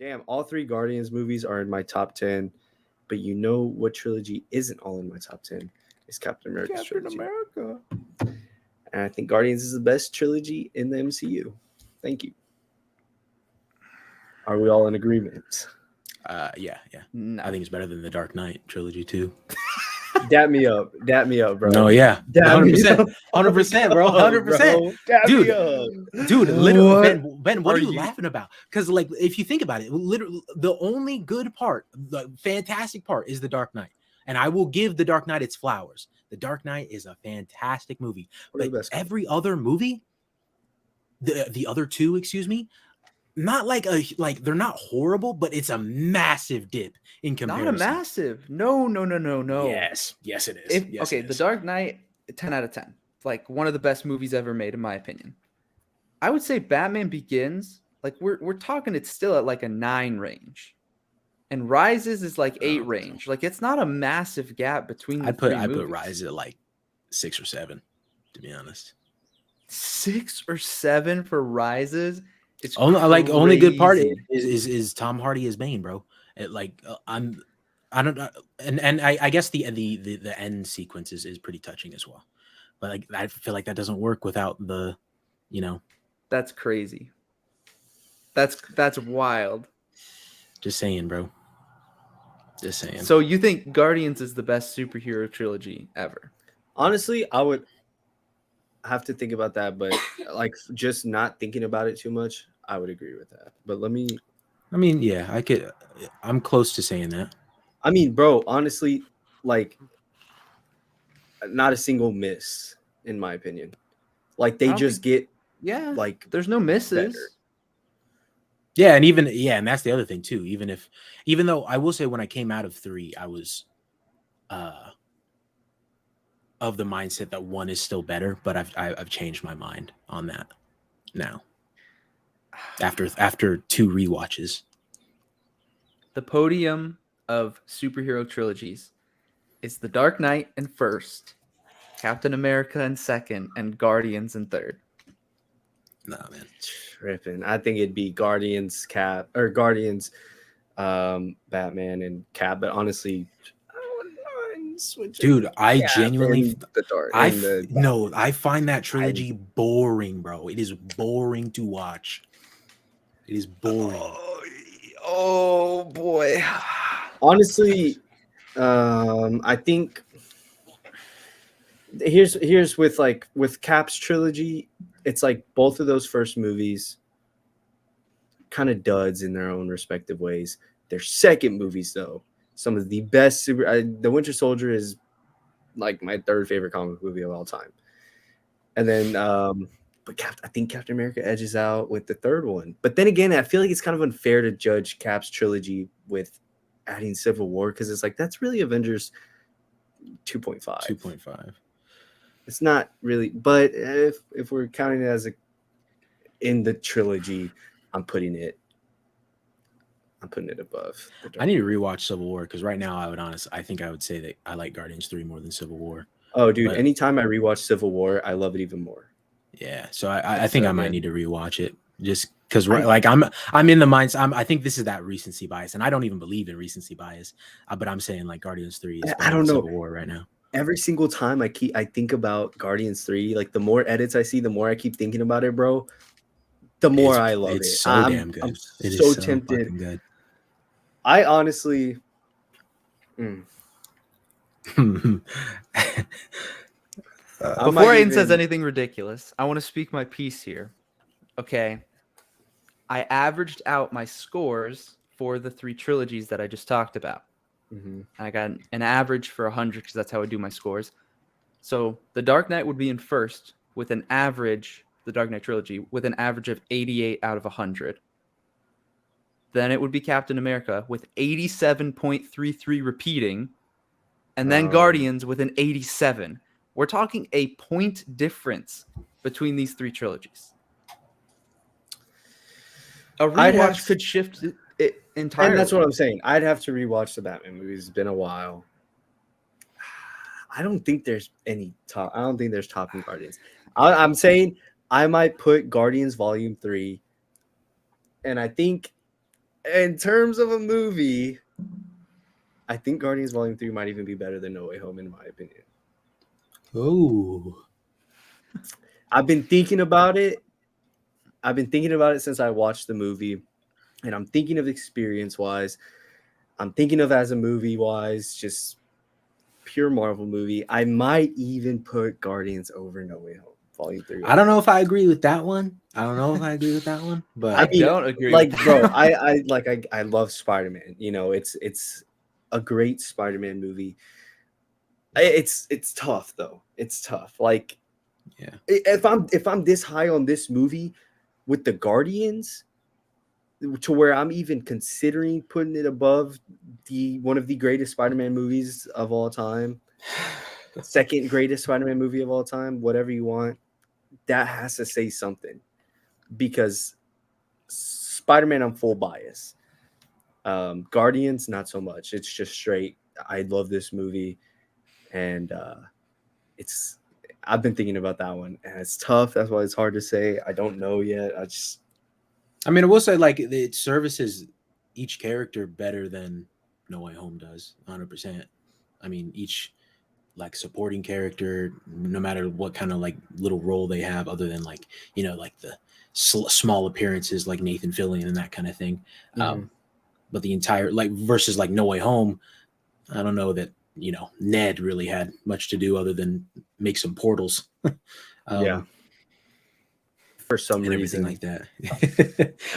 Damn, all three Guardians movies are in my top 10, but you know what trilogy isn't all in my top 10? It's Captain America's Captain trilogy. America. And I think Guardians is the best trilogy in the MCU. Thank you. Are we all in agreement? Yeah. No. I think it's better than the Dark Knight trilogy too. Dap me up, bro. No, yeah, Dap me 100%, up. 100%, bro, 100%, Dap dude. me up. Dude, literally, What Ben, what are you you- laughing about? Because, like, if you think about it, literally, the only good part, the fantastic part, is the Dark Knight, and I will give the Dark Knight its flowers. The Dark Knight is a fantastic movie, One of but the best every other movie, the other two, excuse me, not like they're not horrible, but it's a massive dip in comparison. Not a massive. No. Yes, it is. Okay, The Dark Knight, 10 out of 10. It's like one of the best movies ever made, in my opinion. I would say Batman Begins, like we're talking, it's still at like a 9 range. And Rises is like 8 range. Like it's not a massive gap between the three movies. I put Rise at like 6 or 7, to be honest. 6 or 7 for Rises. It's only good part crazy. is Tom Hardy as Bane, bro. I don't know, and I guess the end sequence is pretty touching as well, but like I feel like that doesn't work without the, That's crazy. That's wild. Just saying, bro. Just saying. So you think Guardians is the best superhero trilogy ever? Honestly, I would have to think about that, but like just not thinking about it too much, I would agree with that. But yeah, I'm close to saying that. I mean, bro, honestly, like not a single miss in my opinion. Like they just get like there's no misses. Better. Yeah, and that's the other thing too. Even though I will say when I came out of 3, I was of the mindset that 1 is still better, but I've changed my mind on that now. After 2 rewatches. The podium of superhero trilogies is The Dark Knight in first, Captain America in second, and Guardians in third. Nah, man. Tripping. I think it'd be Guardians, Batman and Cap, but honestly, I wouldn't mind switching. Dude, I genuinely I find that trilogy boring, bro. It is boring to watch. It is boring. Oh boy. Honestly, I think here's with Cap's trilogy, it's like both of those first movies kind of duds in their own respective ways. Their second movies, though, some of the best. The Winter Soldier is like my third favorite comic movie of all time, and then I think Captain America edges out with the third one. But then again, I feel like it's kind of unfair to judge Cap's trilogy with adding Civil War, because it's like that's really Avengers 2.5. 2.5. It's not really, but if we're counting it as in the trilogy, I'm putting it above. I need to rewatch Civil War, because right now I think I would say that I like Guardians 3 more than Civil War. Oh, dude! Anytime I rewatch Civil War, I love it even more. Yeah, so I think I might need to rewatch it, just because I'm in the mindset. I think this is that recency bias, and I don't even believe in recency bias. But I'm saying like Guardians 3 is better than Civil War right now. Every single time I think about Guardians 3, like the more edits I see, the more I keep thinking about it, bro. The more I love it. It's so damn good. I'm so tempted. Good. I honestly. Before Aiden says anything ridiculous, I want to speak my piece here. Okay. I averaged out my scores for the 3 trilogies that I just talked about. Mm-hmm. I got an average for 100 because that's how I do my scores. So The Dark Knight would be in first with an average, the Dark Knight trilogy, with an average of 88 out of 100. Then it would be Captain America with 87.33 repeating. And then Guardians with an 87. We're talking a point difference between these 3 trilogies. A rewatch could shift it entirely. And that's what I'm saying. I'd have to rewatch the Batman movies. It's been a while. I don't think there's topping Guardians. I'm saying I might put Guardians Volume 3, and I think in terms of a movie, I think Guardians Volume 3 might even be better than No Way Home, in my opinion. Oh. I've been thinking about it. I've been thinking about it since I watched the movie, and I'm thinking of experience-wise. I'm thinking of as a movie-wise, just pure Marvel movie. I might even put Guardians over No Way Home Volume 3. I don't know if I agree with that one. But I don't agree like, with that. bro, I love Spider-Man. You know, it's a great Spider-Man movie. It's tough though. It's tough. Like, yeah, if I'm this high on this movie with the Guardians, to where I'm even considering putting it above one of the greatest Spider-Man movies of all time, second greatest Spider-Man movie of all time, whatever you want, that has to say something, because Spider-Man, I'm full bias. Guardians, not so much. It's just straight. I love this movie, and I've been thinking about that one, and it's tough. That's why it's hard to say. I don't know yet. I mean, I will say, like, it services each character better than No Way Home does, 100%. I mean, each like supporting character, no matter what kind of like little role they have, other than like, you know, like the small appearances like Nathan Fillion and that kind of thing. But the entire, like, versus like No Way Home, I don't know that, you know, Ned really had much to do other than make some portals. Yeah. For some reason, everything like that.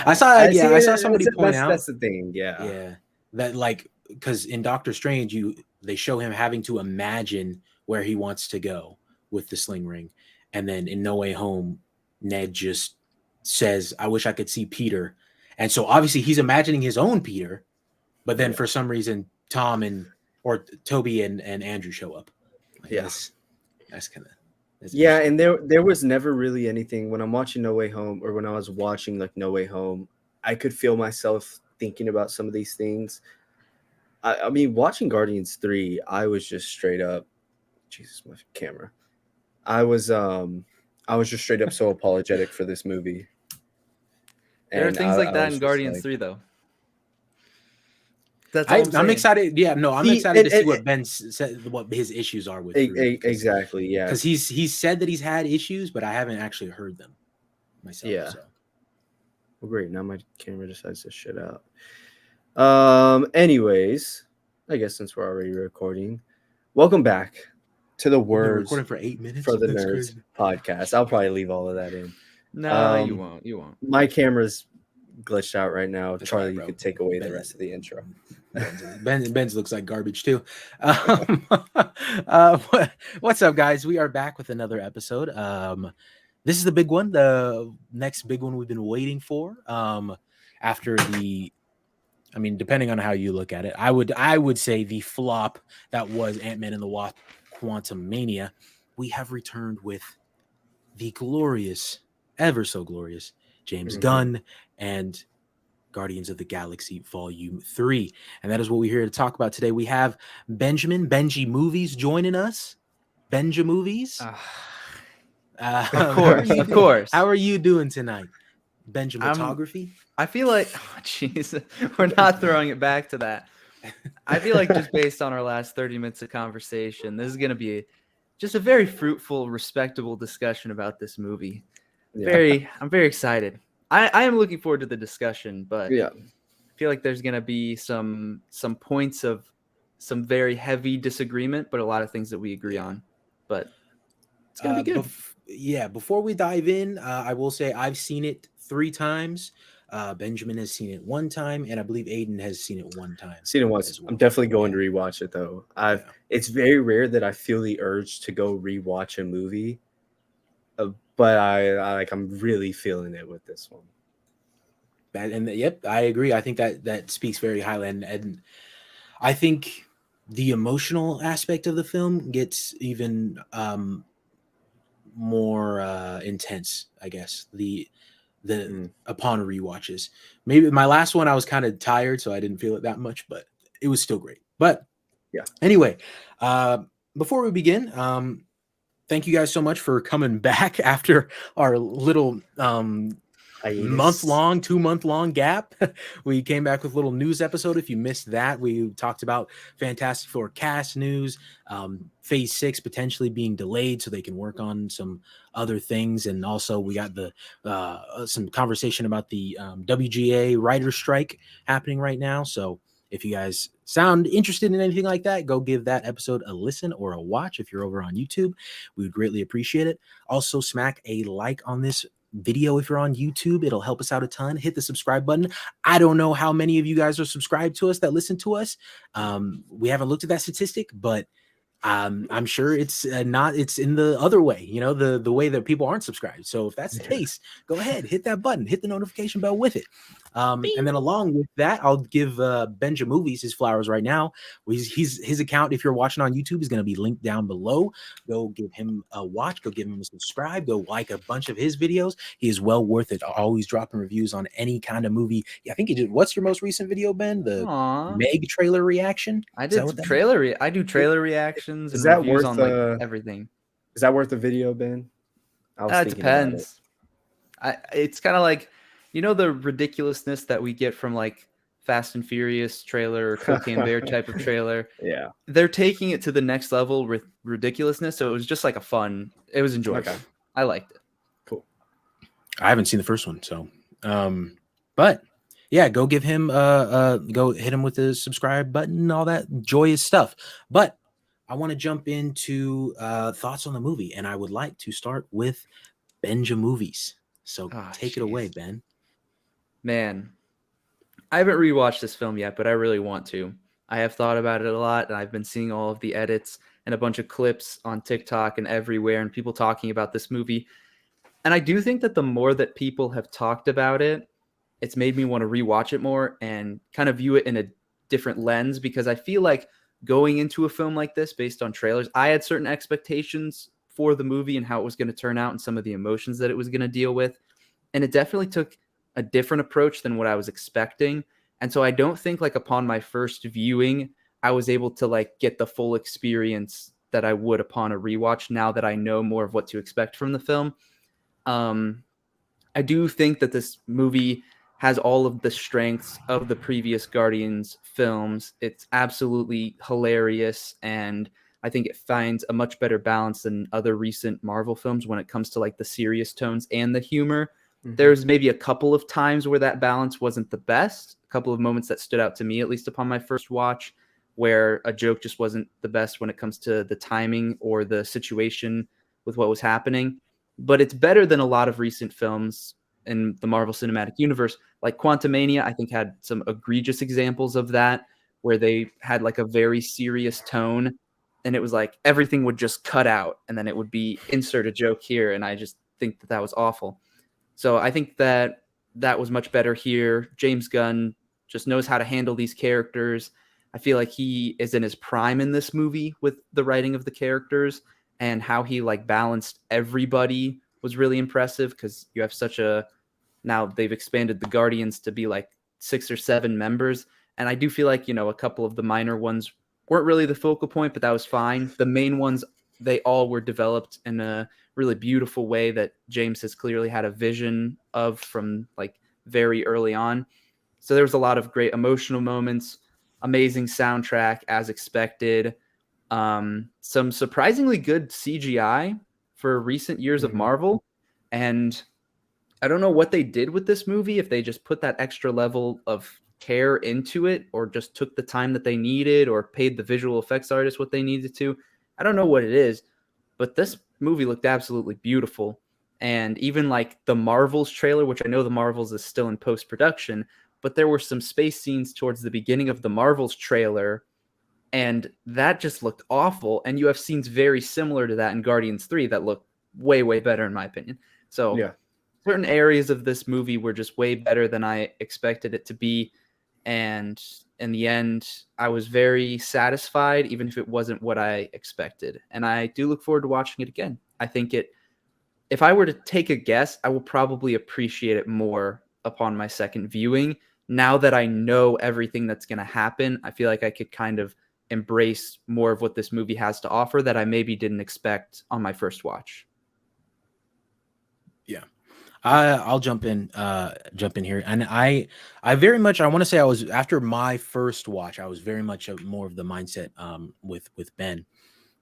I saw somebody point out that's the thing. Yeah, that, like, because in Doctor Strange, they show him having to imagine where he wants to go with the sling ring, and then in No Way Home, Ned just says, "I wish I could see Peter," and so obviously he's imagining his own Peter, but then for some reason Tom or Toby and Andrew show up. That's kind of. Yeah, and there was never really anything when I'm watching No Way Home, or when I was watching like No Way Home, I could feel myself thinking about some of these things. I mean, watching Guardians 3, I was just straight up, Jesus, my camera. I was just straight up so apologetic for this movie. There are things like that in Guardians 3 though. That's all I'm excited. Yeah, no, I'm excited to see what Ben said, what his issues are with 3. Exactly, yeah. Because he's said that he's had issues, but I haven't actually heard them myself. Yeah. So. Well, great. Now my camera decides to shut out. Anyways, I guess since we're already recording, welcome back to the Words recording for 8 minutes for the Nerds podcast. I'll probably leave all of that in. No, you won't. You won't. My camera's glitched out right now. That's Charlie, right, you could take away the rest of the intro. Ben's looks like garbage too. What's up, guys? We are back with another episode. This is the big one, the next big one we've been waiting for. After I mean, depending on how you look at it, I would say the flop that was Ant-Man and the Wasp: Quantumania. We have returned with the glorious, ever so glorious James Gunn and Guardians of the Galaxy Volume 3. And that is what we're here to talk about today. We have benjimovies joining us. Benjimovies. Of course. How are you doing tonight? Benjaminography? I feel like, jeez, we're not throwing it back to that. I feel like just based on our last 30 minutes of conversation, this is going to be just a very fruitful, respectable discussion about this movie. Yeah. I'm very excited. I am looking forward to the discussion, but I feel like there's going to be some points of some very heavy disagreement, but a lot of things that we agree on. But it's going to be good. Before we dive in, I will say I've seen it 3 times. Benjamin has seen it 1 time, and I believe Aiden has seen it 1 time. Seen it once. Well. I'm definitely going to rewatch it though. It's very rare that I feel the urge to go rewatch a movie, but I'm really feeling it with this one. I agree. I think that speaks very highly, and I think the emotional aspect of the film gets even more intense, I guess. Upon rewatches. Maybe my last one I was kind of tired, so I didn't feel it that much, but it was still great. But anyway, before we begin, thank you guys so much for coming back after our little hiatus. 2-month-long gap. We came back with a little news episode. If you missed that, we talked about Fantastic Four cast news, Phase 6 potentially being delayed so they can work on some other things, and also we got the some conversation about the WGA writer strike happening right now. So if you guys sound interested in anything like that, go give that episode a listen or a watch if you're over on YouTube. We would greatly appreciate it. Also, smack a like on this video if you're on YouTube. It'll help us out a ton. Hit the subscribe button. I don't know how many of you guys are subscribed to us that listen to us. We haven't looked at that statistic, but I'm sure it's not. It's in the other way, you know, the way that people aren't subscribed. So if that's the case, go ahead, hit that button, hit the notification bell with it. And then along with that, I'll give benjimovies his flowers right now. His account, if you're watching on YouTube, is going to be linked down below. Go give him a watch. Go give him a subscribe. Go like a bunch of his videos. He is well worth it. Always dropping reviews on any kind of movie. Yeah, I think he did. What's your most recent video, Ben? The Meg trailer reaction. I did some trailer. I do trailer reactions and reviews on like everything. Is that worth a video, Ben? It depends. It's kind of like, you know, the ridiculousness that we get from like Fast and Furious trailer or Cocaine Bear type of trailer. Yeah, they're taking it to the next level with ridiculousness. So it was just like it was enjoyable. Okay. I liked it. Cool. I haven't seen the first one, so but yeah, go give him go hit him with the subscribe button and all that joyous stuff. But I want to jump into thoughts on the movie, and I would like to start with benjimovies. So take it away, Ben. Man, I haven't rewatched this film yet, but I really want to. I have thought about it a lot, and I've been seeing all of the edits and a bunch of clips on TikTok and everywhere, and people talking about this movie. And I do think that the more that people have talked about it, it's made me want to rewatch it more and kind of view it in a different lens, because I feel like going into a film like this based on trailers, I had certain expectations for the movie and how it was going to turn out and some of the emotions that it was going to deal with. And it definitely took a different approach than what I was expecting. And so I don't think like upon my first viewing, I was able to like get the full experience that I would upon a rewatch now that I know more of what to expect from the film. I do think that this movie has all of the strengths of the previous Guardians films. It's absolutely hilarious, and I think it finds a much better balance than other recent Marvel films when it comes to like the serious tones and the humor. There's maybe a couple of times where that balance wasn't the best, a couple of moments that stood out to me, at least upon my first watch, where a joke just wasn't the best when it comes to the timing or the situation with what was happening. But it's better than a lot of recent films in the Marvel Cinematic Universe. Like Quantumania, I think, had some egregious examples of that, where they had like a very serious tone, and it was like everything would just cut out, and then it would be insert a joke here, and I just think that was awful. So I think that was much better here. James Gunn just knows how to handle these characters. I feel like he is in his prime in this movie with the writing of the characters, and how he like balanced everybody was really impressive, because you have now they've expanded the Guardians to be like 6 or 7 members. And I do feel like, you know, a couple of the minor ones weren't really the focal point, but that was fine. The main ones, they all were developed in a really beautiful way that James has clearly had a vision of from like very early on. So there was a lot of great emotional moments, amazing soundtrack as expected. Some surprisingly good CGI for recent years of Marvel. And I don't know what they did with this movie, if they just put that extra level of care into it, or just took the time that they needed, or paid the visual effects artists what they needed to. I don't know what it is, but this movie looked absolutely beautiful. And even like the Marvels trailer, which I know the Marvels is still in post-production, but there were some space scenes towards the beginning of the Marvels trailer, and that just looked awful. And you have scenes very similar to that in Guardians 3 that look way, way better in my opinion. So yeah, certain areas of this movie were just way better than I expected it to be. And in the end, I was very satisfied, even if it wasn't what I expected. And I do look forward to watching it again. I think if I were to take a guess, I will probably appreciate it more upon my second viewing. Now that I know everything that's going to happen, I feel like I could kind of embrace more of what this movie has to offer that I maybe didn't expect on my first watch. Yeah. I'll jump in here, and I very much, I want to say, I was, after my first watch, I was very much more of the mindset with Ben,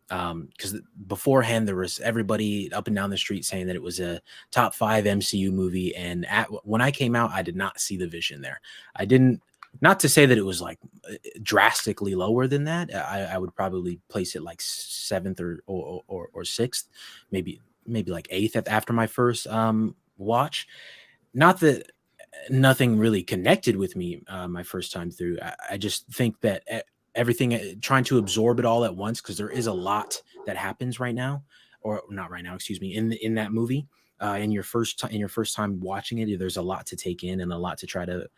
because beforehand there was everybody up and down the street saying that it was a top 5 MCU movie, and when I came out, I did not see the vision there. I didn't. Not to say that it was like drastically lower than that. I would probably place it like 7th or 6th, maybe like 8th after my first watch. Not that nothing really connected with me my first time through. I just think that everything, trying to absorb it all at once, because there is a lot that happens right now, or not right now, excuse me, in that movie. In your first time watching it, there's a lot to take in and a lot to try to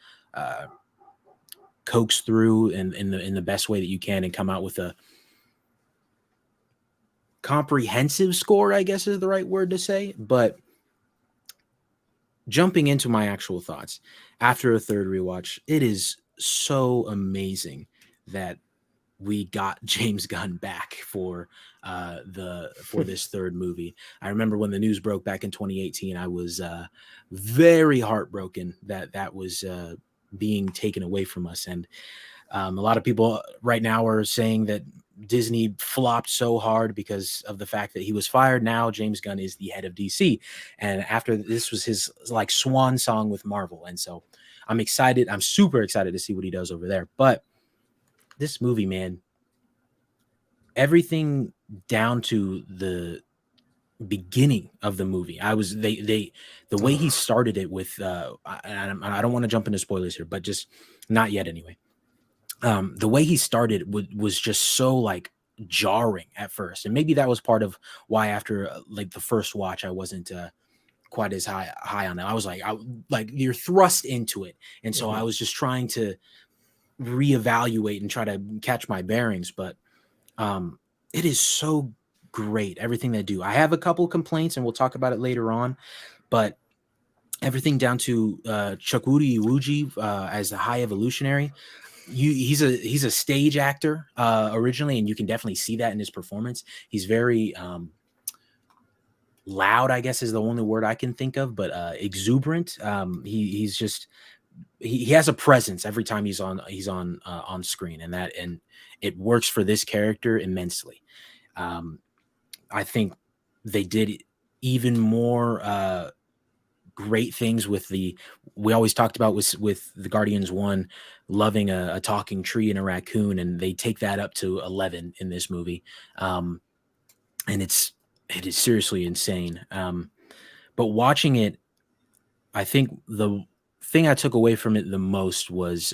coax through in the best way that you can, and come out with a comprehensive score, I guess is the right word to say. But jumping into my actual thoughts after a third rewatch, it is so amazing that we got James Gunn back for this third movie. I remember when the news broke back in 2018, I was very heartbroken that was being taken away from us. And a lot of people right now are saying that Disney flopped so hard because of the fact that he was fired. Now James Gunn is the head of DC, and after this was his like swan song with Marvel. And so I'm excited. I'm super excited to see what he does over there. But this movie, man, everything down to the beginning of the movie, the way he started it with I don't want to jump into spoilers here, but just not yet anyway. The way he started was just so like jarring at first, and maybe that was part of why after like the first watch I wasn't quite as high on it. I was like, you're thrust into it, and so I was just trying to reevaluate and try to catch my bearings. But it is so great, everything they do. I have a couple complaints, and we'll talk about it later on, but everything down to Chukwudi Iwuji as the High Evolutionary. He's a stage actor originally, and you can definitely see that in his performance. He's very loud, I guess is the only word I can think of, but exuberant. He's just he has a presence every time he's on screen, and it works for this character immensely. I think they did even more great things with we always talked about with the Guardians 1 loving a talking tree and a raccoon, and they take that up to 11 in this movie. And it is seriously insane. But watching it, I think the thing I took away from it the most was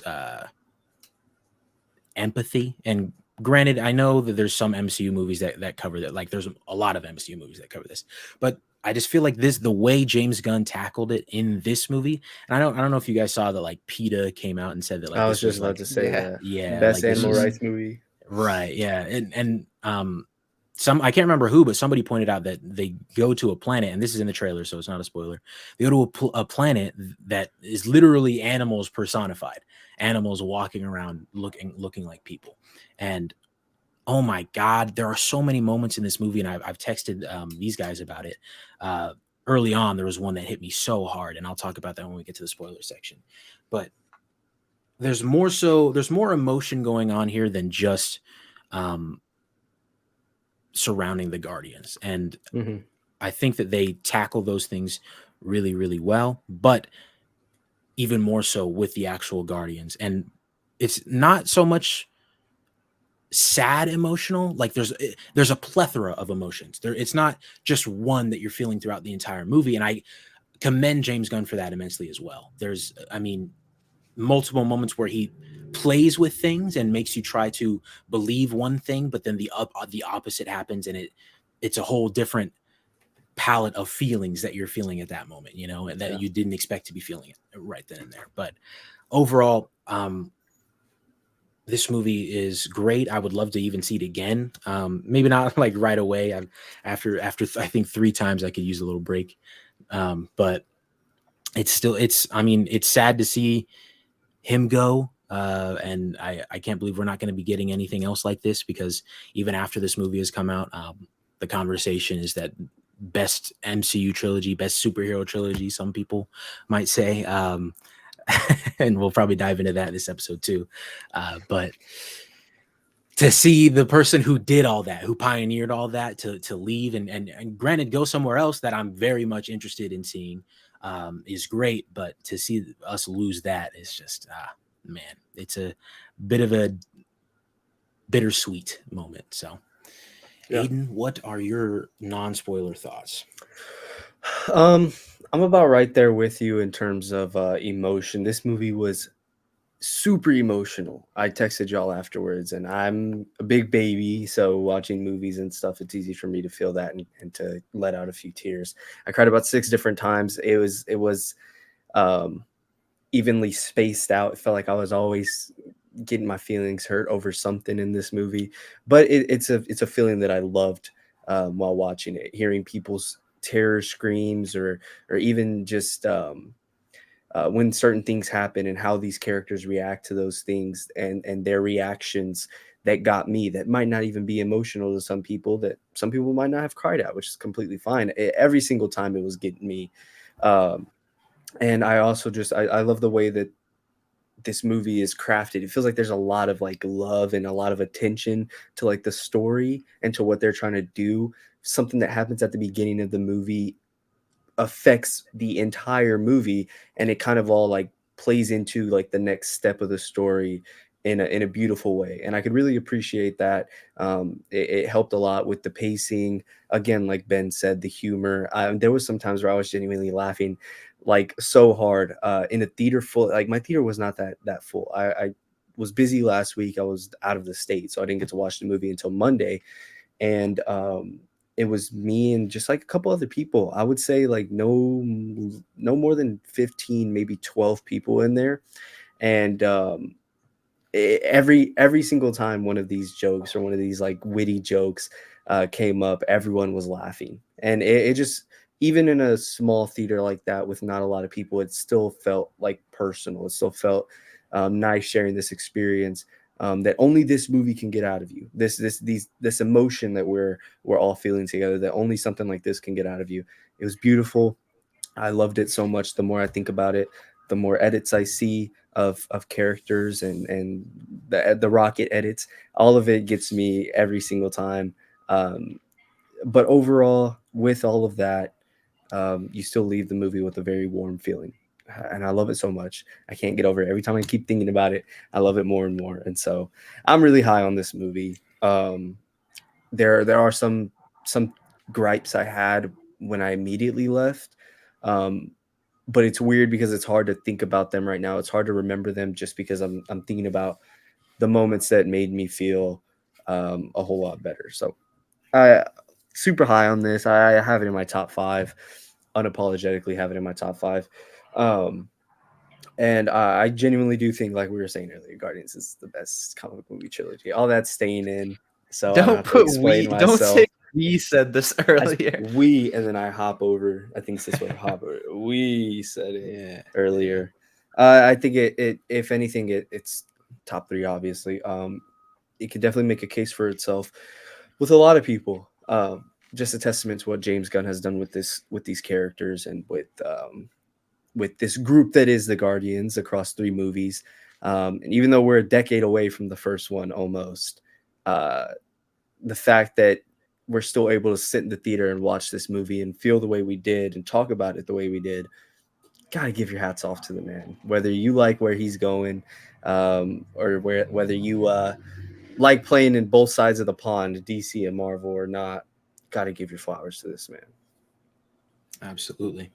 empathy. And granted, I know that there's some MCU movies that cover that. Like there's a lot of MCU movies that cover this, but I just feel like the way James Gunn tackled it in this movie, and I don't know if you guys saw that, like PETA came out and said that, like, I was just about to say that. Yeah, best like, animal rights movie. Right. Yeah. And I can't remember who, but somebody pointed out that they go to a planet, and this is in the trailer, so it's not a spoiler. They go to a planet that is literally animals personified, animals walking around looking like people. And oh my God, there are so many moments in this movie, and I've texted these guys about it. Early on, there was one that hit me so hard, and I'll talk about that when we get to the spoiler section. But there's more emotion going on here than just surrounding the Guardians. And I think that they tackle those things really, really well, but even more so with the actual Guardians. And it's not so much sad emotional, like there's a plethora of emotions there. It's not just one that you're feeling throughout the entire movie, and I commend James Gunn for that immensely as well. There's multiple moments where he plays with things and makes you try to believe one thing, but then the opposite happens, and it's a whole different palette of feelings that you're feeling at that moment, and that you didn't expect to be feeling it right then and there. But overall, this movie is great. I would love to even see it again. Maybe not like right away. After I think 3 times I could use a little break. But it's sad to see him go. And I can't believe we're not going to be getting anything else like this, because even after this movie has come out, the conversation is that best MCU trilogy, best superhero trilogy, some people might say. And we'll probably dive into that in this episode too. But to see the person who did all that, who pioneered all that, to leave and granted go somewhere else that I'm very much interested in seeing, is great. But to see us lose that is just, man, it's a bit of a bittersweet moment. So, yeah. Aiden, what are your non-spoiler thoughts? I'm about right there with you in terms of emotion. This movie was super emotional. I texted y'all afterwards, and I'm a big baby, so watching movies and stuff, it's easy for me to feel that and to let out a few tears. I cried about 6 different times. It was evenly spaced out. It felt like I was always getting my feelings hurt over something in this movie, but it's a feeling that I loved while watching it, hearing people's terror screams or even just when certain things happen and how these characters react to those things and their reactions that got me, that might not even be emotional to some people, that some people might not have cried at, which is completely fine. Every single time it was getting me. And I also just, I love the way that this movie is crafted. It feels like there's a lot of like love and a lot of attention to like the story and to what they're trying to do. Something that happens at the beginning of the movie affects the entire movie, and it kind of all like plays into like the next step of the story in a beautiful way. And I could really appreciate that. It helped a lot with the pacing. Again, like Ben said, the humor. There was some times where I was genuinely laughing like so hard in a theater full. Like my theater was not that full. I was busy last week. I was out of the state, so I didn't get to watch the movie until Monday. And it was me and just like a couple other people. I would say like no more than 15, maybe 12 people in there. And every single time one of these jokes or one of these like witty jokes came up, everyone was laughing. And it just, even in a small theater like that with not a lot of people, it still felt like personal. It still felt nice sharing this experience that only this movie can get out of you. This emotion that we're all feeling together, that only something like this can get out of you. It was beautiful. I loved it so much. The more I think about it, the more edits I see of characters and the rocket edits. All of it gets me every single time. But overall, with all of that, you still leave the movie with a very warm feeling. And I love it so much. I can't get over it. Every time I keep thinking about it, I love it more and more. And so I'm really high on this movie. There are some gripes I had when I immediately left. But it's weird because it's hard to think about them right now. It's hard to remember them just because I'm thinking about the moments that made me feel a whole lot better. So I super high on this. I have it in my top 5. Unapologetically have it in my top 5. And I genuinely do think, like we were saying earlier, Guardians is the best comic movie trilogy. All that's staying in, so I don't have to explain myself. Don't say we said this earlier. And then I hop over. I think it's this way. Hop over. We said it earlier. I think it if anything, it's top 3, obviously. It could definitely make a case for itself with a lot of people. Just a testament to what James Gunn has done with these characters and with this group that is the Guardians across 3 movies. And even though we're a decade away from the first one, almost, the fact that we're still able to sit in the theater and watch this movie and feel the way we did and talk about it the way we did, gotta give your hats off to the man. Whether you like where he's going, or whether you like playing in both sides of the pond, DC and Marvel, or not, gotta give your flowers to this man. Absolutely.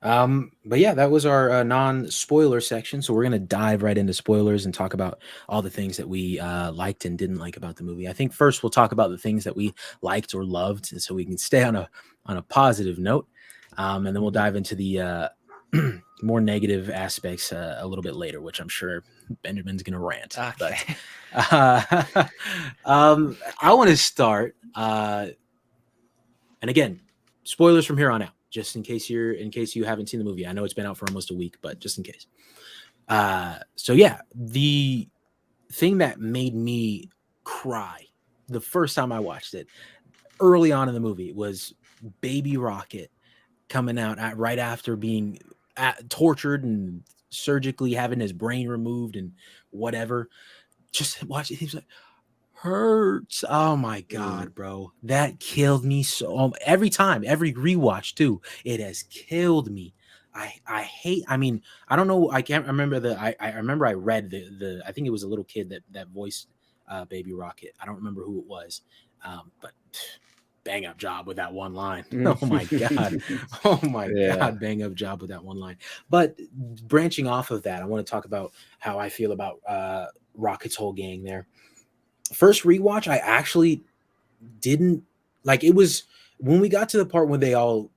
But yeah, that was our non-spoiler section. So we're going to dive right into spoilers and talk about all the things that we liked and didn't like about the movie. I think first we'll talk about the things that we liked or loved, so we can stay on a positive note. And then we'll dive into the more negative aspects a little bit later, which I'm sure Benjamin's going to rant. Okay. But I want to start, and again, spoilers from here on out, just in case you haven't seen the movie. I know it's been out for almost a week, but just in case. So yeah, the thing that made me cry the first time I watched it early on in the movie was Baby Rocket coming out right after being tortured and surgically having his brain removed and whatever. Just watch it. He's like, hurts. Oh my God, bro. That killed me so every time, every rewatch too. It has killed me. I hate, I mean, I don't know. I can't remember I remember I read the I think it was a little kid that voiced Baby Rocket. I don't remember who it was. But bang up job with that one line. Oh my God. Oh my God. Bang up job with that one line. But branching off of that, I want to talk about how I feel about Rocket's whole gang there. First rewatch, I actually didn't like. It was when we got to the part when they all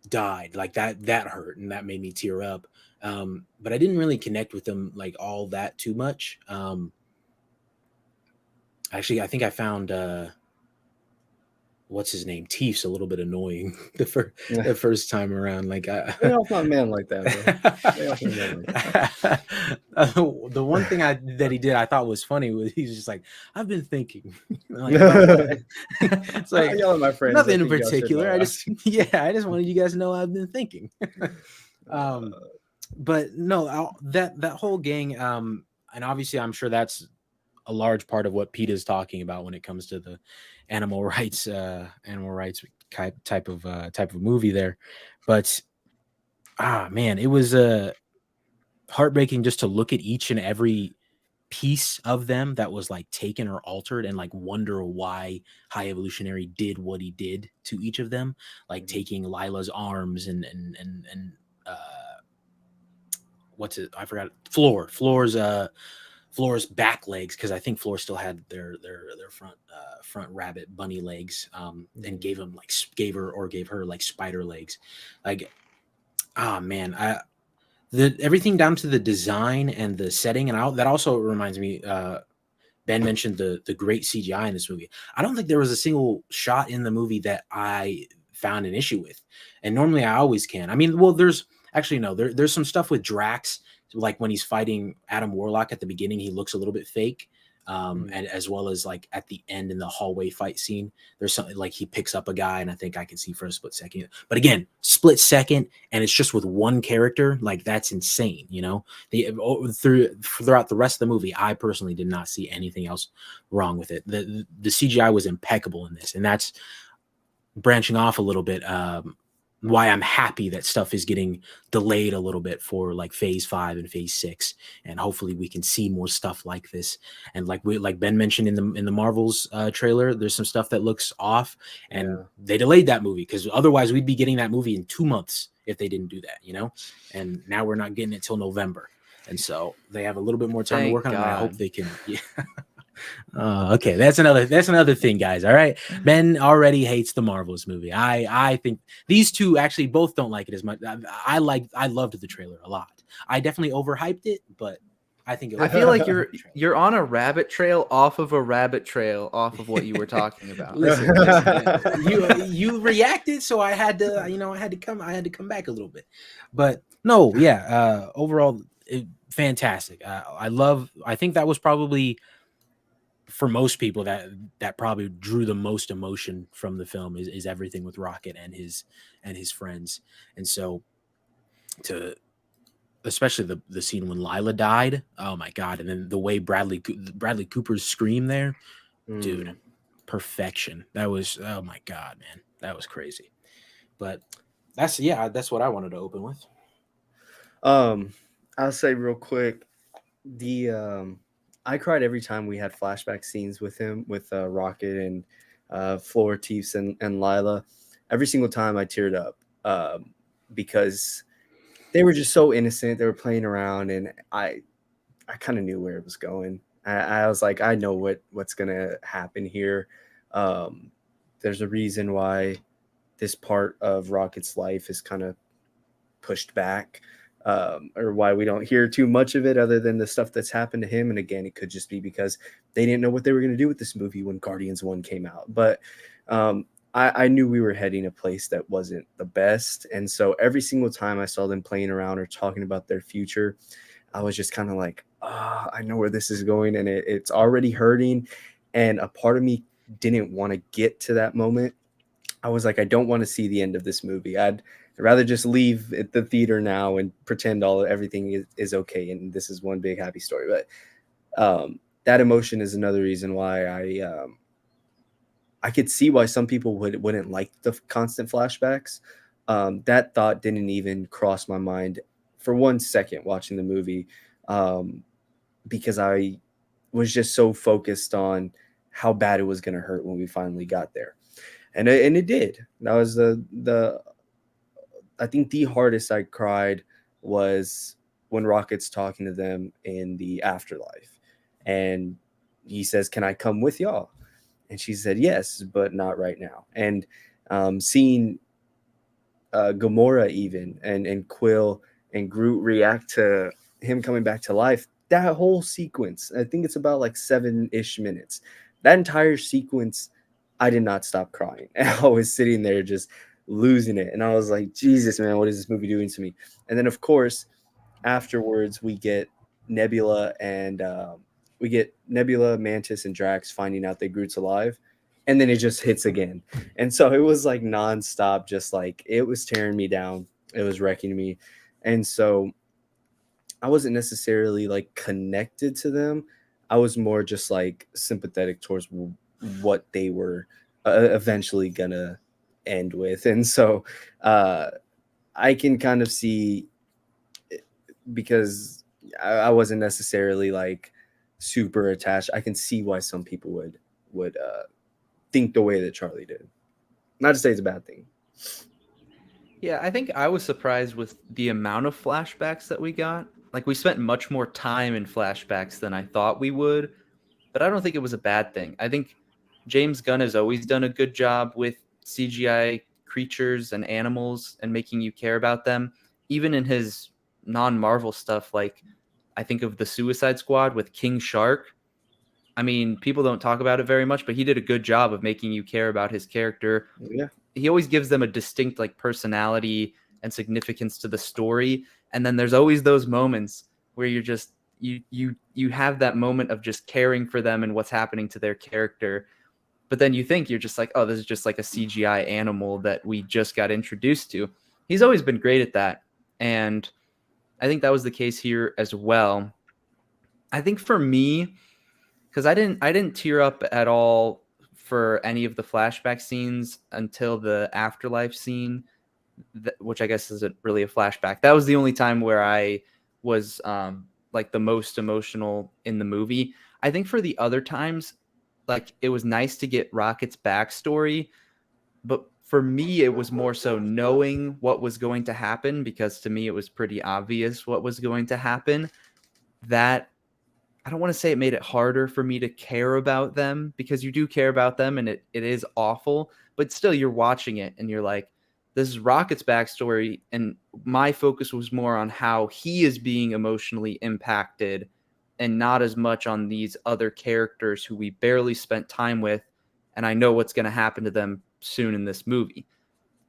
died, like that hurt and that made me tear up. But I didn't really connect with them like all that too much. Actually, I think I found what's his name? Teef's a little bit annoying the first time around. Like, stay off my man like that, bro. Stay off my man like that. The one thing that he did I thought was funny was he's just like, I've been thinking. Like, it's like, I yell at my friends, nothing in particular. I just wanted you guys to know I've been thinking. But no, that whole gang, and obviously I'm sure that's a large part of what Pete is talking about when it comes to the animal rights type of movie there. But man, it was heartbreaking just to look at each and every piece of them that was like taken or altered and like wonder why High Evolutionary did what he did to each of them, like taking Lila's arms and what's it? I forgot. Floor's back legs, because I think Floor still had their front rabbit bunny legs, and gave her like spider legs. Like, man, everything down to the design and the setting, and that also reminds me. Ben mentioned the great CGI in this movie. I don't think there was a single shot in the movie that I found an issue with, and normally I always can. I mean, well, there's some stuff with Drax. Like when he's fighting Adam Warlock at the beginning, he looks a little bit fake. And as well as like at the end in the hallway fight scene, there's something like he picks up a guy, and I think I can see for a split second. But again, split second, and it's just with one character. Like, that's insane, you know. Throughout the rest of the movie, I personally did not see anything else wrong with it. The CGI was impeccable in this, and that's branching off a little bit. Why I'm happy that stuff is getting delayed a little bit for like phase 5 and phase 6, and hopefully we can see more stuff like this. And like Ben mentioned in the Marvels trailer, there's some stuff that looks off, and they delayed that movie because otherwise we'd be getting that movie in 2 months if they didn't do that, you know. And now we're not getting it till November, and so they have a little bit more time to work on it. And I hope they can. Yeah. Okay, that's another thing, guys. All right, Ben already hates the Marvels movie. I think these two actually both don't like it as much. I loved the trailer a lot. I definitely overhyped it, but I think I feel like you're on a rabbit trail off of a rabbit trail off of what you were talking about. listen, you reacted, so I had to come back a little bit. But no, yeah, overall fantastic. I think that was probably, for most people, that probably drew the most emotion from the film is everything with Rocket and his friends. And so especially the scene when Lila died, oh my God. And then the way Bradley Cooper's scream there, dude, perfection. That was, oh my God, man, that was crazy. But that's what I wanted to open with. I'll say real quick, I cried every time we had flashback scenes with him, with Rocket and Floor, Teefs, and Lila. Every single time I teared up because they were just so innocent. They were playing around, and I kind of knew where it was going. I was like, I know what's going to happen here. There's a reason why this part of Rocket's life is kind of pushed back. Or why we don't hear too much of it other than the stuff that's happened to him. And again, it could just be because they didn't know what they were going to do with this movie when Guardians 1 came out. But I knew we were heading a place that wasn't the best. And so every single time I saw them playing around or talking about their future, I was just kind of like, I know where this is going, and it's already hurting. And a part of me didn't want to get to that moment. I was like, I don't want to see the end of this movie. I'd rather just leave at the theater now and pretend everything is okay and this is one big happy story. But that emotion is another reason why I could see why some people wouldn't like the constant flashbacks. That thought didn't even cross my mind for 1 second watching the movie, because I was just so focused on how bad it was going to hurt when we finally got there, and it did. That was the I think the hardest I cried was when Rocket's talking to them in the afterlife, and he says, "Can I come with y'all?" And she said, "Yes, but not right now." And seeing Gamora even and Quill and Groot react to him coming back to life, that whole sequence, I think it's about like 7-ish minutes. That entire sequence, I did not stop crying. And I was sitting there just losing it. And I was like, Jesus, man, what is this movie doing to me? And then, of course, afterwards, we get Nebula and Mantis, and Drax finding out that Groot's alive, and then it just hits again. And so it was like nonstop, just like it was tearing me down. It was wrecking me, and so I wasn't necessarily like connected to them. I was more just like sympathetic towards what they were eventually gonna end with, and so uh, I can kind of see, because I wasn't necessarily like super attached. I can see why some people would think the way that Charlie did. Not to say it's a bad thing. Yeah, I think I was surprised with the amount of flashbacks that we got. Like, we spent much more time in flashbacks than I thought we would, but I don't think it was a bad thing. I think James Gunn has always done a good job with CGI creatures and animals and making you care about them, even in his non-Marvel stuff. Like, I think of the Suicide Squad with King Shark. I mean, people don't talk about it very much, but he did a good job of making you care about his character. Yeah. He always gives them a distinct like personality and significance to the story. And then there's always those moments where you're just you have that moment of just caring for them and what's happening to their character. But then you think you're just like, oh, this is just like a CGI animal that we just got introduced to. He's always been great at that. And I think that was the case here as well. I think for me, because I didn't tear up at all for any of the flashback scenes until the afterlife scene, which I guess isn't really a flashback. That was the only time where I was like the most emotional in the movie. I think for the other times, like, it was nice to get Rocket's backstory, but for me, it was more so knowing what was going to happen, because to me, it was pretty obvious what was going to happen. That, I don't want to say it made it harder for me to care about them, because you do care about them and it is awful, but still you're watching it and you're like, this is Rocket's backstory. And my focus was more on how he is being emotionally impacted and not as much on these other characters who we barely spent time with. And I know what's going to happen to them soon in this movie.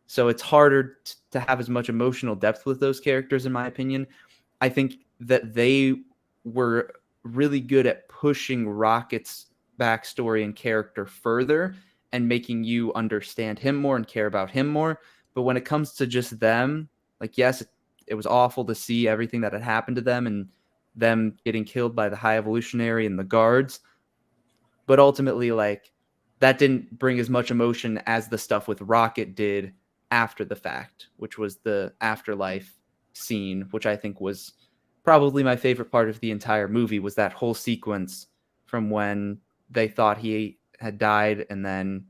So it's harder to have as much emotional depth with those characters, in my opinion. I think that they were really good at pushing Rocket's backstory and character further and making you understand him more and care about him more. But when it comes to just them, like, yes, it was awful to see everything that had happened to them and them getting killed by the High Evolutionary and the guards. But ultimately, like, that didn't bring as much emotion as the stuff with Rocket did after the fact, which was the afterlife scene, which I think was probably my favorite part of the entire movie, was that whole sequence from when they thought he had died and then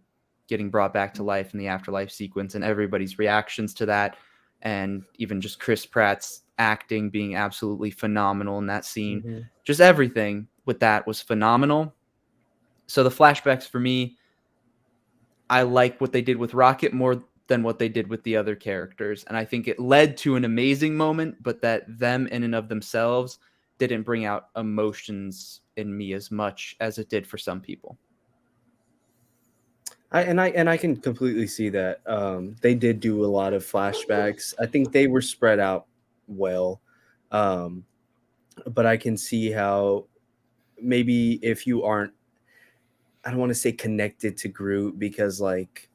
getting brought back to life in the afterlife sequence, and everybody's reactions to that, and even just Chris Pratt's acting being absolutely phenomenal in that scene. Mm-hmm. Just everything with that was phenomenal. So the flashbacks for me, I like what they did with Rocket more than what they did with the other characters. And I think it led to an amazing moment, but that them in and of themselves didn't bring out emotions in me as much as it did for some people. I can completely see that. They did do a lot of flashbacks. I think they were spread out well. But I can see how maybe if you aren't, I don't want to say connected to Groot, because like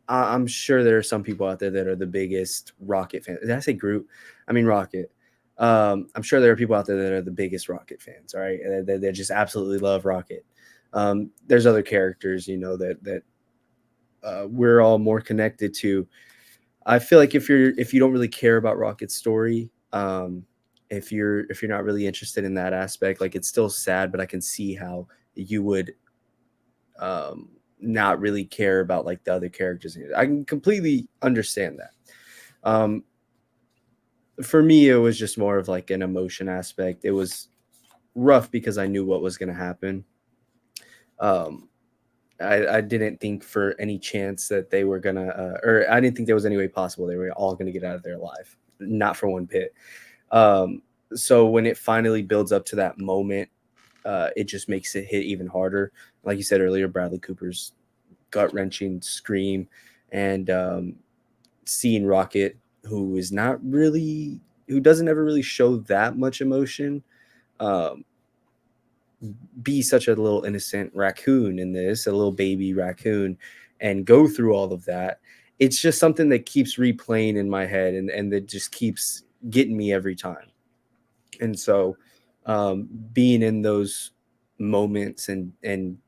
I'm sure there are some people out there that are the biggest Rocket fans. Did I say Groot? I mean Rocket. I'm sure there are people out there that are the biggest Rocket fans. All right, they just absolutely love Rocket. There's other characters, that we're all more connected to. I feel like if you don't really care about Rocket's story, if you're not really interested in that aspect, like, it's still sad, but I can see how you would not really care about like the other characters. I can completely understand that. For me, it was just more of like an emotion aspect. It was rough because I knew what was going to happen. I didn't think for any chance that they were gonna, or I didn't think there was any way possible they were all gonna get out of there alive. Not for one bit. So when it finally builds up to that moment, it just makes it hit even harder. Like you said earlier, Bradley Cooper's gut-wrenching scream, and seeing Rocket, who doesn't ever really show that much emotion, be such a little innocent raccoon in this, a little baby raccoon, and go through all of that. It's just something that keeps replaying in my head, and that just keeps getting me every time. And so being in those moments and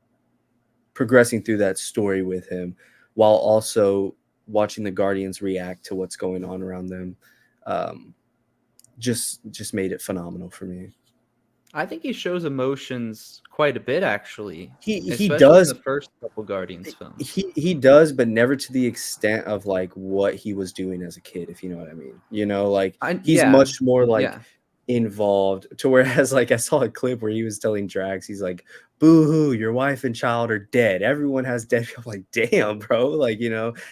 progressing through that story with him, while also watching the Guardians react to what's going on around them, just made it phenomenal for me. I think he shows emotions quite a bit, actually. He does in the first couple Guardians films. He does, but never to the extent of like what he was doing as a kid, if you know what I mean. Like, he's much more like involved, to whereas like I saw a clip where he was telling Drax, he's like, "Boo-hoo, your wife and child are dead. Everyone has dead." I'm like, damn, bro. Like,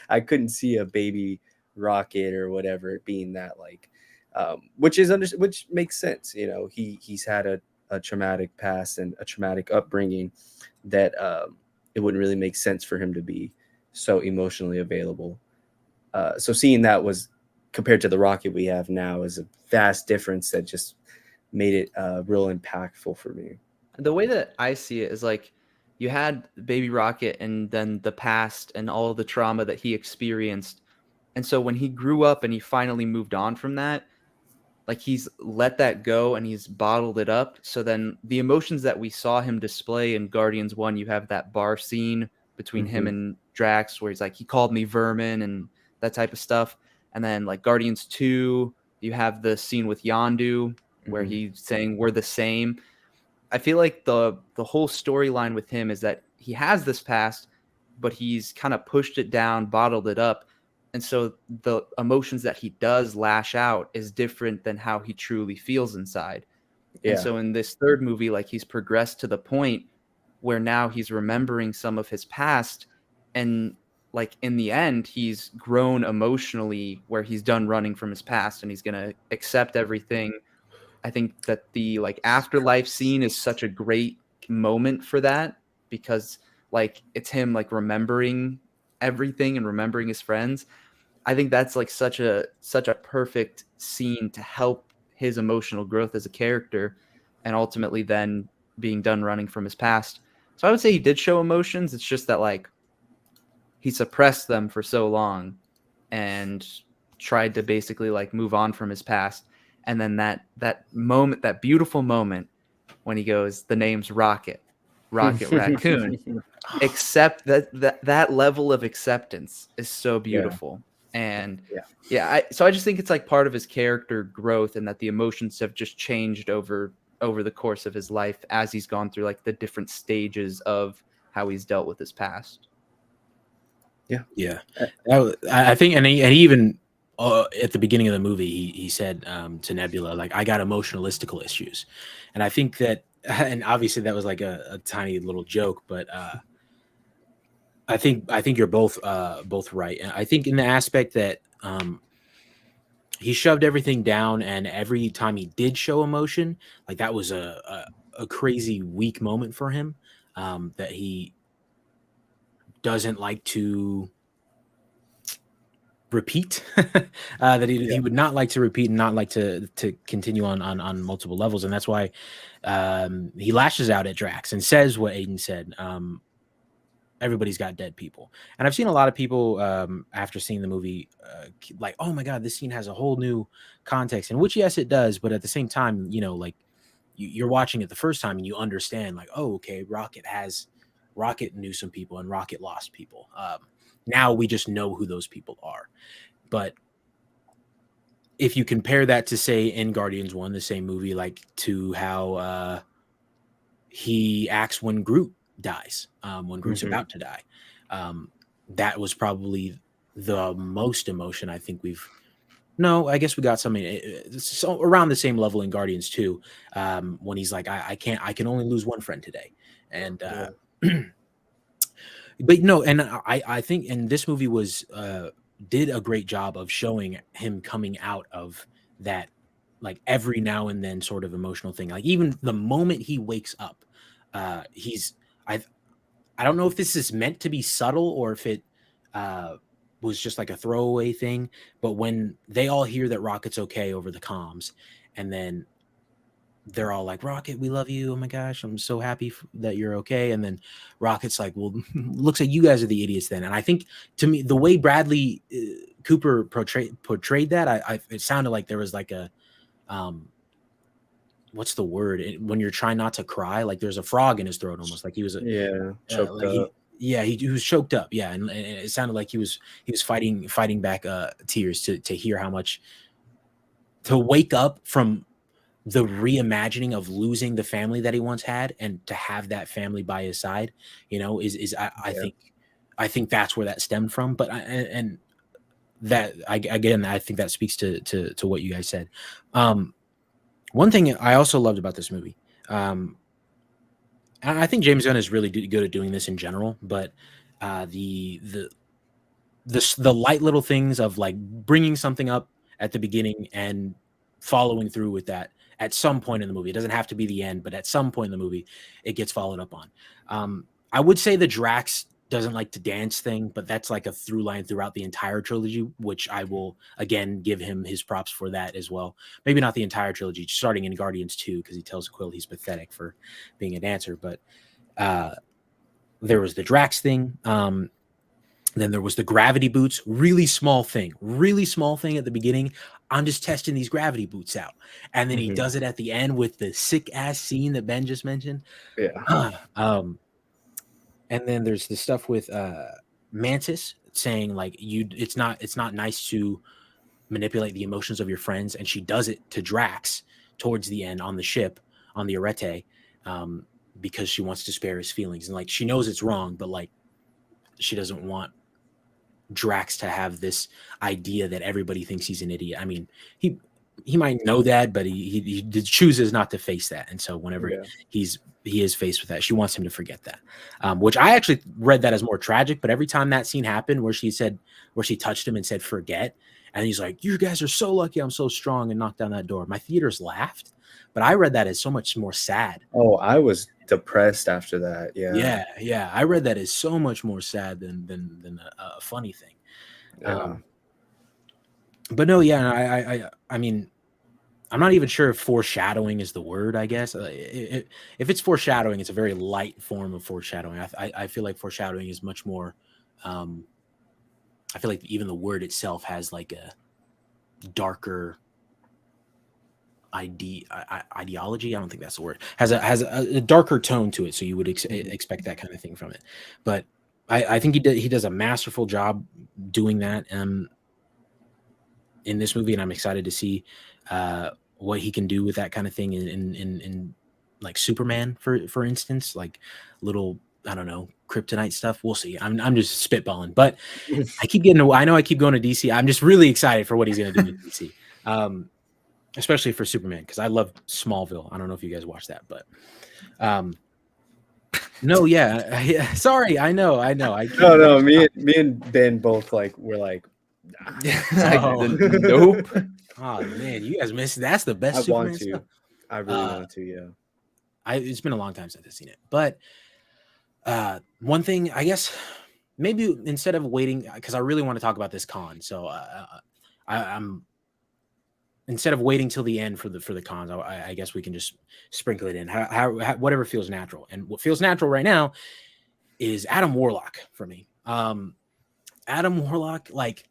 I couldn't see a baby Rocket or whatever it being that, like, which makes sense. He's had a traumatic past and a traumatic upbringing that it wouldn't really make sense for him to be so emotionally available. So seeing that was, compared to the Rocket we have now, is a vast difference that just made it real impactful for me. The way that I see it is like, you had baby Rocket and then the past and all the trauma that he experienced. And so when he grew up and he finally moved on from that, like, he's let that go and he's bottled it up. So then the emotions that we saw him display in Guardians 1, you have that bar scene between him and Drax where he's like, he called me vermin and that type of stuff. And then like Guardians 2, you have the scene with Yondu where he's saying we're the same. I feel like the whole storyline with him is that he has this past, but he's kind of pushed it down, bottled it up. And so the emotions that he does lash out is different than how he truly feels inside. Yeah. And so in this third movie, like, he's progressed to the point where now he's remembering some of his past. And like, in the end, he's grown emotionally where he's done running from his past and he's going to accept everything. I think that the like afterlife scene is such a great moment for that, because like, it's him like remembering everything and remembering his friends. I think that's like such a perfect scene to help his emotional growth as a character, and ultimately then being done running from his past. So I would say he did show emotions. It's just that like, he suppressed them for so long and tried to basically like move on from his past. And then that moment, that beautiful moment when he goes, the name's Rocket Raccoon, accept that level of acceptance is so beautiful. And so I just think it's like part of his character growth, and that the emotions have just changed over the course of his life as he's gone through like the different stages of how he's dealt with his past. Yeah. I think, and he even at the beginning of the movie, he said to Nebula, like, I got emotionalistical issues. And I think that, and obviously that was like a tiny little joke, but I think you're both right. And I think in the aspect that he shoved everything down, and every time he did show emotion, like, that was a crazy weak moment for him, that he doesn't like to repeat, that he would not like to repeat and not like to continue on multiple levels. And that's why he lashes out at Drax and says what Aiden said. everybody's got dead people. And I've seen a lot of people after seeing the movie like, oh my God, this scene has a whole new context. And which, yes, it does. But at the same time, you know, like you're watching it the first time and you understand like, oh, okay, Rocket knew some people and Rocket lost people. Now we just know who those people are. But if you compare that to, say, in Guardians 1, the same movie, like to how he acts when Groot dies, when Groot's about to die, that was probably the most emotion I think we've. No, I guess we got something so around the same level in Guardians 2, when he's like, I can only lose one friend today. And but no, and I think, and this movie was did a great job of showing him coming out of that, like every now and then sort of emotional thing. Like even the moment he wakes up, he's I don't know if this is meant to be subtle or if it was just like a throwaway thing, but when they all hear that Rocket's okay over the comms, and then they're all like, Rocket, we love you. Oh my gosh, I'm so happy that you're okay. And then Rocket's like, well, looks like you guys are the idiots then. And I think, to me, the way Bradley Cooper portrayed that, it sounded like there was like a, what's the word? When you're trying not to cry, like there's a frog in his throat, almost like he was choked like up. He was choked up. Yeah. And it sounded like he was fighting back tears to hear how much, to wake up from the reimagining of losing the family that he once had, and to have that family by his side, you know, I think that's where that stemmed from. But I think that speaks to what you guys said. One thing I also loved about this movie, and I think James Gunn is really good at doing this in general, but the light little things of like bringing something up at the beginning and following through with that at some point in the movie. It doesn't have to be the end, but at some point in the movie, it gets followed up on. I would say the Drax doesn't like to dance thing, but that's like a through line throughout the entire trilogy, which I will, again, give him his props for that as well. Maybe not the entire trilogy, starting in Guardians 2, because he tells Quill he's pathetic for being a dancer. But there was the Drax thing. Then there was the gravity boots, really small thing at the beginning. I'm just testing these gravity boots out. And then he does it at the end with the sick ass scene that Ben just mentioned. Yeah. And then there's the stuff with Mantis saying like, it's not nice to manipulate the emotions of your friends. And she does it to Drax towards the end on the ship, on the Arete, because she wants to spare his feelings. And like, she knows it's wrong, but like, she doesn't want Drax to have this idea that everybody thinks he's an idiot. I mean, he might know that, but he chooses not to face that. And so whenever he is faced with that, she wants him to forget that, which I actually read that as more tragic. But every time that scene happened where she touched him and said, forget, and he's like, you guys are so lucky I'm so strong, and knocked down that door, my theaters laughed. But I read that as so much more sad. Oh, I was depressed after that. Yeah. I read that as so much more sad than a funny thing. But no, I mean, I'm not even sure if foreshadowing is the word. I guess if it's foreshadowing, it's a very light form of foreshadowing. I feel like foreshadowing is much more. I feel like even the word itself has like a darker ideology. I don't think that's the word. Has a darker tone to it, so you would expect that kind of thing from it. But I think he does a masterful job doing that in this movie, and I'm excited to see what he can do with that kind of thing in like Superman, for instance, like little, I don't know, kryptonite stuff. We'll see. I'm just spitballing, but I keep going to DC. I'm just really excited for what he's going to do with DC. Especially for Superman, because I love Smallville. I don't know if you guys watch that, but no, yeah. Sorry, I know. No. Me and Ben both were like, nope. Oh man, you guys missed. That's the best. Superman stuff. I really want to. Yeah. It's been a long time since I've seen it, but one thing, I guess, maybe instead of waiting, because I really want to talk about this con, so I'm. Instead of waiting till the end for the cons, I guess we can just sprinkle it in, how whatever feels natural. And what feels natural right now is Adam Warlock for me. Adam Warlock, like,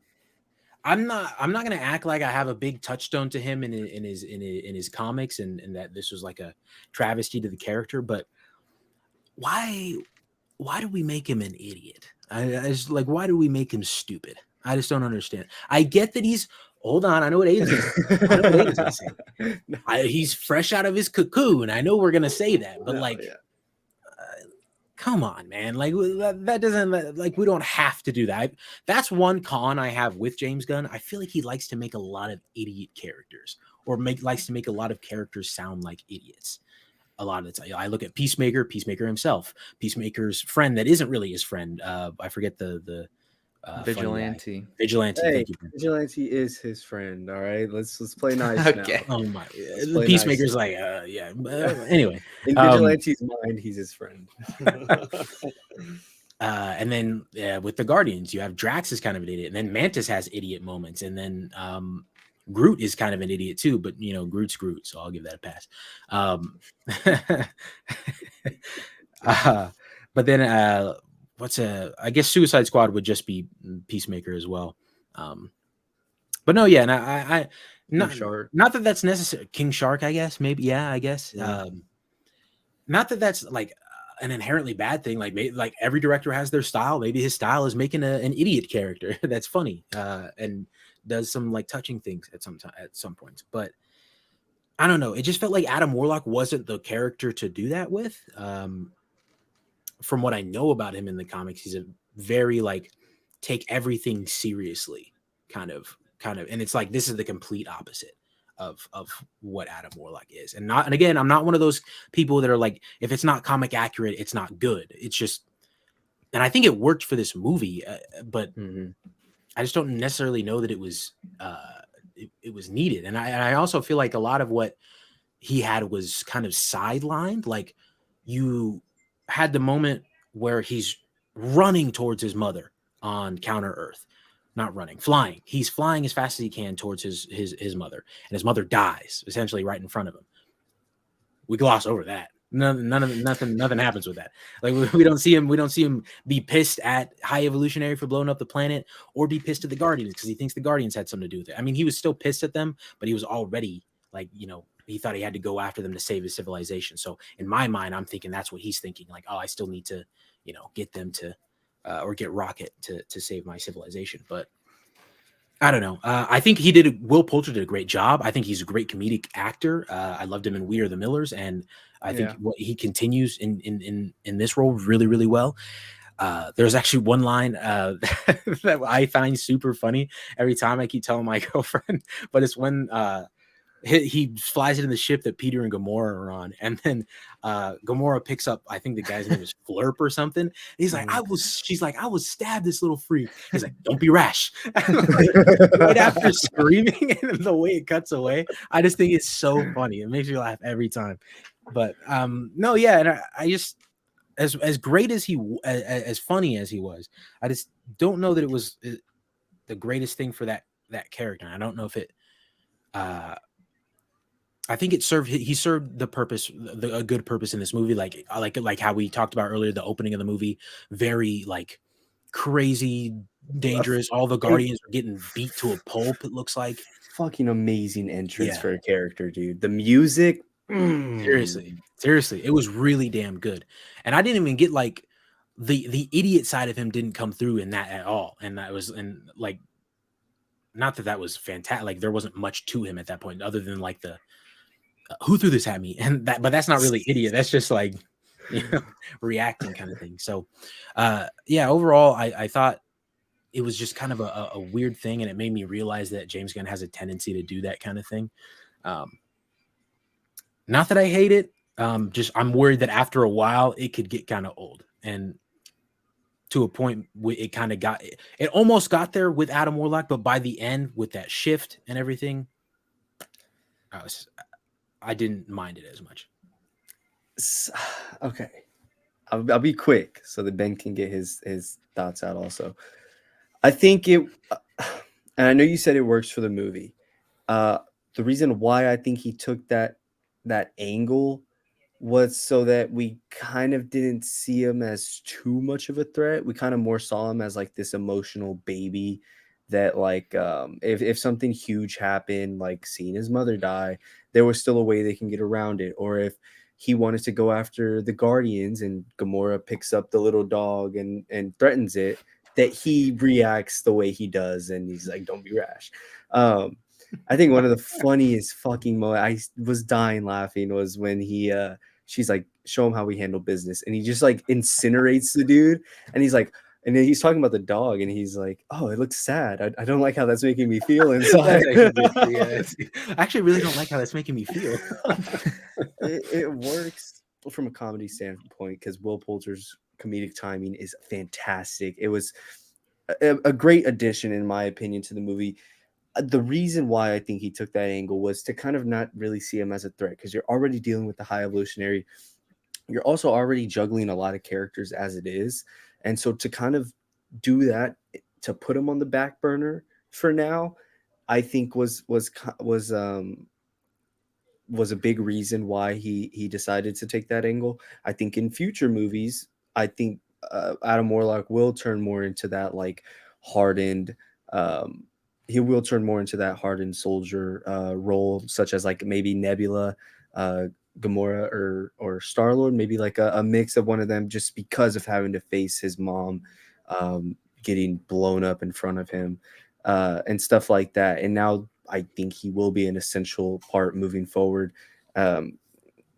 I'm not gonna act like I have a big touchstone to him in his comics and that this was like a travesty to the character, but why do we make him an idiot? I just like, why do we make him stupid? I just don't understand. I get that he's hold on. I know what Aiden's gonna say. He's fresh out of his cocoon. I know we're gonna say that, but come on, man. Like that doesn't like we don't have to do that. That's one con I have with James Gunn. I feel like he likes to make a lot of idiot characters, or likes to make a lot of characters sound like idiots. A lot of the time, I look at Peacemaker himself, Peacemaker's friend that isn't really his friend. I forget the Vigilante. Vigilante. Hey, thank you. Vigilante is his friend. All right, let's play nice Okay. now. Oh my, the Peacemaker's nice. Like, yeah. Anyway, in Vigilante's mind, he's his friend. And then with the Guardians, you have Drax is kind of an idiot, and then Mantis has idiot moments, and then Groot is kind of an idiot too, but you know, Groot's Groot, so I'll give that a pass. But then I guess Suicide Squad would just be Peacemaker as well. But no, yeah, and I not that that's necessary. King Shark, I guess, maybe, yeah, I guess. Yeah. Not that that's like an inherently bad thing. Like every director has their style. Maybe his style is making an idiot character that's funny and does some like touching things at some points. But I don't know. It just felt like Adam Warlock wasn't the character to do that with. From what I know about him in the comics, he's a very like take everything seriously kind of, and it's like this is the complete opposite of what Adam Warlock is. And again, I'm not one of those people that are like, if it's not comic accurate, it's not good. It's just, and I think it worked for this movie, but I just don't necessarily know that it was it was needed. And I also feel like a lot of what he had was kind of sidelined. Like you had the moment where he's running towards his mother on Counter Earth. Not running, flying. He's flying as fast as he can towards his mother, and his mother dies essentially right in front of him. We gloss over that. Nothing happens with that. Like we don't see him be pissed at High Evolutionary for blowing up the planet, or be pissed at the Guardians because he thinks the Guardians had something to do with it. I mean, he was still pissed at them, but he was already like, you know, he thought he had to go after them to save his civilization. So in my mind, I'm thinking that's what he's thinking. Like, oh, I still need to, you know, get them to. Or get Rocket to save my civilization. But I don't know. I think Will Poulter did a great job. I think he's a great comedic actor. I loved him in We Are the Millers, and I think what he continues in this role really, really well. There's actually one line that I find super funny every time. I keep telling my girlfriend, but it's when he flies into the ship that Peter and Gamora are on, and then Gamora picks up, I think the guy's name is Flurp or something. He's like, she's like, I was stabbed, this little freak. He's like, don't be rash. Right after screaming, and the way it cuts away, I just think it's so funny. It makes me laugh every time. But no, yeah, and I just as great as as funny as he was, I just don't know that it was the greatest thing for that character. I don't know if it. I think he served the purpose, a good purpose in this movie. Like how we talked about earlier, the opening of the movie, very like crazy, dangerous. All the Guardians are getting beat to a pulp. It looks like fucking amazing entrance for a character, dude. The music, seriously, it was really damn good. And I didn't even get like the idiot side of him didn't come through in that at all. And that was like, not that was fantastic. Like there wasn't much to him at that point, other than like the. Who threw this at me? But that's not really idiot. That's just like, you know, reacting kind of thing. So, overall, I thought it was just kind of a weird thing, and it made me realize that James Gunn has a tendency to do that kind of thing. Not that I hate it. Just I'm worried that after a while it could get kind of old, and to a point it kind of it almost got there with Adam Warlock, but by the end with that shift and everything, I didn't mind it as much. Okay. I'll be quick so that Ben can get his thoughts out also. I think and I know you said it works for the movie. The reason why I think he took that angle was so that we kind of didn't see him as too much of a threat. We kind of more saw him as like this emotional baby that like if something huge happened, like seeing his mother die, there was still a way they can get around it. Or if he wanted to go after the Guardians and Gamora picks up the little dog and threatens it, that he reacts the way he does and he's like, don't be rash. I think one of the funniest fucking moments, I was dying laughing, was when she's like, show him how we handle business, and he just like incinerates the dude, and he's like, and then he's talking about the dog, and he's like, oh, it looks sad. I don't like how that's making me feel inside. I actually really don't like how that's making me feel. It works from a comedy standpoint because Will Poulter's comedic timing is fantastic. It was a great addition, in my opinion, to the movie. The reason why I think he took that angle was to kind of not really see him as a threat, because you're already dealing with the high evolutionary. You're also already juggling a lot of characters as it is. And so to kind of do that, to put him on the back burner for now, I think was a big reason why he decided to take that angle. I think in future movies, I think Adam Warlock will turn more into that like hardened. Um, he will turn more into that hardened soldier role, such as like maybe Nebula, uh, Gamora, or Star Lord. Maybe like a mix of one of them, just because of having to face his mom getting blown up in front of him and stuff like that. And now I think he will be an essential part moving forward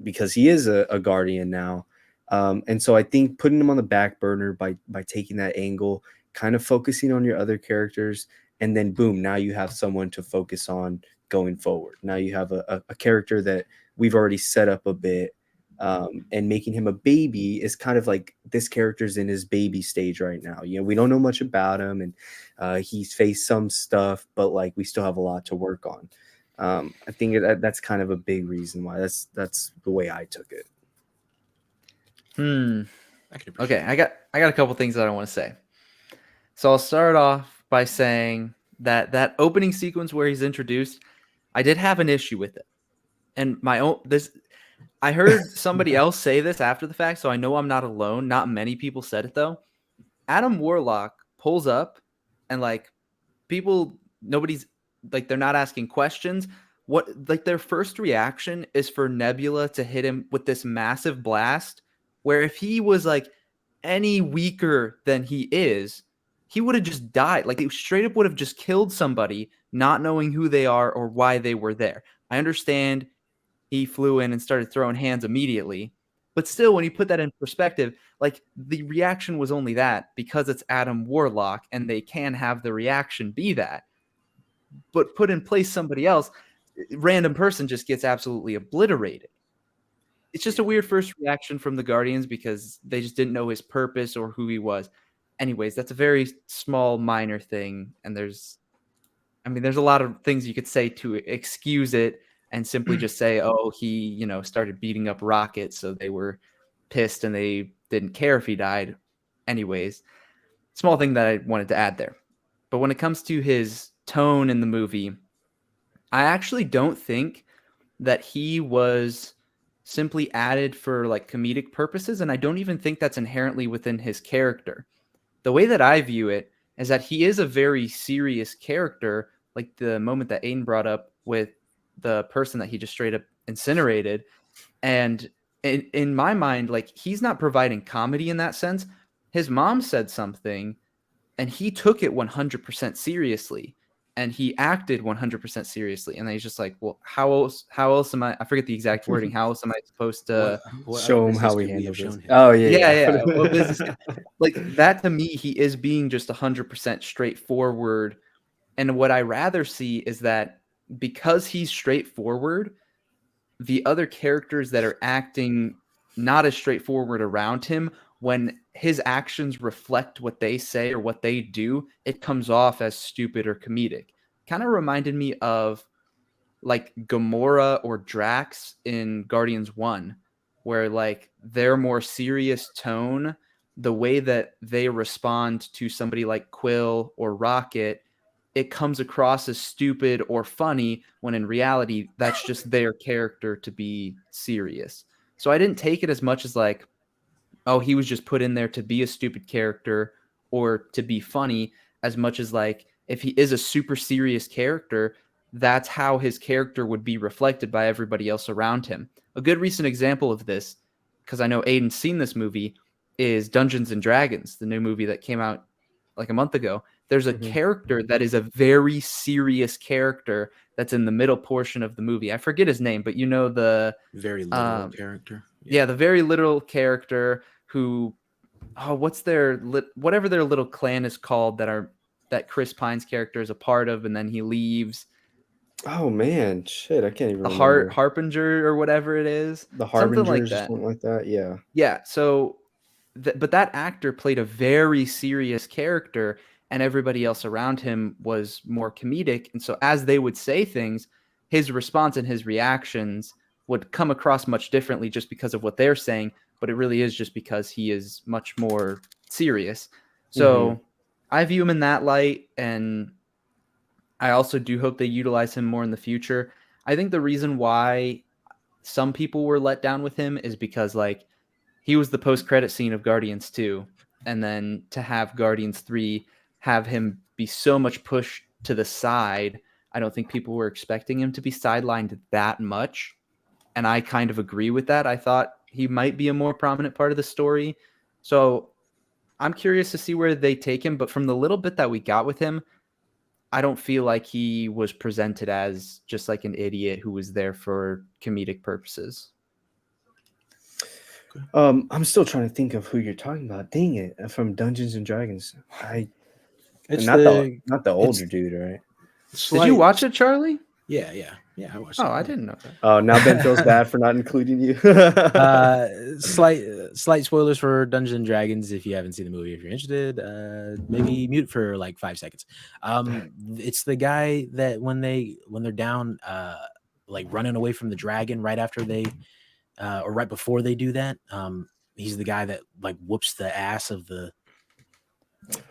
because he is a guardian now. And so I think putting him on the back burner by taking that angle, kind of focusing on your other characters, and then boom, now you have someone to focus on going forward. Now you have a character that we've already set up a bit. And making him a baby is kind of like this character's in his baby stage right now. You know, we don't know much about him, and he's faced some stuff, but like we still have a lot to work on. I think that's kind of a big reason why that's the way I took it. Okay, I got a couple things that I want to say. So I'll start off by saying that opening sequence where he's introduced, I did have an issue with it. And I heard somebody else say this after the fact, so I know I'm not alone. Not many people said it though. Adam Warlock pulls up and like nobody's like, they're not asking questions. What, like, their first reaction is for Nebula to hit him with this massive blast, where if he was like any weaker than he is, he would have just died. Like, he straight up would have just killed somebody, not knowing who they are or why they were there. I understand he flew in and started throwing hands immediately, but still, when you put that in perspective, like, the reaction was only that because it's Adam Warlock and they can have the reaction be that. But put in place somebody else, random person just gets absolutely obliterated. It's just a weird first reaction from the Guardians because they just didn't know his purpose or who he was. Anyways, that's a very small, minor thing. And there's a lot of things you could say to excuse it and simply just say, oh, he, started beating up Rocket, so they were pissed and they didn't care if he died. Anyways, small thing that I wanted to add there. But when it comes to his tone in the movie, I actually don't think that he was simply added for like comedic purposes, and I don't even think that's inherently within his character. The way that I view it is that he is a very serious character, like the moment that Aiden brought up with the person that he just straight up incinerated. And in my mind, like, he's not providing comedy in that sense. His mom said something and he took it 100% seriously. And he acted 100% seriously. And then he's just like, well, how else am I forget the exact wording. How else am I supposed to what show him how we handle this? Oh, yeah. What business? Like, that to me, he is being just 100% straightforward. And what I rather see is that because he's straightforward, the other characters that are acting not as straightforward around him, when his actions reflect what they say or what they do, it comes off as stupid or comedic. Kind of reminded me of like Gamora or Drax in Guardians 1, where like their more serious tone, the way that they respond to somebody like Quill or Rocket, it comes across as stupid or funny when in reality that's just their character to be serious. So I didn't take it as much as like, oh, he was just put in there to be a stupid character or to be funny, as much as like, if he is a super serious character, that's how his character would be reflected by everybody else around him. A good recent example of this, because I know Aiden's seen this movie, is Dungeons and Dragons, the new movie that came out like a month ago. There's a character that is a very serious character that's in the middle portion of the movie. I forget his name, but you know, the very literal character. Yeah, the very literal character who, what's their whatever their little clan is called that Chris Pine's character is a part of, and then he leaves. Oh man, shit, I can't even remember. The Harbinger or whatever it is. The Harbingers, something like that. Something like that. Yeah. Yeah. So, but that actor played a very serious character, and everybody else around him was more comedic. And so, as they would say things, his response and his reactions would come across much differently just because of what they're saying. But it really is just because he is much more serious. So I view him in that light, and I also do hope they utilize him more in the future. I think the reason why some people were let down with him is because like he was the post-credit scene of Guardians 2, and then to have Guardians 3 have him be so much pushed to the side, I don't think people were expecting him to be sidelined that much. And I kind of agree with that. I thought he might be a more prominent part of the story. So I'm curious to see where they take him. But from the little bit that we got with him, I don't feel like he was presented as just like an idiot who was there for comedic purposes. I'm still trying to think of who you're talking about. Dang it, from Dungeons and Dragons. It's not the older dude, right? Did you watch it, Charlie? Yeah, I watched it. I didn't know that. Oh, now Ben feels bad for not including you. Slight spoilers for Dungeons and Dragons if you haven't seen the movie. If you're interested, maybe mute for like 5 seconds. It's the guy that when they're down, like running away from the dragon right after they, or right before they do that. He's the guy that like whoops the ass of the.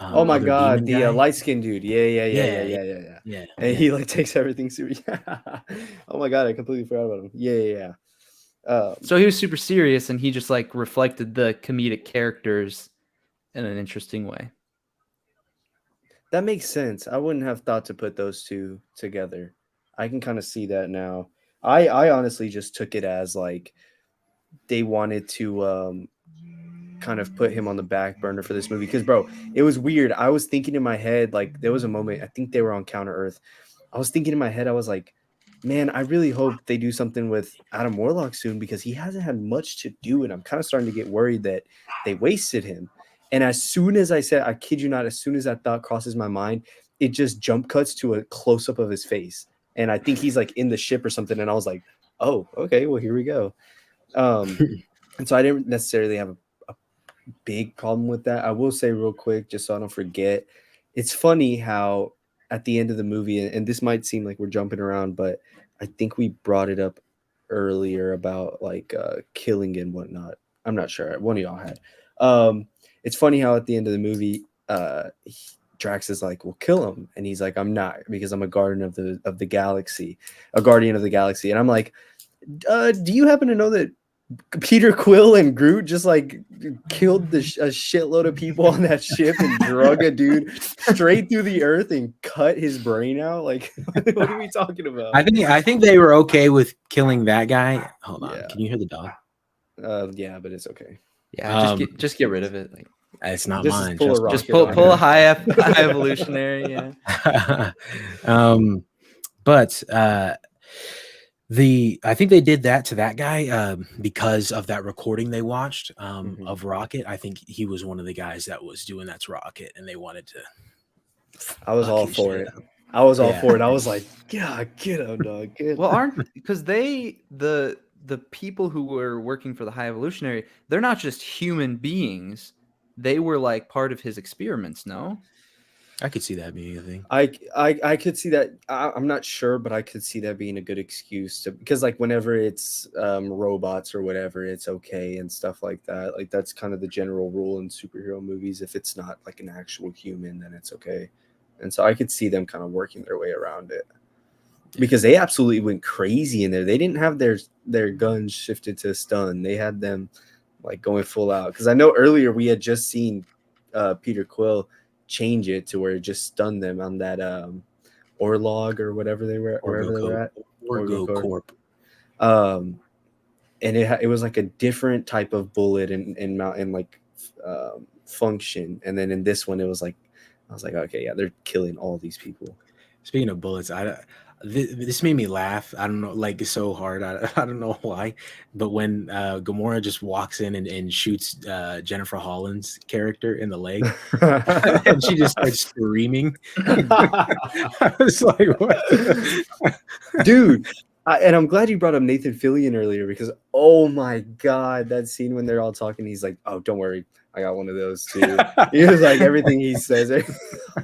Oh my god, the light skinned dude. Yeah. And he like takes everything serious. Oh my god, I completely forgot about him. Yeah. So he was super serious, and he just like reflected the comedic characters in an interesting way. That makes sense. I wouldn't have thought to put those two together. I can kind of see that now. I honestly just took it as like they wanted to kind of put him on the back burner for this movie, because bro, it was weird. I was thinking in my head, like there was a moment, I think they were on Counter Earth, I was thinking in my head, I was like, man, I really hope they do something with Adam Warlock soon, because he hasn't had much to do, and I'm kind of starting to get worried that they wasted him. And as soon as I said, I kid you not, as soon as that thought crosses my mind, it just jump cuts to a close-up of his face, and I think he's like in the ship or something, and I was like, oh, okay, well, here we go. And so I didn't necessarily have a big problem with that. I will say real quick, just so I don't forget, it's funny how at the end of the movie, and this might seem like we're jumping around, but I think we brought it up earlier about like killing and whatnot. I'm not sure. One of y'all had. It's funny how at the end of the movie, Drax is like, "We'll kill him," and he's like, "I'm not, because I'm a guardian of the galaxy, a guardian of the galaxy." And I'm like, do you happen to know that Peter Quill and Groot just like killed a shitload of people on that ship and drug a dude straight through the earth and cut his brain out? Like, what are we talking about? I think they were okay with killing that guy. Hold on, can you hear the dog? Yeah, but it's okay. Yeah, just get rid of it. Like, it's not mine. Just pull a high evolutionary. Yeah. But I think they did that to that guy because of that recording they watched of Rocket. I think he was one of the guys that was doing that to Rocket, and they wanted to. I was all for it. I was all for it. I was like, yeah, get him, dog. Well, because the people who were working for the High Evolutionary, they're not just human beings. They were like part of his experiments, no? I could see that being a thing. I could see that. I'm not sure, but I could see that being a good excuse to, because like whenever it's robots or whatever, it's okay and stuff like that. Like that's kind of the general rule in superhero movies. If it's not like an actual human, then it's okay. And so I could see them kind of working their way around it. because they absolutely went crazy in there. They didn't have their guns shifted to stun. They had them like going full out. Because I know earlier we had just seen Peter Quill change it to where it just stunned them on that Orlog or whatever they were, wherever they were at. Orgo Corp. And it was like a different type of bullet and like function. And then in this one, it was like, I was like, okay, yeah, they're killing all these people. Speaking of bullets, this made me laugh. I don't know, like so hard. I don't know why, but when Gamora just walks in and shoots Jennifer Holland's character in the leg, and she just starts screaming. I was like, what? Dude. And I'm glad you brought up Nathan Fillion earlier because, oh my God, that scene when they're all talking, he's like, oh, don't worry, I got one of those too. He was like, everything he says. I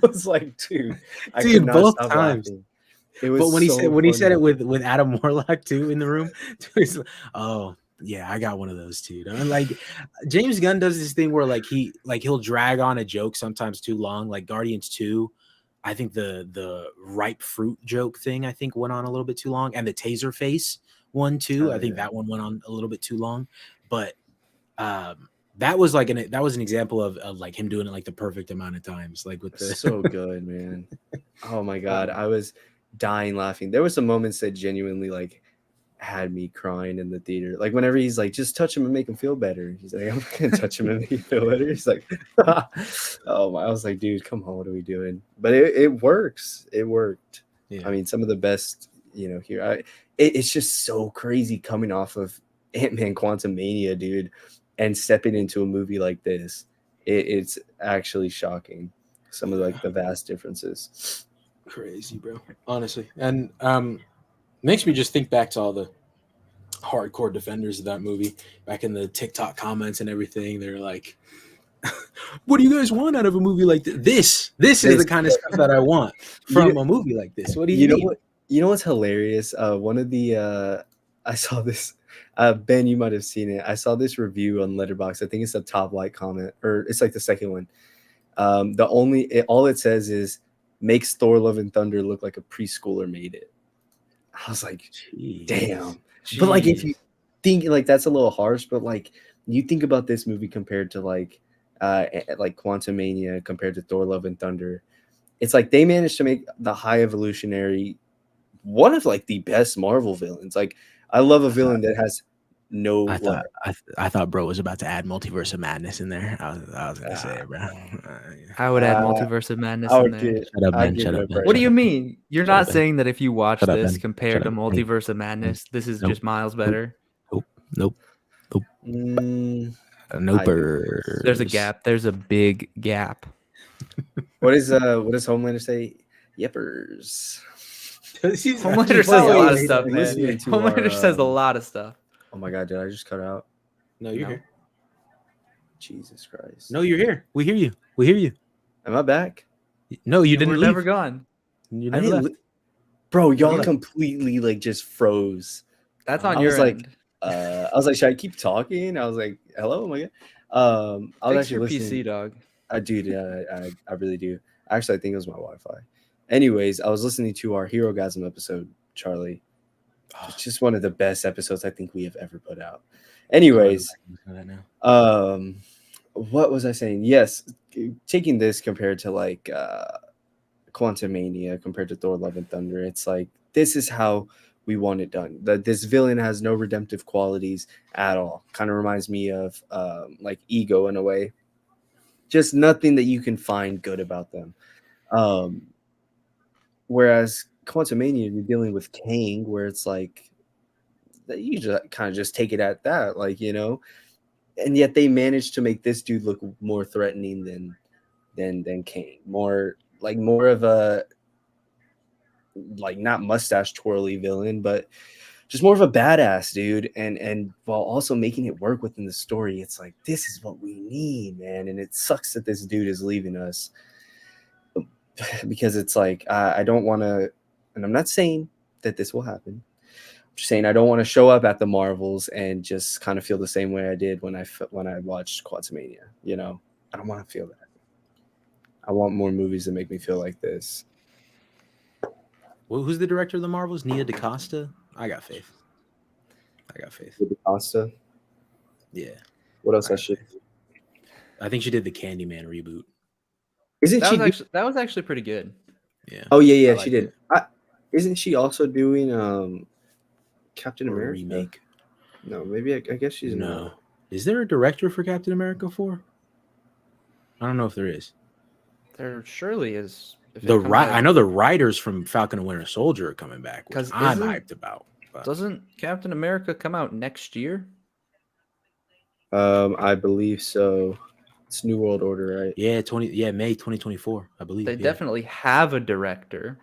was like, dude, I could not both stop times. Laughing. It was but when he said it with Adam Warlock too in the room, he's like, oh yeah, I got one of those too. And like James Gunn does this thing where he'll drag on a joke sometimes too long, like Guardians 2. I think the ripe fruit joke thing I think went on a little bit too long, and the taser face one too. I think that one went on a little bit too long, but that was an example of like him doing it like the perfect amount of times, like with the so good, man. Oh my God, I was dying laughing. There were some moments that genuinely like had me crying in the theater. Like whenever he's like, just touch him and make him feel better. He's like, I'm not gonna touch him and make him feel better. He's like, oh my, I was like, dude, come on, what are we doing? But it works. It worked. Yeah. I mean, some of the best, here. It's just so crazy coming off of Ant-Man Quantumania, dude, and stepping into a movie like this. It's actually shocking. Some of like the vast differences. Crazy, bro. Honestly. And makes me just think back to all the hardcore defenders of that movie back in the TikTok comments and everything. They're like, what do you guys want out of a movie like this? This is the kind of stuff that I want from a movie like this. What do you mean? You know what's hilarious? One of the I saw this Ben, you might have seen it. I saw this review on Letterboxd. I think it's a top like comment, or it's like the second one. All it says is makes Thor Love and Thunder look like a preschooler made it. I was like, damn. But like, if you think like that's a little harsh, but like you think about this movie compared to like Quantumania compared to Thor Love and Thunder, it's like they managed to make the High Evolutionary one of like the best Marvel villains. Like I love a villain that has no. I thought bro was about to add Multiverse of Madness in there. I was gonna say it, bro. I would add Multiverse of Madness in there. Shut up, man. Shut up, man. What do you mean? You're not saying that if you watch this compared to Multiverse of Madness, this is just miles better? Nope. Nope. There's a gap. There's a big gap. What does Homelander say? Yepers. Homelander says a lot of stuff, man. Homelander says a lot of stuff. Oh my God, did I just cut out? No, you're here. Jesus Christ. No, you're here. We hear you. Am I back? No, you didn't. We're never gone. You never left. Bro, y'all completely like just froze. That's on your end. I was like, should I keep talking? I was like, hello, oh my God. I was actually listening. PC, dog. I really do. Actually, I think it was my Wi-Fi. Anyways, I was listening to our Hero Gasm episode, Charlie. It's just one of the best episodes I think we have ever put out. Anyways, what was I saying? Yes, taking this compared to like Quantumania, compared to Thor: Love and Thunder, it's like this is how we want it done. This villain has no redemptive qualities at all. Kind of reminds me of like Ego in a way. Just nothing that you can find good about them. Whereas Quantumania, you're dealing with Kang, where it's like you just kind of just take it at that, like, and yet they managed to make this dude look more threatening than Kang, more of a like not mustache twirly villain, but just more of a badass dude, and while also making it work within the story. It's like this is what we need, man, and it sucks that this dude is leaving us. Because it's like I don't want to, and I'm not saying that this will happen. I'm just saying I don't want to show up at the Marvels and just kind of feel the same way I did when I watched Quantumania. I don't want to feel that. I want more movies that make me feel like this. Well, who's the director of the Marvels? Nia DaCosta. I got faith. DaCosta. Yeah. What else has she? I think she did the Candyman reboot. That was actually pretty good. Yeah. Oh yeah, she did. Isn't she also doing Captain America remake? No, maybe I guess she's not. Is there a director for Captain America 4? I don't know if there is. There surely is. I know the writers from Falcon and Winter Soldier are coming back, which I'm hyped about. But doesn't Captain America come out next year? I believe so. It's New World Order, right? Yeah, May 2024, I believe. They definitely have a director.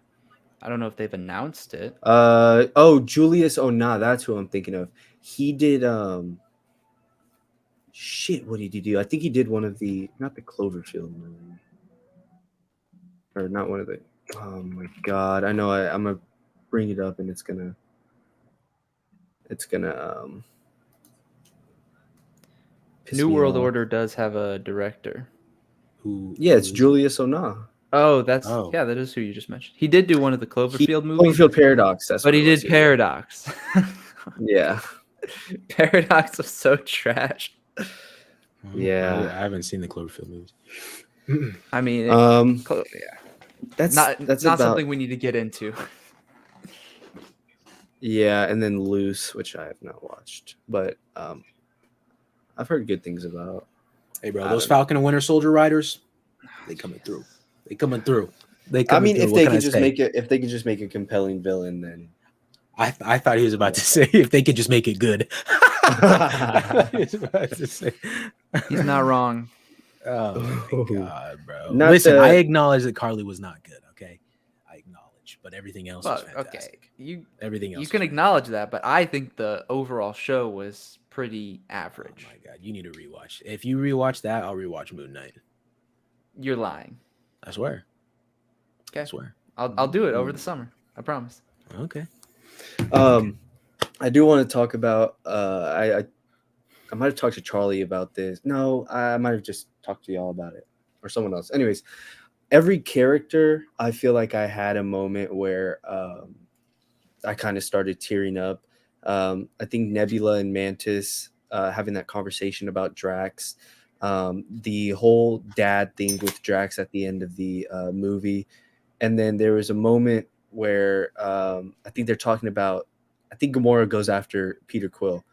I don't know if they've announced it. Julius Ona, that's who I'm thinking of. He did shit, what did he do? I think he did one of the, not the Cloverfield movie. Or not one of the, oh my god. I know I'm gonna bring it up and it's gonna New World Order does have a director. It's Julius Ona. Oh, that is who you just mentioned. He did do one of the Cloverfield movies. Cloverfield Paradox, but he did Paradox. Yeah. Paradox was so trash. Yeah. I haven't seen the Cloverfield movies. I mean, that's not something we need to get into. Yeah, and then Loose, which I have not watched, but I've heard good things about. Hey, bro, those Falcon and Winter Soldier writers, they coming through. If they could just make a compelling villain, then I thought he was about to say if they could just make it good. He's not wrong. Oh my god, bro! Listen, I acknowledge that Carly was not good. Okay, I acknowledge, but everything else was fantastic. Okay, everything else. You can acknowledge that, but I think the overall show was pretty average. Oh my god, you need to rewatch. If you rewatch that, I'll rewatch Moon Knight. You're lying. I swear. Okay, I swear. I'll do it over the summer. I promise. Okay. I do want to talk about I might have talked to Charlie about this. No, I might have just talked to y'all about it or someone else. Anyways, every character, I feel like I had a moment where I kind of started tearing up. I think Nebula and Mantis having that conversation about Drax, the whole dad thing with Drax at the end of the movie. And then there was a moment where I think they're talking about, I think Gamora goes after Peter Quill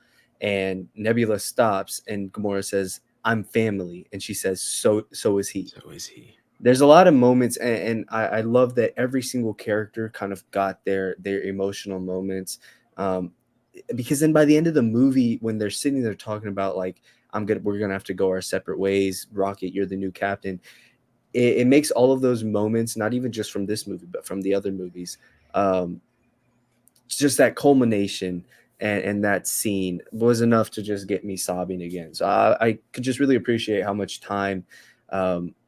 and Nebula stops and Gamora says, "I'm family." And she says, so is he. So is he. There's a lot of moments, and I love that every single character kind of got their emotional moments. Because then by the end of the movie, when they're sitting there talking about like, we're gonna have to go our separate ways, Rocket, you're the new captain. It makes all of those moments, not even just from this movie, but from the other movies, just that culmination and that scene was enough to just get me sobbing again. So I could just really appreciate how much time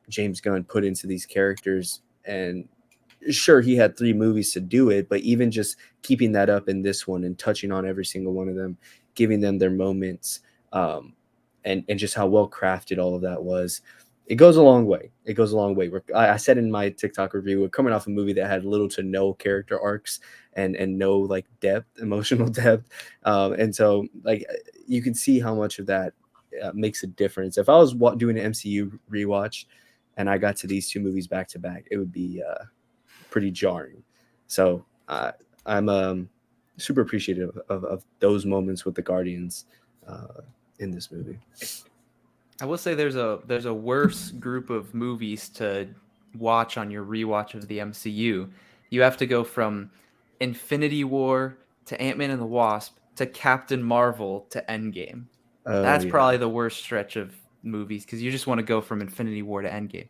James Gunn put into these characters. And sure, he had 3 movies to do it, but even just keeping that up in this one and touching on every single one of them, giving them their moments, and just how well crafted all of that was. It goes a long way. I said in my TikTok review, we're coming off a movie that had little to no character arcs and no like emotional depth. And so like you can see how much of that makes a difference. If I was doing an MCU rewatch and I got to these 2 movies back to back, it would be pretty jarring. So I'm super appreciative of those moments with the Guardians in this movie. I will say there's a worse group of movies to watch on your rewatch of the MCU. You have to go from Infinity War to Ant-Man and the Wasp to Captain Marvel to Endgame. That's probably the worst stretch of movies because you just want to go from Infinity War to Endgame.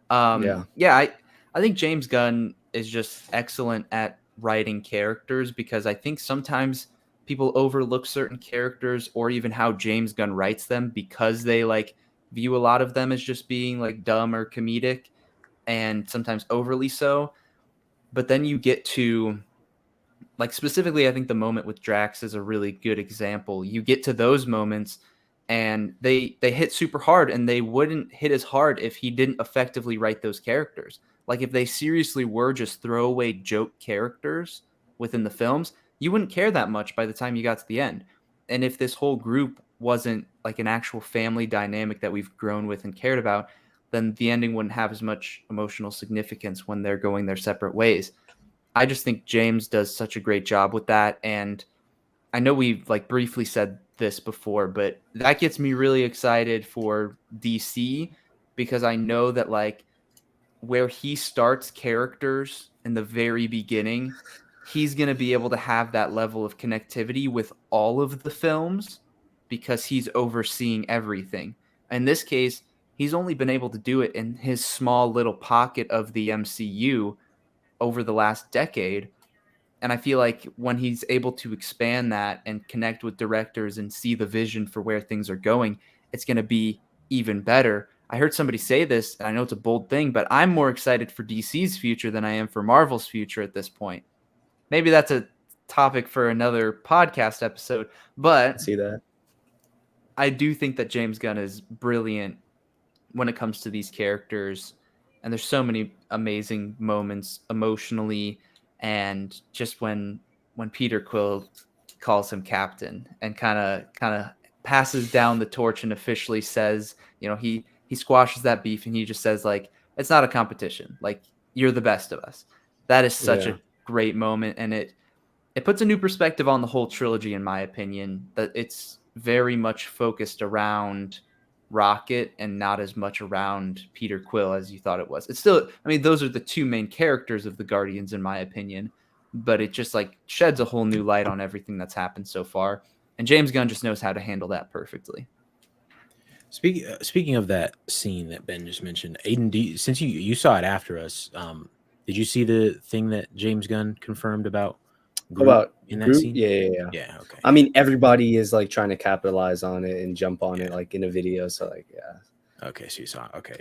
I think James Gunn is just excellent at writing characters because I think sometimes people overlook certain characters or even how James Gunn writes them because they like view a lot of them as just being like dumb or comedic and sometimes overly so. But then you get to like specifically, I think the moment with Drax is a really good example. You get to those moments and they hit super hard and they wouldn't hit as hard if he didn't effectively write those characters. Like if they seriously were just throwaway joke characters within the films, you wouldn't care that much by the time you got to the end. And if this whole group wasn't like an actual family dynamic that we've grown with and cared about, then the ending wouldn't have as much emotional significance when they're going their separate ways. I just think James does such a great job with that. And I know we've like briefly said this before, but that gets me really excited for DC because I know that like where he starts characters in the very beginning, he's going to be able to have that level of connectivity with all of the films because he's overseeing everything. In this case, he's only been able to do it in his small little pocket of the MCU over the last decade. And I feel like when he's able to expand that and connect with directors and see the vision for where things are going, it's going to be even better. I heard somebody say this, and I know it's a bold thing, but I'm more excited for DC's future than I am for Marvel's future at this point. Maybe that's a topic for another podcast episode, but I see that. I do think that James Gunn is brilliant when it comes to these characters, and there's so many amazing moments emotionally, and just when Peter Quill calls him captain and kind of passes down the torch and officially says, he squashes that beef and he just says like, it's not a competition, like you're the best of us. That is such a great moment, and it puts a new perspective on the whole trilogy, in my opinion, that it's very much focused around Rocket and not as much around Peter Quill as you thought it was. It's still, I mean, those are the two main characters of the Guardians, in my opinion, but it just like sheds a whole new light on everything that's happened so far. And James Gunn just knows how to handle that perfectly. Speaking of that scene that Ben just mentioned, Aiden, since you saw it after us, did you see the thing that James Gunn confirmed about Groot in that scene? Yeah. Okay. I mean, everybody is like trying to capitalize on it and jump on it, like in a video. So like, yeah. Okay, so you saw it. Okay,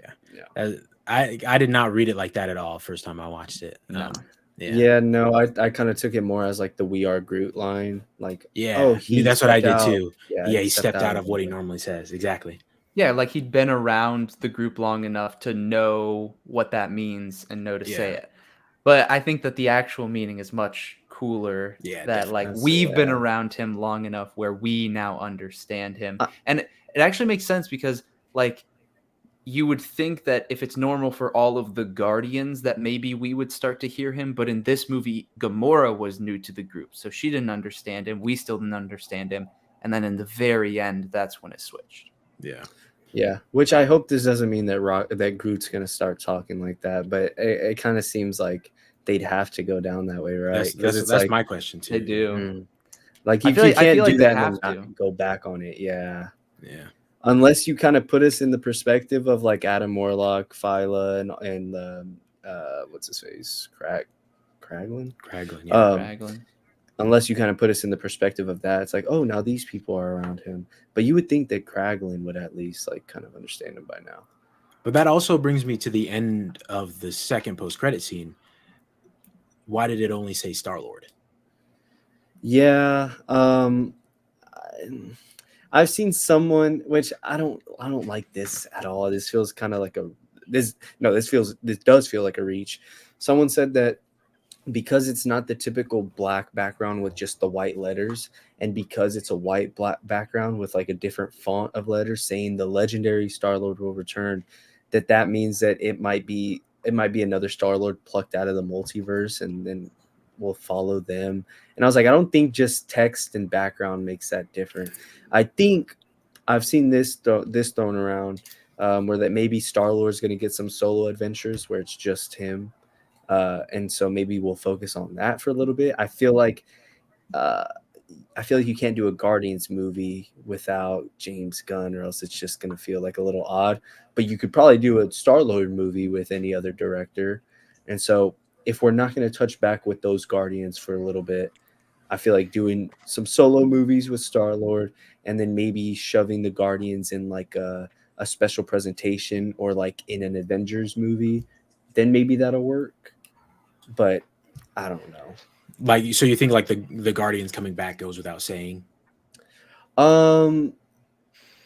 yeah. I did not read it like that at all first time I watched it. No. No, I kind of took it more as like the "We Are Groot" line, like that's what I did too. Yeah, he stepped out of what he normally says. Exactly. Yeah, like he'd been around the group long enough to know what that means and know to say it. But I think that the actual meaning is much cooler. Yeah, that like we've been around him long enough where we now understand him, and it actually makes sense because like you would think that if it's normal for all of the Guardians that maybe we would start to hear him, but in this movie, Gamora was new to the group, so she didn't understand him. We still didn't understand him, and then in the very end, that's when it switched. Yeah, which I hope this doesn't mean that Groot's gonna start talking like that, but it kind of seems like they'd have to go down that way, right? That's like, my question too. They do. Like you can't do that and not go back on it. Yeah. Unless you kind of put us in the perspective of like Adam Warlock, Phyla, and what's his face, Kraglin. Kraglin. Unless you kind of put us in the perspective of that, it's like, oh, now these people are around him. But you would think that Kraglin would at least like kind of understand him by now. But that also brings me to the end of the second post-credit scene. Why did it only say Star-Lord? Yeah, I've seen someone, which I don't like this at all. This feels kind of like this does feel like a reach. Someone said that because it's not the typical black background with just the white letters, and because it's a white black background with like a different font of letters saying the legendary Star-Lord will return, that means that it might be another Star-Lord plucked out of the multiverse, and then we'll follow them. And I was like, I don't think just text and background makes that different. I think I've seen this thrown around where that maybe Star-Lord's going to get some solo adventures where it's just him. And so maybe we'll focus on that for a little bit. I feel like you can't do a Guardians movie without James Gunn, or else it's just going to feel like a little odd. But you could probably do a Star-Lord movie with any other director. And so if we're not going to touch back with those Guardians for a little bit, I feel like doing some solo movies with Star-Lord, and then maybe shoving the Guardians in like a special presentation or like in an Avengers movie, then maybe that'll work. But I don't know. Like, so you think like the Guardians coming back goes without saying?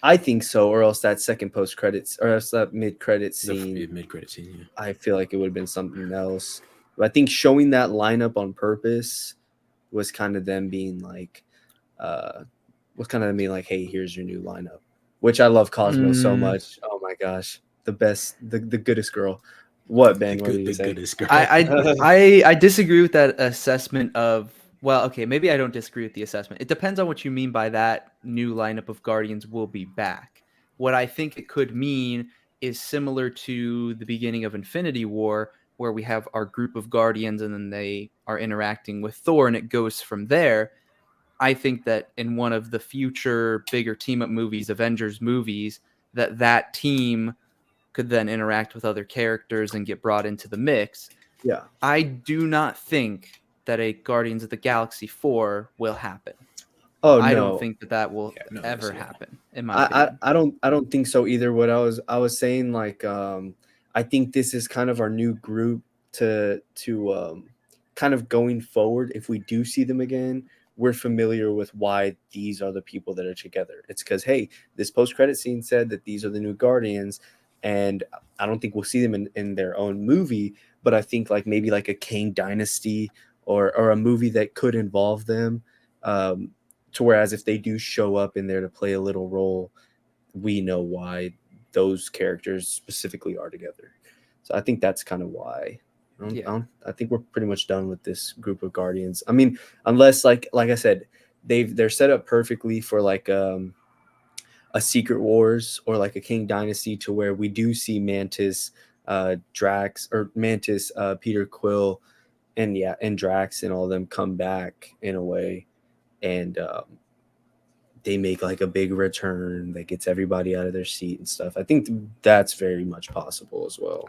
I think so, or else that second post credits, or else that mid credit scene. Mid-credit scene. Yeah. I feel like it would have been something else. But I think showing that lineup on purpose was kind of them being like, hey, here's your new lineup. Which I love Cosmo so much. Oh my gosh, the best, the goodest girl. What, Ben? What did you say? Goodest girl. I disagree with that assessment of, well, okay, maybe I don't disagree with the assessment. It depends on what you mean by that new lineup of Guardians will be back. What I think it could mean is similar to the beginning of Infinity War, where we have our group of Guardians and then they are interacting with Thor and it goes from there. I think that in one of the future bigger team up movies, Avengers movies, that team could then interact with other characters and get brought into the mix. Yeah. I do not think that a Guardians of the Galaxy 4 will happen. Oh, I no. don't think that will ever happen, in my opinion. I don't think so either. What I was saying, like, I think this is kind of our new group to kind of going forward. If we do see them again, we're familiar with why these are the people that are together. It's because, hey, this post-credit scene said that these are the new Guardians, and I don't think we'll see them in their own movie, but I think like maybe like a Kang Dynasty or a movie that could involve them. To whereas if they do show up in there to play a little role, we know why those characters specifically are together. So I think that's kind of why. I think we're pretty much done with this group of Guardians. I mean, unless like I said, they're set up perfectly for like a Secret Wars or like a King Dynasty, to where we do see Mantis, Drax, or Mantis, Peter Quill, and Drax and all of them come back in a way, and they make like a big return that gets everybody out of their seat and stuff. I think that's very much possible as well.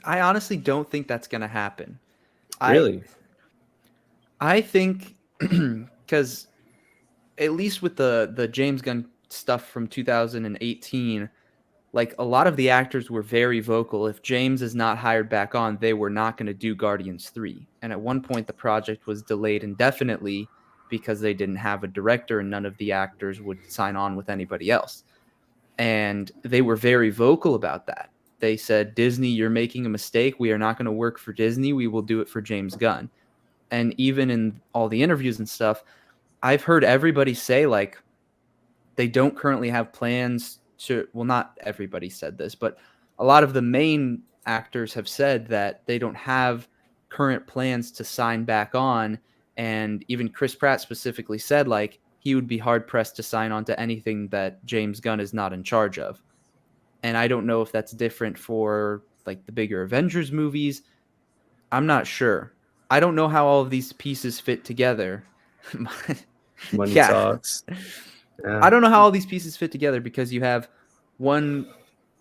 I honestly don't think that's going to happen. Really? I think because at least with the James Gunn stuff from 2018, like a lot of the actors were very vocal. If James is not hired back on, they were not going to do Guardians 3. And at one point the project was delayed indefinitely because they didn't have a director and none of the actors would sign on with anybody else. And they were very vocal about that. They said, Disney, you're making a mistake. We are not going to work for Disney. We will do it for James Gunn. And even in all the interviews and stuff, I've heard everybody say like they don't currently have plans to, well, not everybody said this, but a lot of the main actors have said that they don't have current plans to sign back on. And even Chris Pratt specifically said like he would be hard pressed to sign on to anything that James Gunn is not in charge of. And I don't know if that's different for like the bigger Avengers movies. I'm not sure. I don't know how all of these pieces fit together. Money talks. Yeah. I don't know how all these pieces fit together because you have one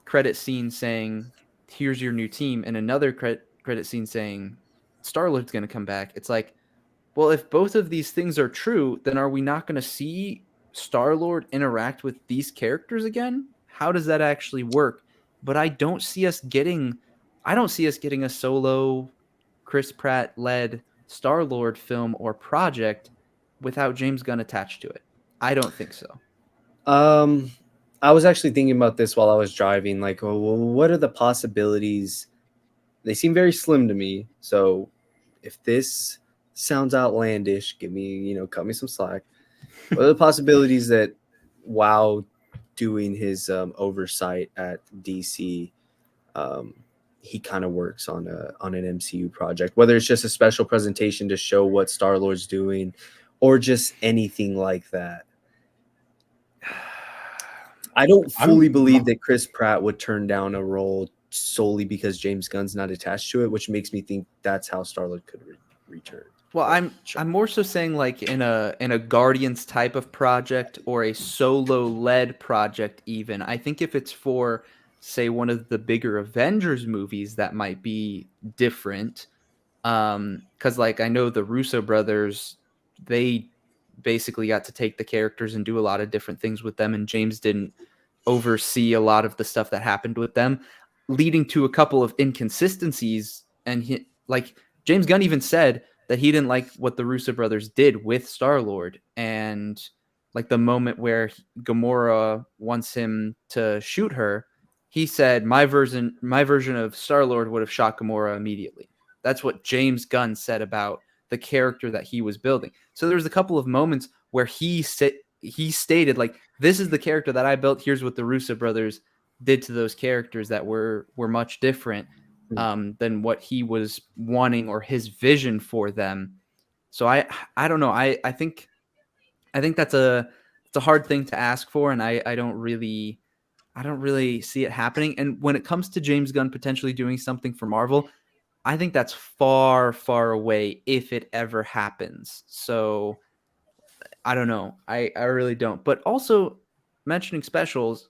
credit scene saying, here's your new team, and another credit scene saying, Star-Lord's going to come back. It's like, well, if both of these things are true, then are we not going to see Star-Lord interact with these characters again? How does that actually work? But I don't see us getting a solo Chris Pratt-led Star-Lord film or project without James Gunn attached to it. I don't think so. I was actually thinking about this while I was driving. Like, well, what are the possibilities? They seem very slim to me. So if this sounds outlandish, cut me some slack. What are the possibilities that while doing his oversight at DC, he kind of works on an MCU project, whether it's just a special presentation to show what Star-Lord's doing or just anything like that. I don't fully believe that Chris Pratt would turn down a role solely because James Gunn's not attached to it, which makes me think that's how Star-Lord could return. Well, I'm more so saying like in a Guardians type of project or a solo led project even. I think if it's for say one of the bigger Avengers movies, that might be different. Cuz like I know the Russo brothers, they basically got to take the characters and do a lot of different things with them, and James didn't oversee a lot of the stuff that happened with them, leading to a couple of inconsistencies. And like James Gunn even said that he didn't like what the Russo brothers did with Star-Lord. And like the moment where Gamora wants him to shoot her, he said, my version of Star-Lord would have shot Gamora immediately. That's what James Gunn said about the character that he was building. So there's a couple of moments where he stated, like, this is the character that I built. Here's what the Russo brothers did to those characters that were much different than what he was wanting or his vision for them. So I don't know. I think it's a hard thing to ask for, and I don't really see it happening. And when it comes to James Gunn potentially doing something for Marvel, I think that's far, far away if it ever happens. So I don't know. I really don't. But also mentioning specials,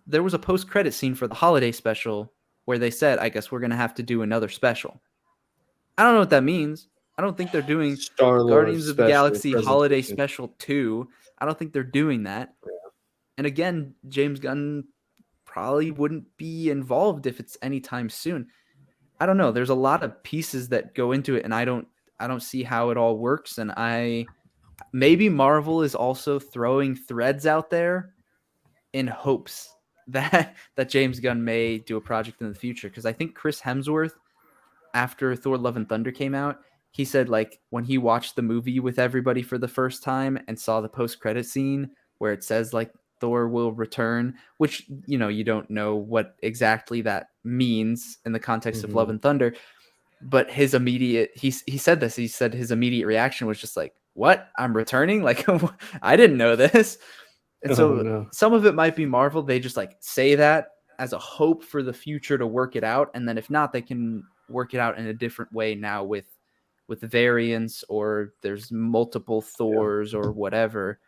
there was a post-credit scene for the holiday special where they said, I guess we're going to have to do another special. I don't know what that means. I don't think they're doing Guardians of the Galaxy Holiday Special 2. I don't think they're doing that. Yeah. And again, James Gunn probably wouldn't be involved if it's anytime soon. I don't know. There's a lot of pieces that go into it, and I don't see how it all works. And maybe Marvel is also throwing threads out there in hopes that James Gunn may do a project in the future. Because I think Chris Hemsworth, after Thor Love and Thunder came out, he said, like, when he watched the movie with everybody for the first time and saw the post-credit scene where it says, like, Thor will return, which, you know, you don't know what exactly that means in the context of Love and Thunder. But his immediate, he said this, he said his immediate reaction was just like, what? I'm returning? Like, I didn't know this. And so some of it might be Marvel. They just like say that as a hope for the future to work it out. And then if not, they can work it out in a different way now with variants, or there's multiple Thors or whatever.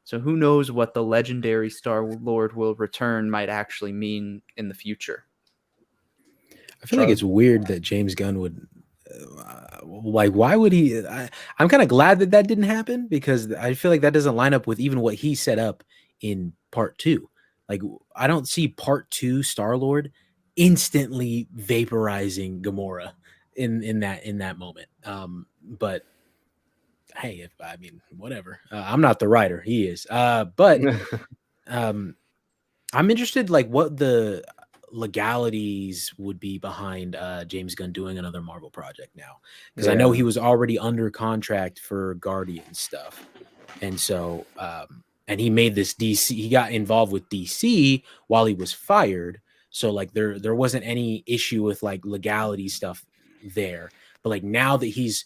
So who knows what the legendary Star-Lord will return might actually mean in the future. I feel like it's weird that James Gunn would like, why would he? I'm kind of glad that didn't happen, because I feel like that doesn't line up with even what he set up in part 2. Like, I don't see part 2 Star-Lord instantly vaporizing Gamora in that moment. But hey, whatever. I'm not the writer. He is. But I'm interested, like, what the legalities would be behind James Gunn doing another Marvel project now, because I know he was already under contract for Guardians stuff, and so and he made this DC. He got involved with DC while he was fired, so like there wasn't any issue with like legality stuff there. But like now that he's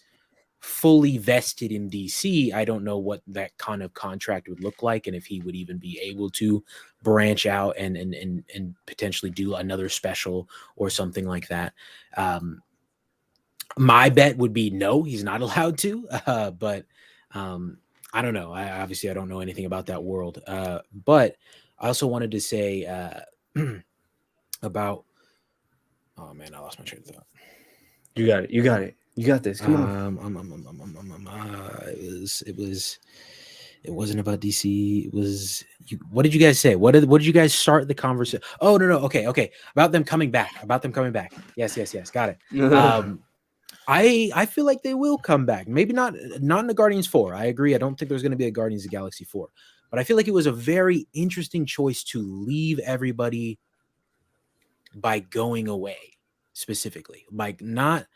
fully vested in DC, I don't know what that kind of contract would look like, and if he would even be able to branch out and potentially do another special or something like that. My bet would be no, he's not allowed to. But I don't know. I don't know anything about that world. But I also wanted to say about. Oh man, I lost my train of thought. You got it. You got this. Come on. It wasn't about DC. It was. What did you guys say? What did you guys start the conversation? Oh no. Okay. About them coming back. Yes. Got it. I feel like they will come back. Maybe not in the Guardians 4. I agree. I don't think there's going to be a Guardians of the Galaxy 4. But I feel like it was a very interesting choice to leave everybody by going away, specifically. Like not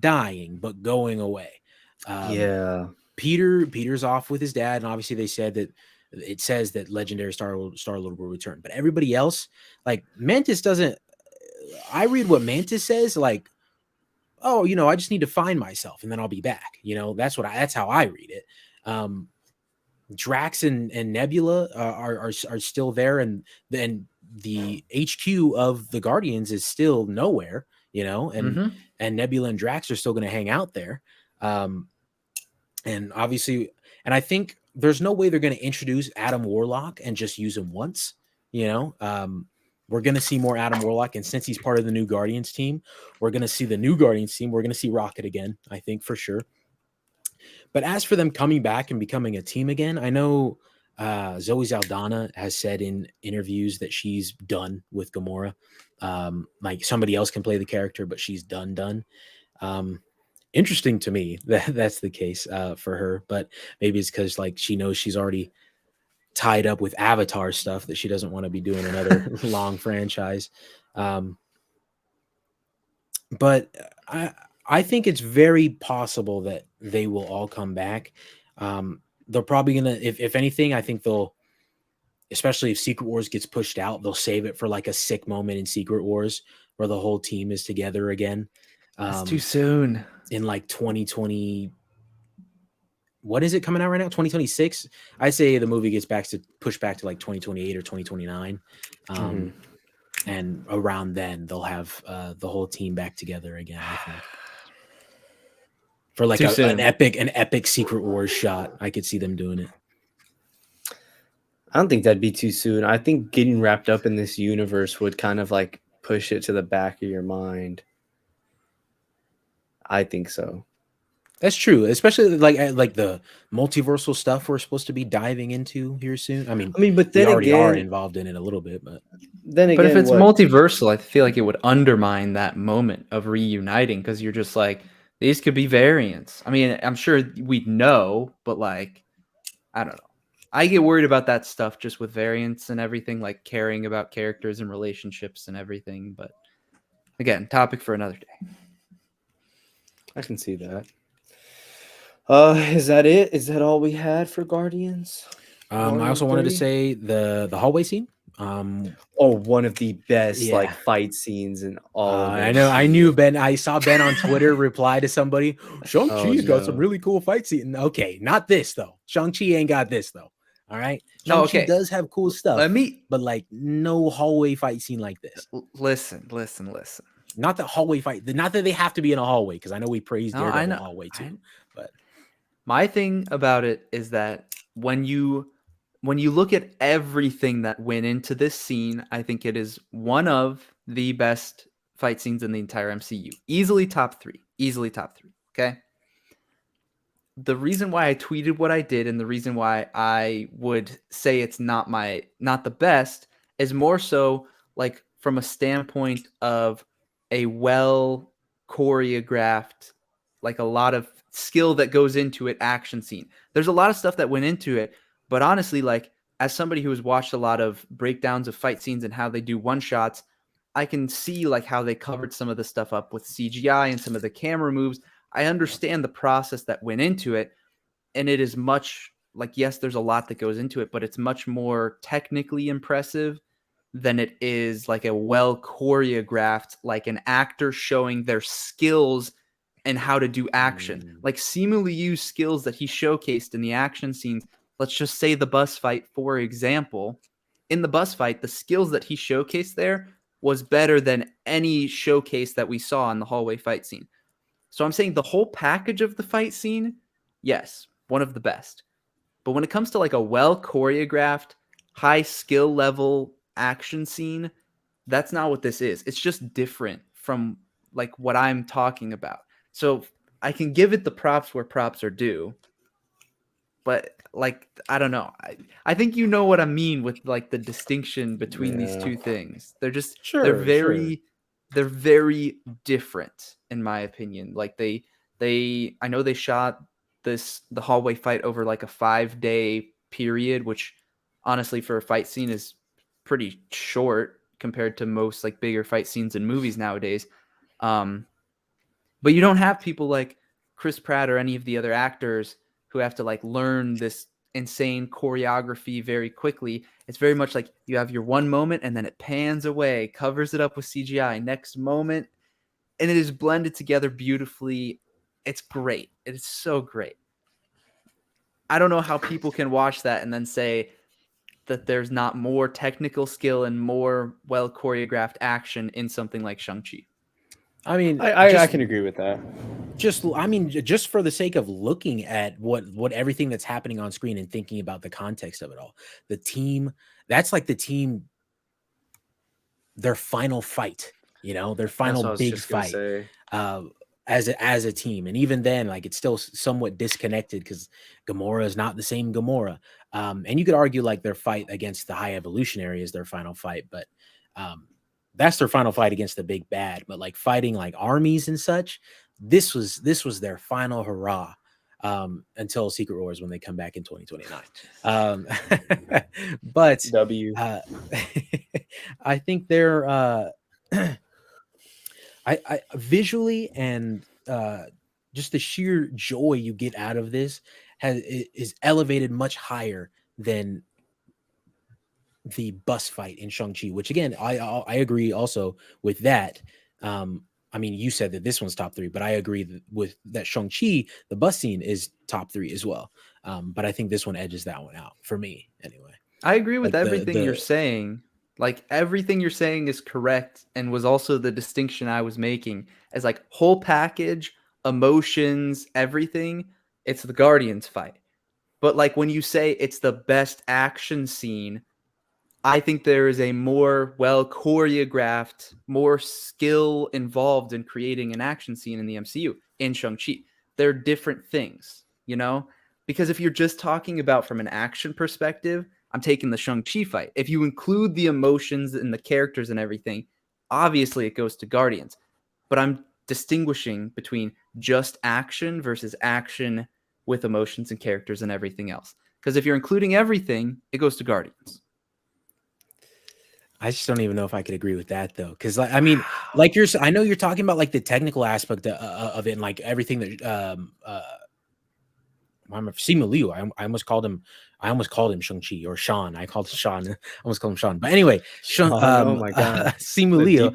dying, but going away. Peter's off with his dad, and obviously they said that it says that legendary Star-Lord will return. But everybody else, like Mantis doesn't. I read what Mantis says, like, oh, I just need to find myself and then I'll be back. That's how I read it. Drax and Nebula are still there, and then the HQ of the Guardians is still nowhere, and Nebula and Drax are still going to hang out there. And obviously, and I think there's no way they're going to introduce Adam Warlock and just use him once, we're going to see more Adam Warlock. And since he's part of the new Guardians team, we're going to see the new Guardians team. We're going to see Rocket again, I think, for sure. But as for them coming back and becoming a team again, I know Zoe Saldana has said in interviews that she's done with Gamora. Like somebody else can play the character, but she's done. Interesting to me that that's the case for her, but maybe it's because like she knows she's already tied up with Avatar stuff that she doesn't want to be doing another long franchise. But I think it's very possible that they will all come back. They're probably gonna, if anything, I think they'll, especially if Secret Wars gets pushed out, they'll save it for like a sick moment in Secret Wars where the whole team is together again. That's too soon. In like 2020. What is it coming out right now? 2026. I say the movie gets pushed back to like 2028 or 2029. And around then they'll have the whole team back together again, I think. For like an epic Secret Wars shot. I could see them doing it. I don't think that'd be too soon. I think getting wrapped up in this universe would kind of like push it to the back of your mind. I think so. That's true, especially like the multiversal stuff we're supposed to be diving into here soon. I mean, but then we already are involved in it a little bit, but then again, but if it's multiversal, I feel like it would undermine that moment of reuniting because you're just like, these could be variants. I mean, I'm sure we'd know, but like, I don't know. I get worried about that stuff just with variants and everything, like caring about characters and relationships and everything. But again, topic for another day. I can see that. Is that it? Is that all we had for Guardians? I also wanted to say the hallway scene. One of the best like fight scenes in all. I know. I knew Ben. I saw Ben on Twitter reply to somebody. Shang-Chi's got some really cool fight scene. Okay, not this though. Shang-Chi ain't got this though. All right. Shang-Chi does have cool stuff. But like no hallway fight scene like this. Listen. Not the hallway fight. Not that they have to be in a hallway, because I know we praised Daredevil in a hallway too. But my thing about it is that when you look at everything that went into this scene, I think it is one of the best fight scenes in the entire MCU. Easily top 3. Okay. The reason why I tweeted what I did and the reason why I would say it's not the best is more so like from a standpoint of a well choreographed, like a lot of skill that goes into it action scene. There's a lot of stuff that went into it, but honestly, like as somebody who has watched a lot of breakdowns of fight scenes and how they do one shots, I can see like how they covered some of the stuff up with CGI and some of the camera moves. I understand the process that went into it, and it is much like, yes, there's a lot that goes into it, but it's much more technically impressive than it is like a well choreographed, like an actor showing their skills and how to do action. Like Simu Liu's skills that he showcased in the action scenes. Let's just say the bus fight, for example. In the bus fight, the skills that he showcased there was better than any showcase that we saw in the hallway fight scene. So I'm saying the whole package of the fight scene, yes, one of the best. But when it comes to like a well choreographed, high skill level action scene, that's not what this is. It's just different from like what I'm talking about. So I can give it the props where props are due. But like, I don't know. I think you know what I mean with like the distinction between these two things. They're just they're very different in my opinion. Like I know they shot the hallway fight over like a 5-day period, which honestly for a fight scene is pretty short compared to most like bigger fight scenes in movies nowadays. But you don't have people like Chris Pratt or any of the other actors who have to like learn this insane choreography very quickly. It's very much like you have your one moment and then it pans away, covers it up with CGI, next moment, and it is blended together beautifully. It's great. It is so great. I don't know how people can watch that and then say that there's not more technical skill and more well choreographed action in something like Shang-Chi. I mean, I can agree with that. Just for the sake of looking at what everything that's happening on screen and thinking about the context of it all, the team, that's like the team, their final fight, their final big fight as a team. And even then, like it's still somewhat disconnected because Gamora is not the same Gamora. And you could argue like their fight against the High Evolutionary is their final fight, but that's their final fight against the big bad. But like fighting like armies and such, this was their final hurrah. until Secret Wars when they come back in 2029. But I think they're I visually and just the sheer joy you get out of this is elevated much higher than the bus fight in Shang-Chi, which again, I agree also with that. I mean, you said that this one's top 3, but I agree with that Shang-Chi, the bus scene is top 3 as well. But I think this one edges that one out for me anyway. I agree with everything you're saying. Like everything you're saying is correct and was also the distinction I was making as like whole package, emotions, everything. It's the Guardians fight. But like when you say it's the best action scene, I think there is a more well choreographed, more skill involved in creating an action scene in the MCU in Shang-Chi. They're different things, you know? Because if you're just talking about from an action perspective, I'm taking the Shang-Chi fight. If you include the emotions and the characters and everything, obviously it goes to Guardians. But I'm distinguishing between just action versus action with emotions and characters and everything else. Because if you're including everything, it goes to Guardians. I just don't even know if I could agree with that though, because like I mean, like I know you're talking about like the technical aspect of it and like everything that Simu Liu. I almost called him Shang-Chi or Sean. I called Sean. I almost called him Sean. But anyway, oh my god, Simu Liu.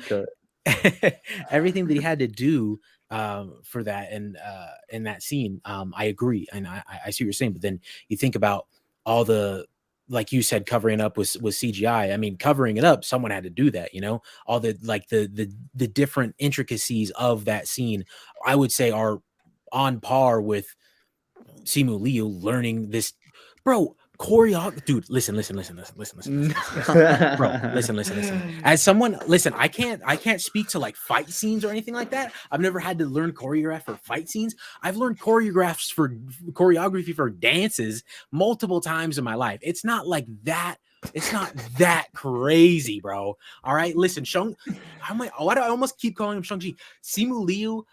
Everything that he had to do for that and in that scene, I agree, and I see what you're saying. But then you think about all the, like you said, covering up with CGI. I mean, covering it up, someone had to do that, you know, all the like the different intricacies of that scene, I would say are on par with Simu Liu learning this, bro. Choreography, dude. Listen. Bro, listen. As someone, listen, I can't speak to like fight scenes or anything like that. I've never had to learn choreograph for fight scenes. I've learned choreography for dances multiple times in my life. It's not like that. It's not that crazy, bro. All right, listen, why do I almost keep calling him Shang-Chi? Simu Liu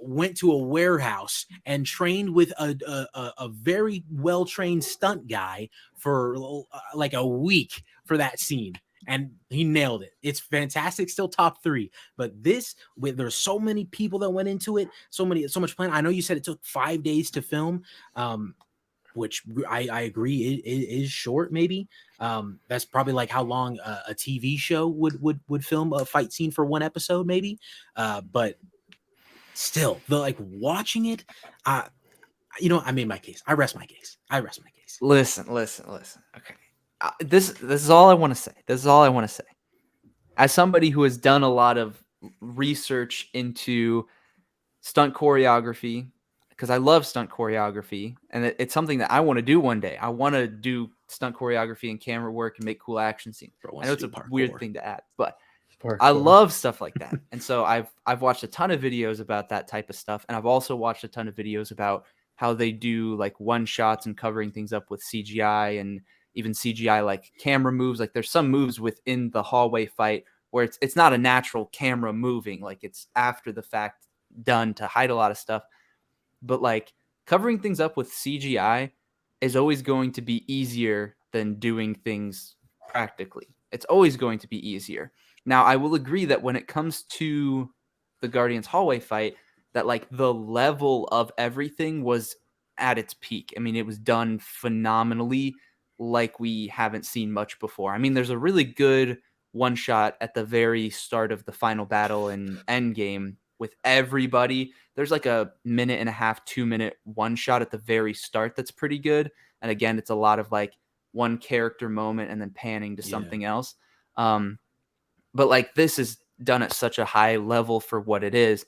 went to a warehouse and trained with a very well-trained stunt guy for like a week for that scene, and he nailed it. It's fantastic, still top 3. But there's so many people that went into it, so much plan. I know you said it took 5 days to film, which I agree it is short. Maybe that's probably like how long a TV show would film a fight scene for one episode, maybe. But still, like watching it, you know, I made my case. I rest my case. Listen. Okay, this is all I want to say. As somebody who has done a lot of research into stunt choreography, because I love stunt choreography, and it's something that I want to do one day. I want to do stunt choreography and camera work and make cool action scenes. I know it's a weird thing to add, but I love stuff like that. And so I've watched a ton of videos about that type of stuff. And I've also watched a ton of videos about how they do like one shots and covering things up with CGI and even CGI like camera moves. Like there's some moves within the hallway fight where it's not a natural camera moving, like it's after the fact done to hide a lot of stuff. But like covering things up with CGI is always going to be easier than doing things practically. It's always going to be easier. Now, I will agree that when it comes to the Guardians hallway fight, that like the level of everything was at its peak. I mean, it was done phenomenally like we haven't seen much before. I mean, there's a really good one shot at the very start of the final battle in Endgame with everybody. There's like a 1.5-minute, 2-minute one shot at the very start that's pretty good. And again, it's a lot of like one character moment and then panning to something else. But like this is done at such a high level for what it is.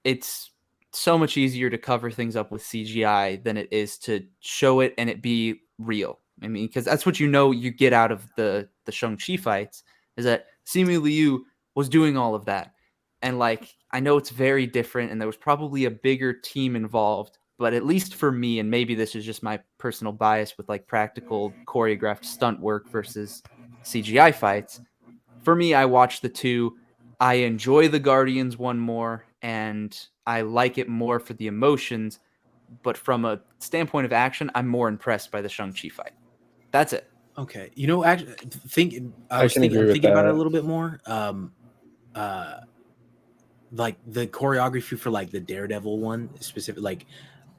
It's so much easier to cover things up with CGI than it is to show it and it be real. I mean, because that's what you get out of the Shang-Chi fights is that Simu Liu was doing all of that. And like, I know it's very different and there was probably a bigger team involved, but at least for me, and maybe this is just my personal bias with like practical choreographed stunt work versus CGI fights. For me, I watch the two. I enjoy the Guardians one more, and I like it more for the emotions. but from a standpoint of action, I'm more impressed by the Shang-Chi fight. That's it. Okay, actually, I'm thinking about it a little bit more. Like the choreography for like the Daredevil one specific, like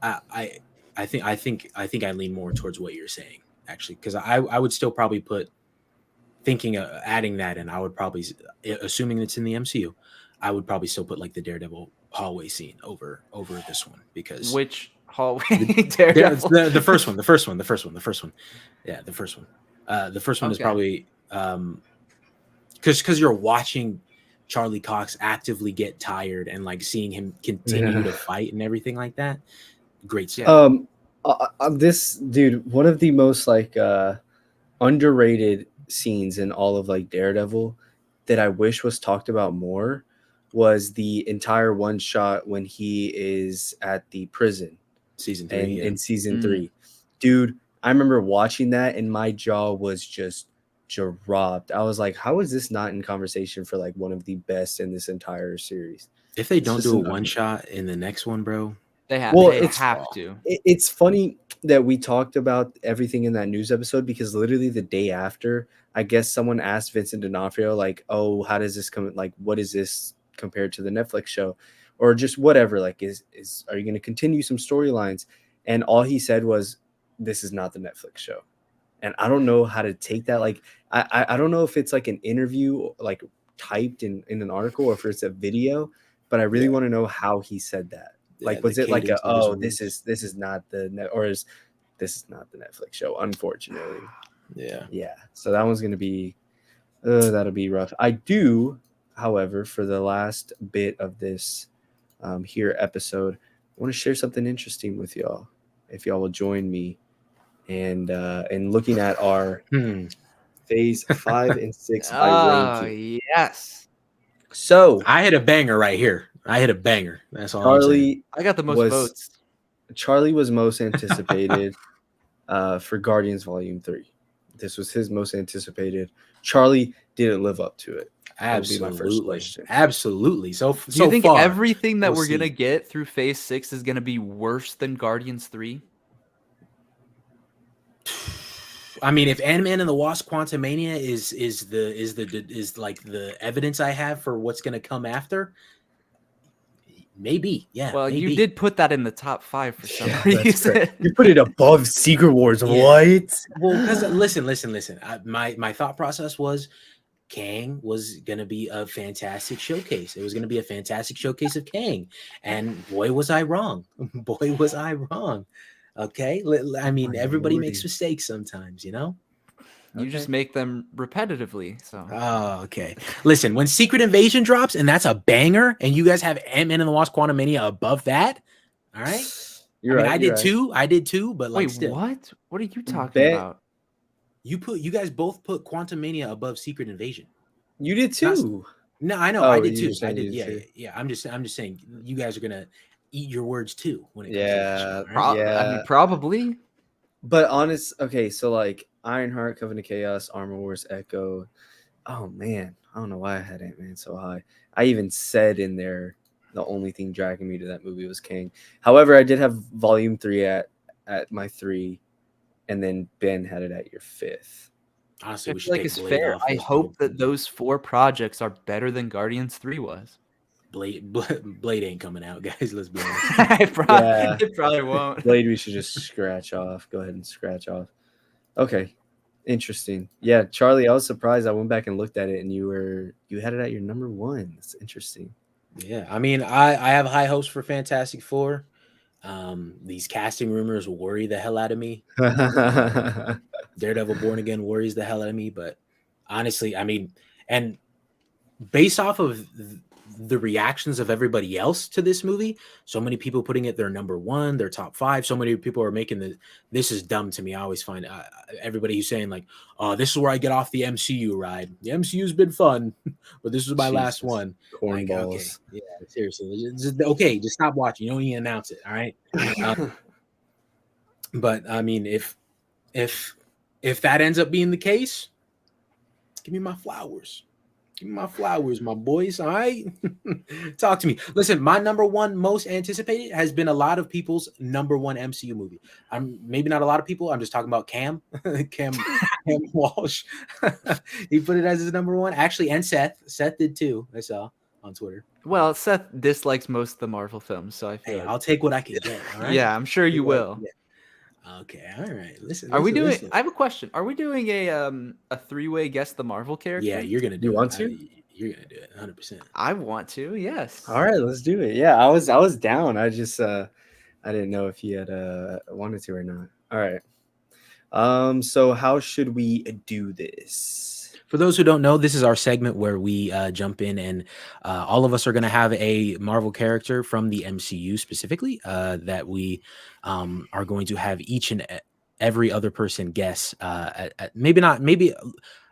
I think I lean more towards what you're saying actually, because I would still probably put adding that in. I would probably, assuming it's in the MCU, I would probably still put like the Daredevil hallway scene over this one, because which hallway? Daredevil? The first one. Yeah, the first one. The first one is probably because you're watching Charlie Cox actively get tired and like seeing him continue to fight and everything like that. Great stuff. This dude, one of the most like underrated scenes in all of like Daredevil that I wish was talked about more was the entire one shot when he is at the prison season 3 in season 3. Dude, I remember watching that and my jaw was just dropped. I was like, how is this not in conversation for like one of the best in this entire series? If they don't do a one shot in the next one, bro, they have to. It's funny that we talked about everything in that news episode, because literally the day after, I guess someone asked Vincent D'Onofrio like, oh, how does this come, like, what is this compared to the Netflix show, or just whatever, like, is are you going to continue some storylines? And all he said was, this is not the Netflix show. And I don't know how to take that. Like, I don't know if it's like an interview, like typed in an article, or if it's a video, but I really want to know how he said that. Like, was it like this is not the this is not the Netflix show, unfortunately. Yeah. So that one's gonna be that'll be rough. I do, however, for the last bit of this here episode, I want to share something interesting with y'all. If y'all will join me and looking at our phase 5 and 6 by ranking. Yes. So I hit a banger right here. That's all. Charlie, I got the most votes. Charlie was most anticipated for Guardians Volume 3. This was his most anticipated. Charlie didn't live up to it. Absolutely. Would be my first question. Absolutely. So do you think far, everything that we're gonna get through Phase 6 is gonna be worse than Guardians 3? I mean, if Ant-Man and the Wasp: Quantumania is like the evidence I have for what's going to come after, maybe. Yeah. Well, maybe. You did put that in the top 5 for some reason. You put it above Secret Wars. Yeah. What? Well, because listen. My thought process was Kang was going to be a fantastic showcase. It was going to be a fantastic showcase of Kang, and boy was I wrong. Okay, I mean, everybody makes mistakes sometimes, you know. You just make them repetitively. So. Oh, okay. Listen, when Secret Invasion drops and that's a banger, and you guys have Ant-Man and the Wasp: Quantumania above that, all right. I did too, but like, wait, still. What? What are you talking about? You guys both put Quantumania above Secret Invasion. You did too. No, I know. I did too. I did. Yeah. I'm just saying you guys are gonna eat your words too when it comes to that show, right? I mean, probably. But okay, so like Ironheart, Covenant of Chaos, Armor Wars, Echo. Oh man, I don't know why I had Ant-Man so high. I even said in there the only thing dragging me to that movie was Kang. However, I did have Volume 3 at my 3, and then Ben had it at your 5th. Honestly, I feel like it's fair. I hope that those 4 projects are better than Guardians 3 was. Blade ain't coming out, guys. Let's be honest. It probably won't. Blade, we should just scratch off. Go ahead and scratch off. Okay, interesting. Yeah, Charlie, I was surprised. I went back and looked at it, and you had it at your number 1. That's interesting. Yeah, I mean, I have high hopes for Fantastic Four. These casting rumors worry the hell out of me. Daredevil Born Again worries the hell out of me, but honestly, I mean, and based off of the reactions of everybody else to this movie, so many people putting it their number 1, their top 5, so many people are making this is dumb to me. I always find everybody who's saying like, oh, this is where I get off the MCU ride. The MCU's been fun, but this is my last one. Cornballs. Like, okay, yeah, seriously. Okay, just stop watching. You don't even announce it. All right. But I mean, if that ends up being the case, give me my flowers. Give me my flowers, my boys. All right. Talk to me. Listen, my number one most anticipated has been a lot of people's number one MCU movie. I'm maybe not a lot of people. I'm just talking about Cam. Cam Walsh. He put it as his number one. Actually, and Seth. Seth did too. I saw on Twitter. Well, Seth dislikes most of the Marvel films, so I feel I'll take what I can get. All right. Yeah, I'm sure you will. Okay, all right. Listen. Are we doing? I have a question. Are we doing a three-way guess the Marvel character? Yeah, you're gonna do. You it. want to? You're gonna do it 100%. I want to. Yes. All right, let's do it. Yeah, I was down. I just I didn't know if you had wanted to or not. All right. So how should we do this? For those who don't know, this is our segment where we jump in and all of us are going to have a Marvel character from the MCU specifically that we are going to have each and every other person guess. Maybe not. Maybe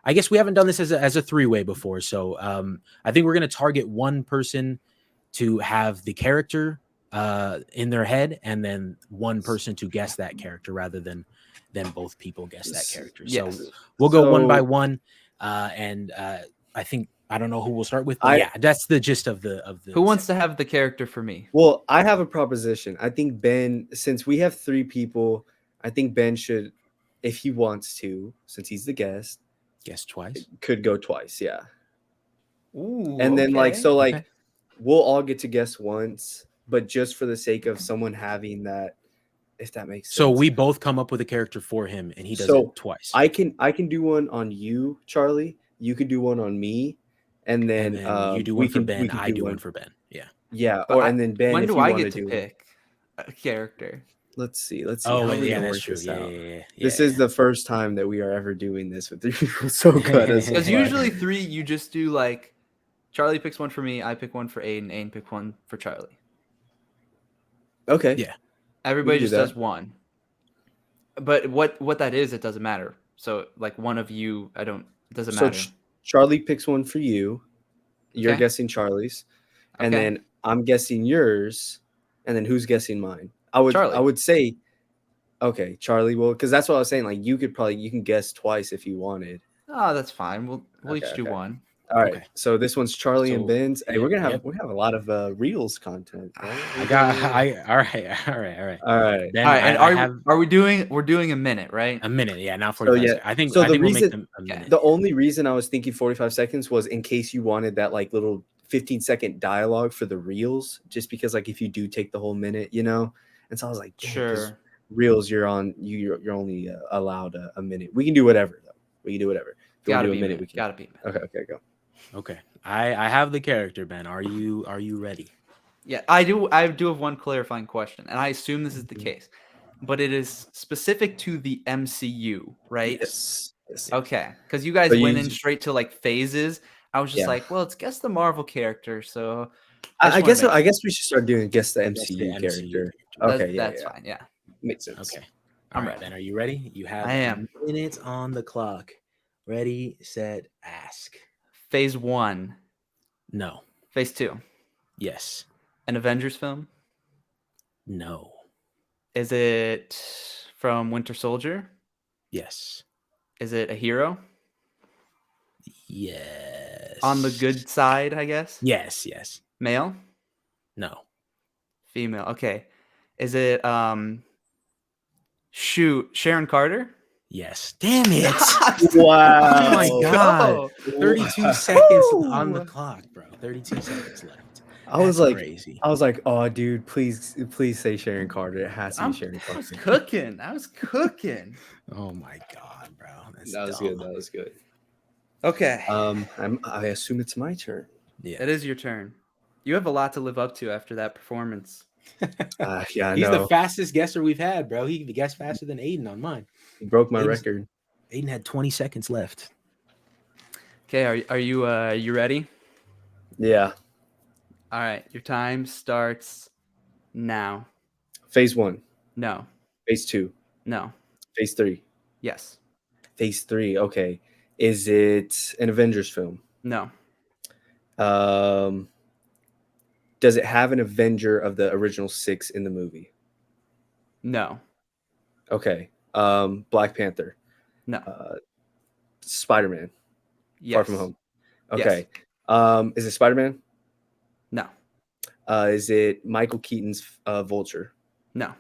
I guess we haven't done this as a three-way before. So I think we're going to target one person to have the character in their head, and then one person to guess that character rather than both people guess that character. Yes. So we'll go one by one. And I think I don't know who we'll start with, but yeah, that's the gist of the. Who wants to have the character for me? Well, I have a proposition. I think Ben, since we have three people, I think Ben should, if he wants to, since he's the guest, guess twice. Could go twice, yeah. Ooh, and then we'll all get to guess once, but just for the sake of someone having that, if that makes sense. So we both come up with a character for him, and he does it twice. I can do one on you, Charlie. You can do one on me, and then you do one for Ben. I do one for Ben. Yeah. Yeah. And then Ben. When do I get to pick a character? Let's see. Oh, yeah, that's true. Yeah. This is the first time that we are ever doing this with three people. So good. Because usually three, you just do like Charlie picks one for me, I pick one for Aiden, Aiden pick one for Charlie. Okay. Yeah. Everybody just does one. But what that is, it doesn't matter. So like one of you, it doesn't matter. So Charlie picks one for you. You're guessing Charlie's. And then I'm guessing yours. And then who's guessing mine? I would say, okay, Charlie will, because that's what I was saying. Like you can guess twice if you wanted. Oh, that's fine. We'll each do one. All right. Okay. So this one's Charlie and Ben's. Hey, we're gonna have a lot of Reels content. Right? All right. And we're doing a minute, right? A minute, yeah. Not 45 seconds. I think we'll make them a minute. The only reason I was thinking 45 seconds was in case you wanted that like little 15-second dialogue for the Reels, just because like if you do take the whole minute, you know. And so I was like, sure. Reels, you're only allowed a minute. We can do whatever though. We can do whatever. Gotta be a minute. Gotta be a minute. Okay, go. Okay, I have the character, Ben. Are you ready? Yeah, I do have one clarifying question, and I assume this is the case, but it is specific to the MCU, right? Yes. Okay, because you guys went in straight to like phases. I was just like, well, it's guess the Marvel character, so I guess we should start doing guess the MCU character. Okay, that's fine. Yeah, makes sense. Okay, I'm ready. Ben, are you ready? You have 2 minutes on the clock. Ready, set, ask. Phase 1. No. Phase 2. Yes. An Avengers film? No. Is it from Winter Soldier? Yes. Is it a hero? Yes. On the good side, I guess? Yes. Male? No. Female. Okay. Is it Sharon Carter? Yes. Damn it. Wow. Oh my God. 32 seconds on the clock, bro. 32 seconds left. I was crazy. I was like, oh, dude, please say Sharon Carter. It has to be Sharon Carter. I was cooking. Oh my God, bro. That was good. Okay. I assume it's my turn. Yeah. It is your turn. You have a lot to live up to after that performance. Yeah, he's the fastest guesser we've had, bro. He guessed faster than Aiden on mine. He broke my record. Aiden had 20 seconds left. Okay, are you ready? Yeah. All right, your time starts now. Phase 1. No. Phase 2. No. Phase 3. Yes. Phase 3. Okay. Is it an Avengers film? No. Does it have an Avenger of the original 6 in the movie? No. Okay. Black Panther. No. Spider-Man. Yes. Far From Home. Okay. Is it Spider-Man? No. Is it Michael Keaton's Vulture? No.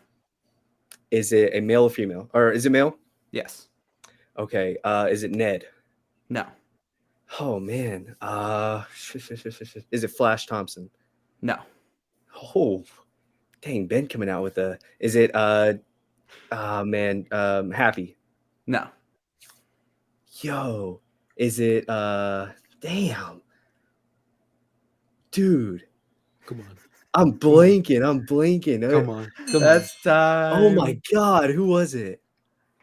Is it a male or female? Or is it male? Yes. Okay. Is it Ned? No. Oh man. Is it Flash Thompson? No. Oh, dang, Ben coming out with a. Is it Happy? No. Yo, is it damn. Dude. Come on. I'm blanking. Come on. That's time. Oh my god, who was it?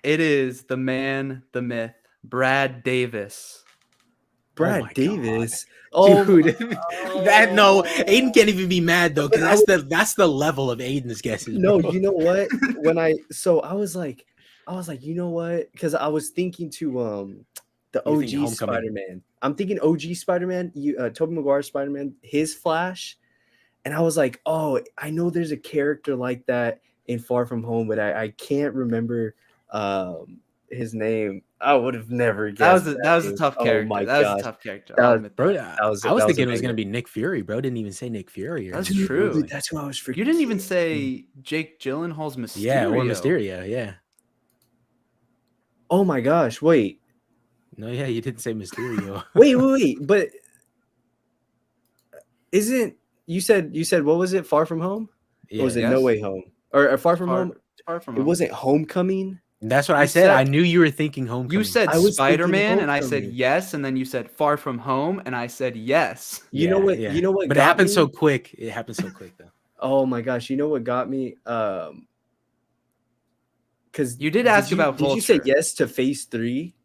It is the man, the myth, Brad Davis. Brad Davis. Oh, dude, Aiden can't even be mad though, because that's the level of Aiden's guesses. No, bro. you know what? I was like, you know what? Because I was thinking to the OG Spider-Man. I'm thinking OG Spider-Man, Tobey Maguire Spider-Man, his Flash, and I was like, oh, I know there's a character like that in Far From Home, but I can't remember his name. I would have never guessed. That was a tough character. Oh my that gosh. was a tough character. I was thinking it was going to be Nick Fury, bro. Didn't even say Nick Fury. That's true. Dude, that's who I was freaking. You didn't even say Jake Gyllenhaal's Mysterio. Yeah, or Mysterio, yeah. Oh my gosh, wait. No, yeah, you didn't say Mysterio. wait. But isn't you said what was it? Far From Home? Yeah, or was it No Way Home? Or Far From Home? Far From It Home. wasn't Homecoming? That's what I said. I knew you were thinking Homecoming. You said Spider-Man, and I said yes, and then you said Far From Home, and I said yes. You know what? But it happened so quick. It happened so quick, though. Oh my gosh! You know what got me? Because you did ask about Vulture. Did you say yes to Phase 3?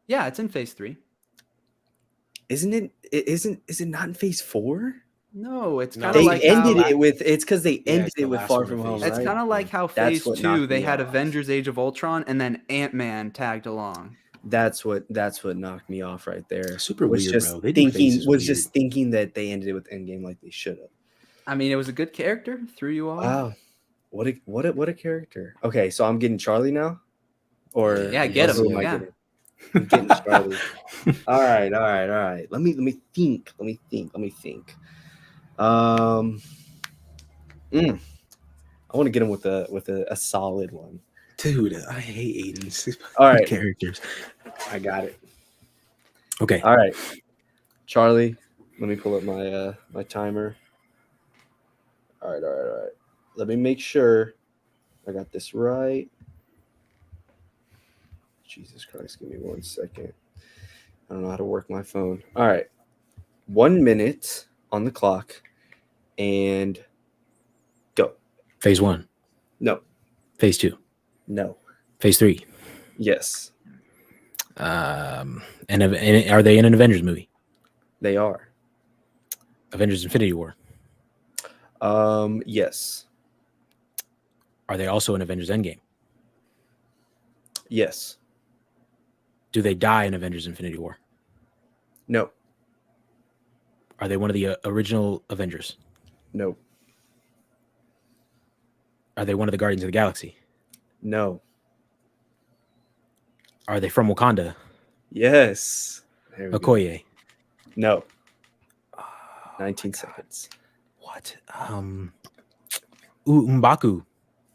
Yeah, it's in Phase 3. Isn't it? Is it not in Phase 4? No, it's kind of like it's because they ended it with Far From Home. It's kind of like how Phase 2 they had Avengers: Age of Ultron, and then Ant-Man tagged along. That's what knocked me off right there. Super weird, bro. Just thinking that they ended it with Endgame like they should have. I mean, it was a good character. Threw you off. Wow, what a character. Okay, so I'm getting Charlie now, or yeah, get him. Yeah. I'm getting Charlie. All right. Let me think. I want to get him with a solid one. Dude, I hate Aiden's characters. I got it. Okay. All right. Charlie, let me pull up my timer. All right. Let me make sure I got this right. Jesus Christ, give me 1 second. I don't know how to work my phone. All right. 1 minute on the clock and go. Phase 1. No. Phase 2. No. Phase 3. Yes. And are they in an Avengers movie? They are. Avengers Infinity War. Yes. Are they also in Avengers Endgame? Yes. Do they die in Avengers Infinity War? No. Are they one of the original Avengers? No. Are they one of the Guardians of the Galaxy? No. Are they from Wakanda? Yes. Okoye? No. 19 seconds. What? M'Baku.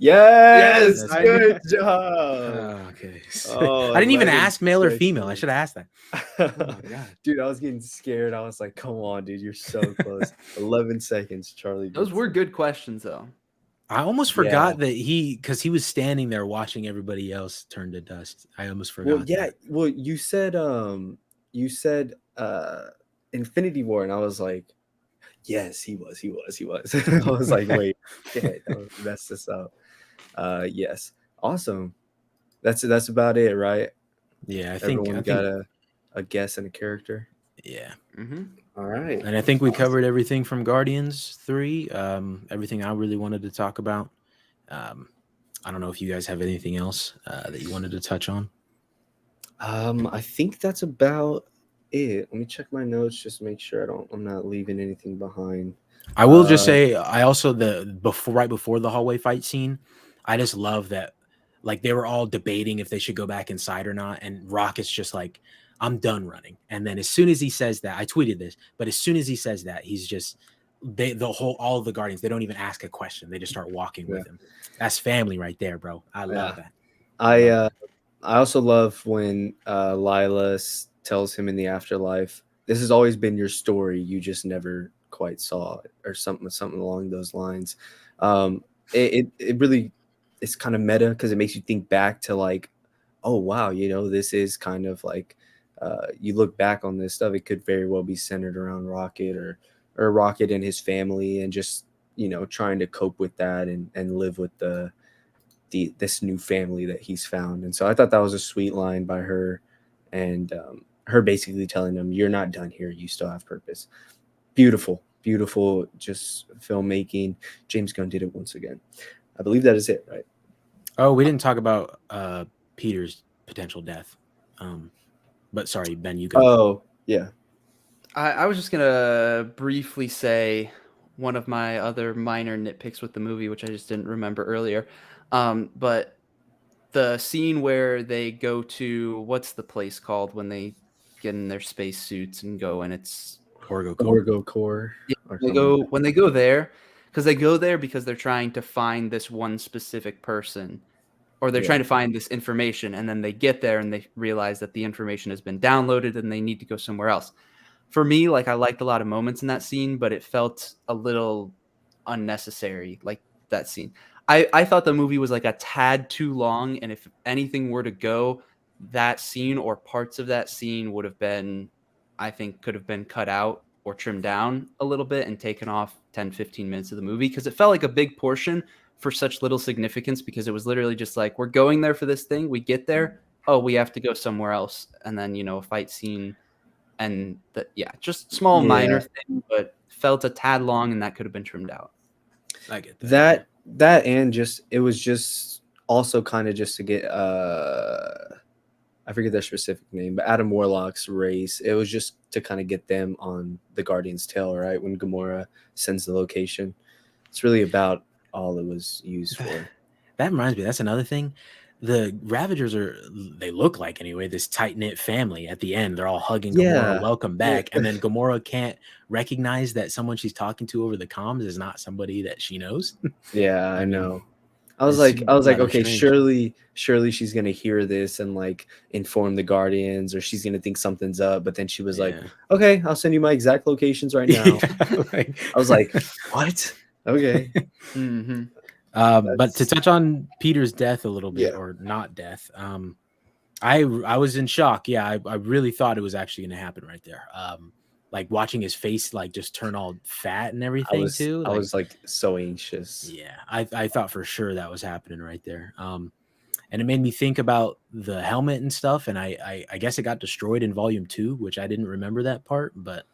Yes. Good job. Okay. I didn't even ask male or female. I should have asked that. Oh my God. Dude, I was getting scared. I was like, come on, dude. You're so close. 11 seconds, Charlie. Those were good questions, though. I almost forgot that because he was standing there watching everybody else turn to dust. I almost forgot. Well, yeah. Well, you said Infinity War, and I was like, yes, he was. I was like, wait, don't mess this up. Yes. Awesome. That's about it, right? Yeah, I think everyone got a guess and a character. Yeah. Mm-hmm. All right. And I think we covered everything from Guardians 3. Everything I really wanted to talk about. I don't know if you guys have anything else that you wanted to touch on. I think that's about it. Let me check my notes just to make sure I'm not leaving anything behind. I will just say I also right before the hallway fight scene, I just love that like they were all debating if they should go back inside or not, and Rocket's just like, I'm done running. And then as soon as he says that, I tweeted this, but as soon as he says that, he's just all of the Guardians, they don't even ask a question. They just start walking with him. That's family right there, bro. I love that. I also love when Lila tells him in the afterlife, this has always been your story, you just never quite saw it, or something along those lines. It really, it's kind of meta because it makes you think back to like, oh wow, this is kind of like, you look back on this stuff, it could very well be centered around Rocket or Rocket and his family, and just trying to cope with that and live with this new family that he's found. And so I thought that was a sweet line by her, and her basically telling him, you're not done here, you still have purpose. Beautiful just filmmaking. James Gunn did it once again. I believe that is it, right? Oh, we didn't talk about Peter's potential death, but sorry, Ben, you go. Oh yeah, I was just gonna briefly say one of my other minor nitpicks with the movie, which I just didn't remember earlier. But the scene where they go to, what's the place called when they get in their space suits and go, and it's Orgo Core. Yeah, when they go there, because they're trying to find this one specific person, or they're trying to find this information, and then they get there and they realize that the information has been downloaded and they need to go somewhere else. For me, like, I liked a lot of moments in that scene, but it felt a little unnecessary, like that scene. I thought the movie was like a tad too long, and if anything were to go, that scene or parts of that scene would have been, I think, could have been cut out or trimmed down a little bit and taken off 10, 15 minutes of the movie, because it felt like a big portion for such little significance, because it was literally just like, we're going there for this thing, we get there, oh, we have to go somewhere else, and then, a fight scene. And just small minor thing, but felt a tad long, and that could have been trimmed out. I get that. That and just, it was just also kind of just to get I forget their specific name, but Adam Warlock's race. It was just to kind of get them on the Guardian's tail, right? When Gamora sends the location. It's really about all it was used for. That reminds me, that's another thing. The Ravagers they look like, anyway, this tight-knit family. At the end, they're all hugging Gamora, welcome back. And then Gamora can't recognize that someone she's talking to over the comms is not somebody that she knows. Yeah, I know. I was like, okay, strange. surely she's gonna hear this and like inform the Guardians, or she's gonna think something's up. But then she was like, okay, I'll send you my exact locations right now. I was like, what? Okay. Mm-hmm. But to touch on Peter's death a little bit, or not death, I was in shock. Yeah, I really thought it was actually going to happen right there. Like watching his face like just turn all fat and everything too. I was like so anxious. Yeah, I thought for sure that was happening right there. And it made me think about the helmet and stuff. And I guess it got destroyed in Volume 2, which I didn't remember that part, but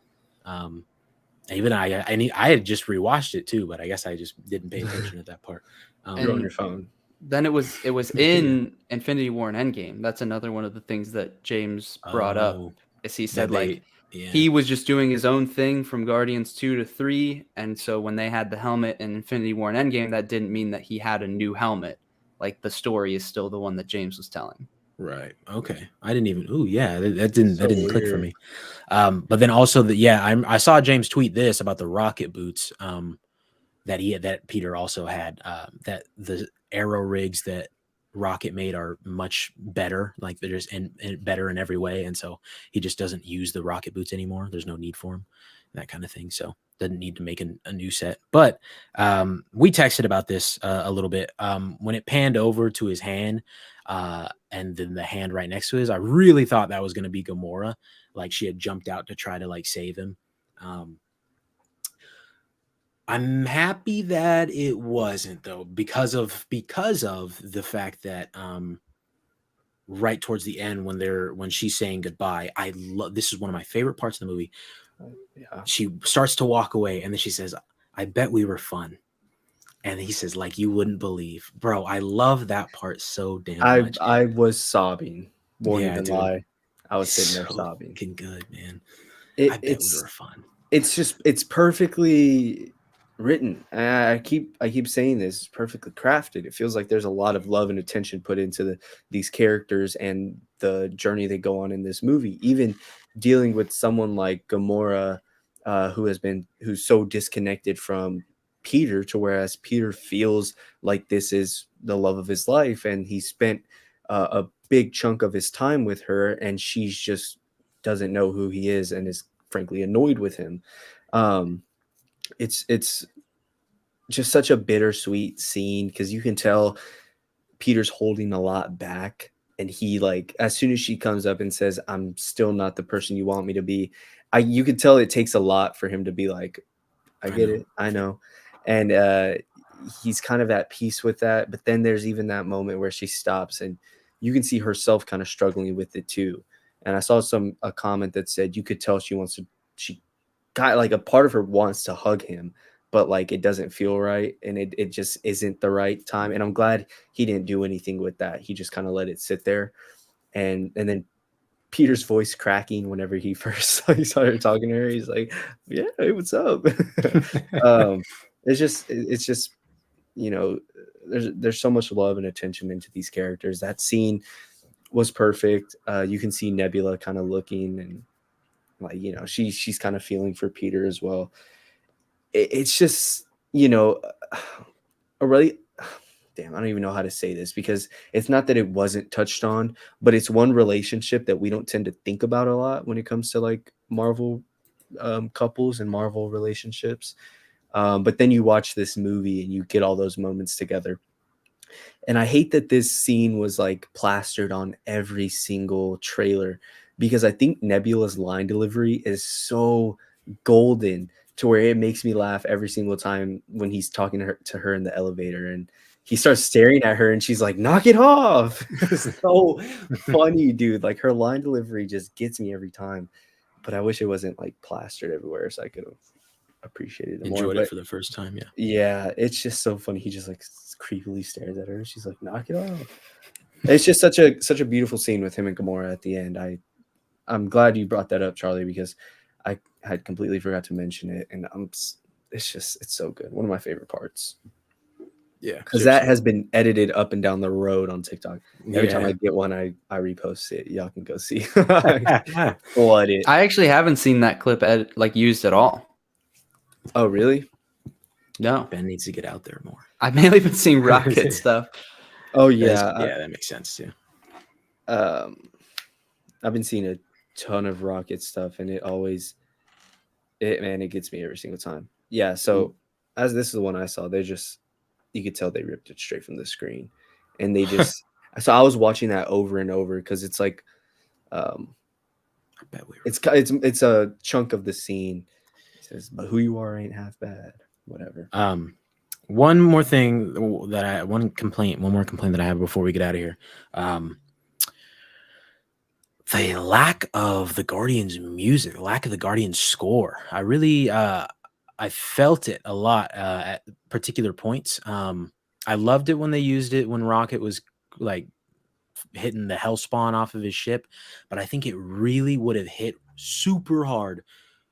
even I had just rewatched it too, but I guess I just didn't pay attention at that part. You're on your phone. Then it was in Infinity War and Endgame. That's another one of the things that James brought up. Is he said he was just doing his own thing from Guardians 2 to 3, and so when they had the helmet in Infinity War and Endgame, that didn't mean that he had a new helmet. Like, the story is still the one that James was telling. Right. Okay. I didn't even. Oh, yeah. That didn't click for me. But then also I saw James tweet this about the rocket boots. That Peter also had. That the aero rigs that Rocket made are much better. Like, they're just better in every way, and so he just doesn't use the rocket boots anymore. There's no need for them, that kind of thing. So doesn't need to make a new set. But we texted about this a little bit. When it panned over to his hand. And then the hand right next to his, I really thought that was going to be Gamora. Like, she had jumped out to try to like save him. I'm happy that it wasn't, though, because of the fact that right towards the end when she's saying goodbye, this is one of my favorite parts of the movie. She starts to walk away and then she says, I bet we were fun. And he says, like, you wouldn't believe. Bro, I love that part so damn much. I was sobbing. Won't even lie. I was sitting there sobbing. Good, man. I bet we were fun. It's perfectly written. I keep saying this, it's perfectly crafted. It feels like there's a lot of love and attention put into these characters and the journey they go on in this movie. Even dealing with someone like Gamora, who's so disconnected from Peter, to whereas Peter feels like this is the love of his life, and he spent a big chunk of his time with her, and she's just doesn't know who he is and is frankly annoyed with him. It's just such a bittersweet scene because you can tell Peter's holding a lot back, and he, like, as soon as she comes up and says, "I'm still not the person you want me to be," you can tell it takes a lot for him to be like, "I get it, I know," and he's kind of at peace with that. But then there's even that moment where she stops, and you can see herself kind of struggling with it too. And I saw a comment that said you could tell she got, like, a part of her wants to hug him, but like it doesn't feel right, and it just isn't the right time. And I'm glad he didn't do anything with that. He just kind of let it sit there. And then Peter's voice cracking whenever he first started talking to her, he's like, "Yeah, hey, what's up?" It's just there's so much love and attention into these characters. That scene was perfect. You can see Nebula kind of looking, and like, she's kind of feeling for Peter as well. It's just, a really, damn, I don't even know how to say this, because it's not that it wasn't touched on, but it's one relationship that we don't tend to think about a lot when it comes to like Marvel couples and Marvel relationships. But then you watch this movie and you get all those moments together. And I hate that this scene was like plastered on every single trailer, because I think Nebula's line delivery is so golden to where it makes me laugh every single time when he's talking to her in the elevator, and he starts staring at her and she's like, "Knock it off." It's so funny, dude. Like, her line delivery just gets me every time. But I wish it wasn't like plastered everywhere so I could have appreciated it more. Enjoyed it for the first time. Yeah, it's just so funny. He just like creepily stares at her. She's like, "Knock it off." It's just such a beautiful scene with him and Gamora at the end. I'm glad you brought that up, Charlie, because I had completely forgot to mention it, and it's so good. One of my favorite parts. Yeah, because that has been edited up and down the road on TikTok. Every time I get one, I repost it. Y'all can go see. Flood it. I actually haven't seen that clip used at all. Oh, really? No. Ben needs to get out there more. I've mainly been seeing Rocket stuff. Oh yeah, that makes sense too. I've been seeing a ton of Rocket stuff, and it gets me every single time. Yeah. So as this is the one I saw, you could tell they ripped it straight from the screen, and they just. So I was watching that over and over because it's like, I bet it's a chunk of the scene. It says, "But who you are ain't half bad." Whatever. One more complaint that I have before we get out of here. The lack of the Guardians music, the lack of the Guardians score. I really, I felt it a lot at particular points. I loved it when they used it when Rocket was like hitting the Hellspawn off of his ship, but I think it really would have hit super hard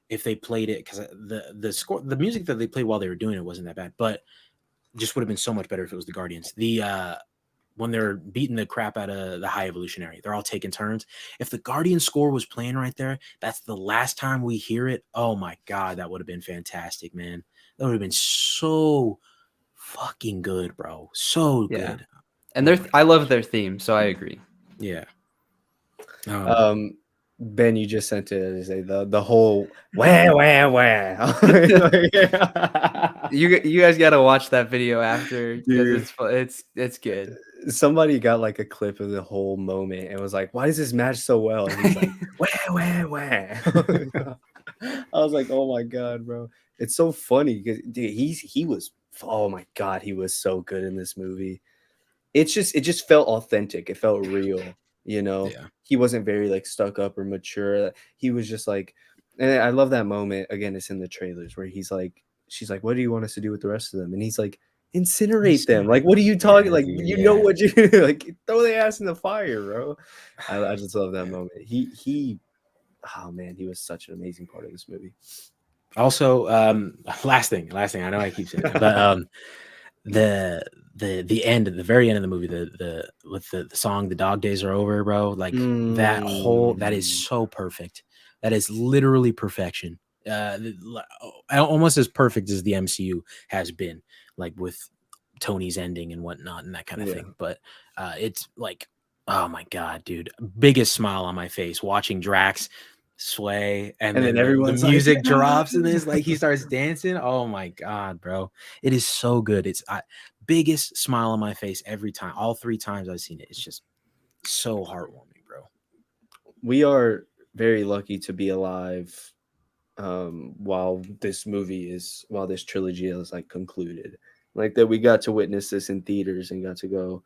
if they played it, because the music that they played while they were doing it wasn't that bad, but just would have been so much better if it was the Guardians. When they're beating the crap out of the High Evolutionary, they're all taking turns. If the Guardian score was playing right there, that's the last time we hear it. Oh my God, that would have been fantastic, man. That would have been so fucking good, bro. So good. And I love their theme, so I agree. Yeah. Ben, you just sent it, say the whole wah. You guys got to watch that video after, because it's good. Somebody got like a clip of the whole moment and was like, "Why does this match so well?" And he's like, wah. I was like, "Oh my God, bro!" It's so funny because he was, oh my God, he was so good in this movie. It just felt authentic. It felt real. Yeah. He wasn't very like stuck up or mature. He was just like, and I love that moment. Again, it's in the trailers where she's like, "What do you want us to do with the rest of them?" And he's like, "Incinerate them." Like, what are you talking? Like, know what you like? Throw their ass in the fire, bro. I just love that moment. He, oh man, he was such an amazing part of this movie. Also, last thing. I know I keep saying that, but the end, the very end of the movie, the with the song "The Dog Days Are Over," bro. Like that is so perfect. That is literally perfection. Almost as perfect as the MCU has been, like with Tony's ending and whatnot and that kind of thing. But it's like, oh my god, dude, biggest smile on my face watching Drax sway, and then the music like, drops and this, like he starts dancing. Oh my god, bro, it is so good. It's biggest smile on my face every time. All 3 times I've seen it, it's just so heartwarming, bro. We are very lucky to be alive while this trilogy is like concluded, like that we got to witness this in theaters and got to go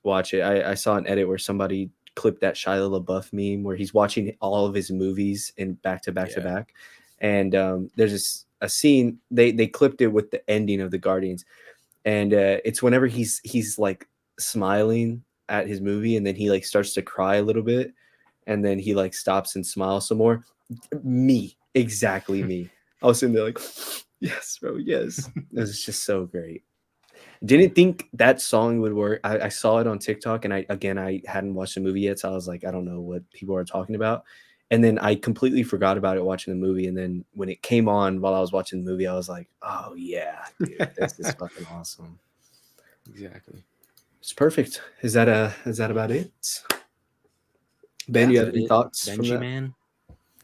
watch it. I saw an edit where somebody clipped that Shia LaBeouf meme where he's watching all of his movies in back to back to back, and there's a scene they clipped it with the ending of the Guardians, and it's whenever he's like smiling at his movie and then he like starts to cry a little bit and then he like stops and smiles some more. Exactly me. I was sitting there like, yes, bro, yes. It was just so great. Didn't think that song would work. I saw it on TikTok, and I hadn't watched the movie yet, so I was like, I don't know what people are talking about. And then I completely forgot about it watching the movie. And then when it came on while I was watching the movie, I was like, oh yeah, dude, this is fucking awesome. Exactly. It's perfect. Is that about it? Ben, you have any thoughts Benji, from that? Man?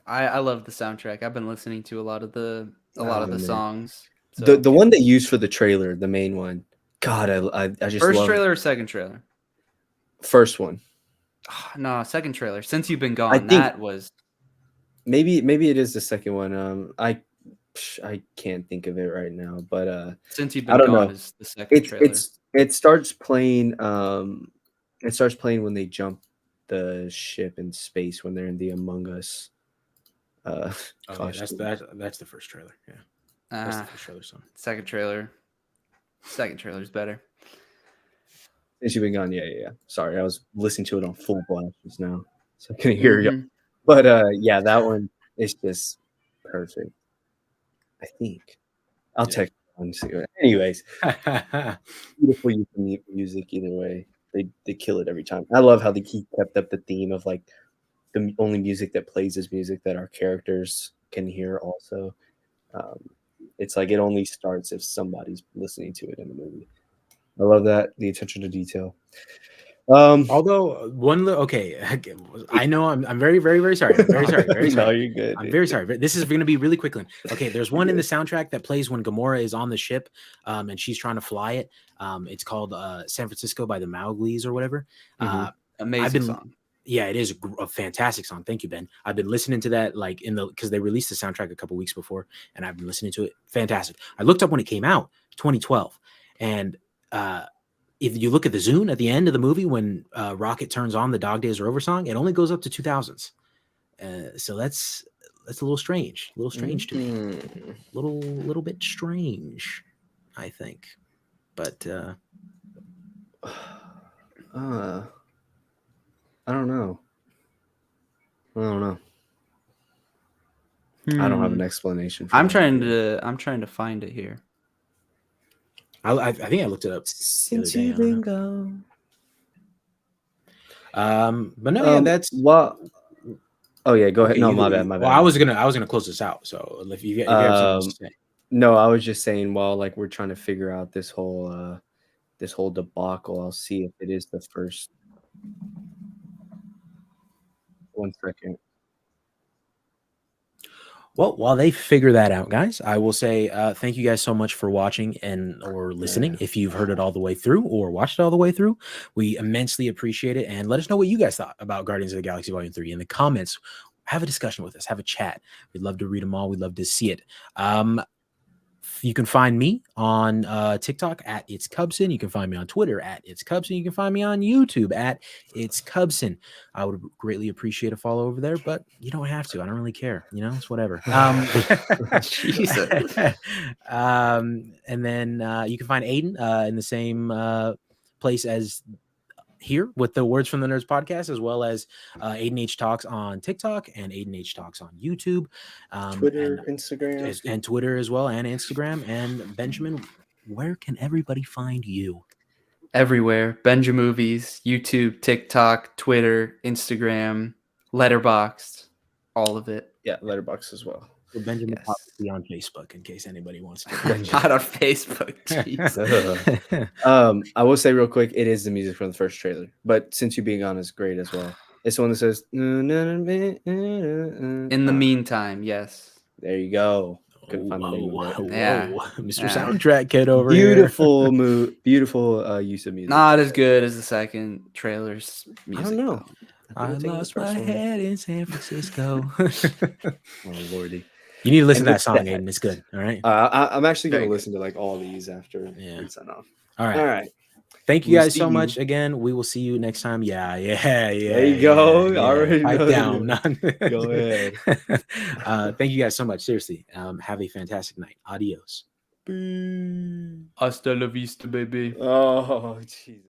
I love the soundtrack. I've been listening to a lot of the songs. So. The one they used for the trailer, the main one. God, I just first love trailer or second trailer? First one. No, second trailer. Since You've Been Gone, that was maybe it is the second one. I can't think of it right now, but Since You've Been Gone is the second trailer. It starts playing when they jump the ship in space when they're in the Among Us. That's the first trailer. Yeah, that's the first trailer song. Second trailer is better. Since You've Been Gone, yeah. Sorry, I was listening to it on full blast just now, so I couldn't hear you. But yeah, that one is just perfect. I think I'll text one. Anyways, beautiful use of music either way. They kill it every time. I love how they kept up the theme of like the only music that plays is music that our characters can hear also. It's like it only starts if somebody's listening to it in the movie. I love that, the attention to detail. Although I know I'm very, very, very sorry. I'm very sorry. Very sorry. No, you're good. I'm very sorry. This is going to be really quick. Okay, there's one in the soundtrack that plays when Gamora is on the ship, and she's trying to fly it. It's called San Francisco by the Mowglis or whatever. Amazing song. Yeah, it is a fantastic song. Thank you, Ben. I've been listening to that because they released the soundtrack a couple weeks before, and I've been listening to it. Fantastic. I looked up when it came out, 2012, and if you look at the Zune at the end of the movie when Rocket turns on the Dog Days Are Over song, it only goes up to 2000s. So that's a little strange. A little strange to me. Little bit strange, I think. But I don't know. I don't have an explanation for I'm trying to find it here. I think I looked it up. Since You've Been Gone. But no, that's what. Oh yeah, go ahead. No, my bad. Well, I was gonna close this out. So if you have something to say. No, I was just saying while like we're trying to figure out this whole debacle, I'll see if it is the first. 1 second. Well, while they figure that out, guys, I will say thank you guys so much for watching or listening. Yeah. If you've heard it all the way through or watched it all the way through, we immensely appreciate it. And let us know what you guys thought about Guardians of the Galaxy Volume 3 in the comments. Have a discussion with us. Have a chat. We'd love to read them all. We'd love to see it. You can find me on TikTok at It's Cubson. You can find me on Twitter at It's Cubson. You can find me on YouTube at It's Cubson. I would greatly appreciate a follow over there, but you don't have to. I don't really care. It's whatever. Jesus. And then you can find Aiden in the same place as here with the Words from the Nerds podcast, as well as Aiden H Talks on TikTok and Aiden H Talks on YouTube, Twitter, Instagram, and Twitter as well, and Instagram. And Benjamin, where can everybody find you? Everywhere. benjimovies, YouTube, TikTok, Twitter, Instagram, Letterboxd, all of it. Yeah, Letterboxd as well. So Benjamin Yes. possibly on Facebook in case anybody wants to. Not on Facebook. I will say real quick, it is the music from the first trailer. But since you being on is great as well. It's the one that says In the meantime, yes. There you go. Couldn't find the name of it. Yeah. Mr. Soundtrack Kid over beautiful beautiful use of music. Not as good as the second trailer's music. I don't know. I lost my head in San Francisco. Oh lordy. You need to listen to that song, Aiden. It's good. All right. I'm actually going to listen to like all these after we sign off. All right. All right. Thank you guys so much. Again, we will see you next time. Yeah. There you go. Yeah. Already pipe down. Go ahead. Thank you guys so much. Seriously. Have a fantastic night. Adios. Hasta la vista, baby. Oh, jeez.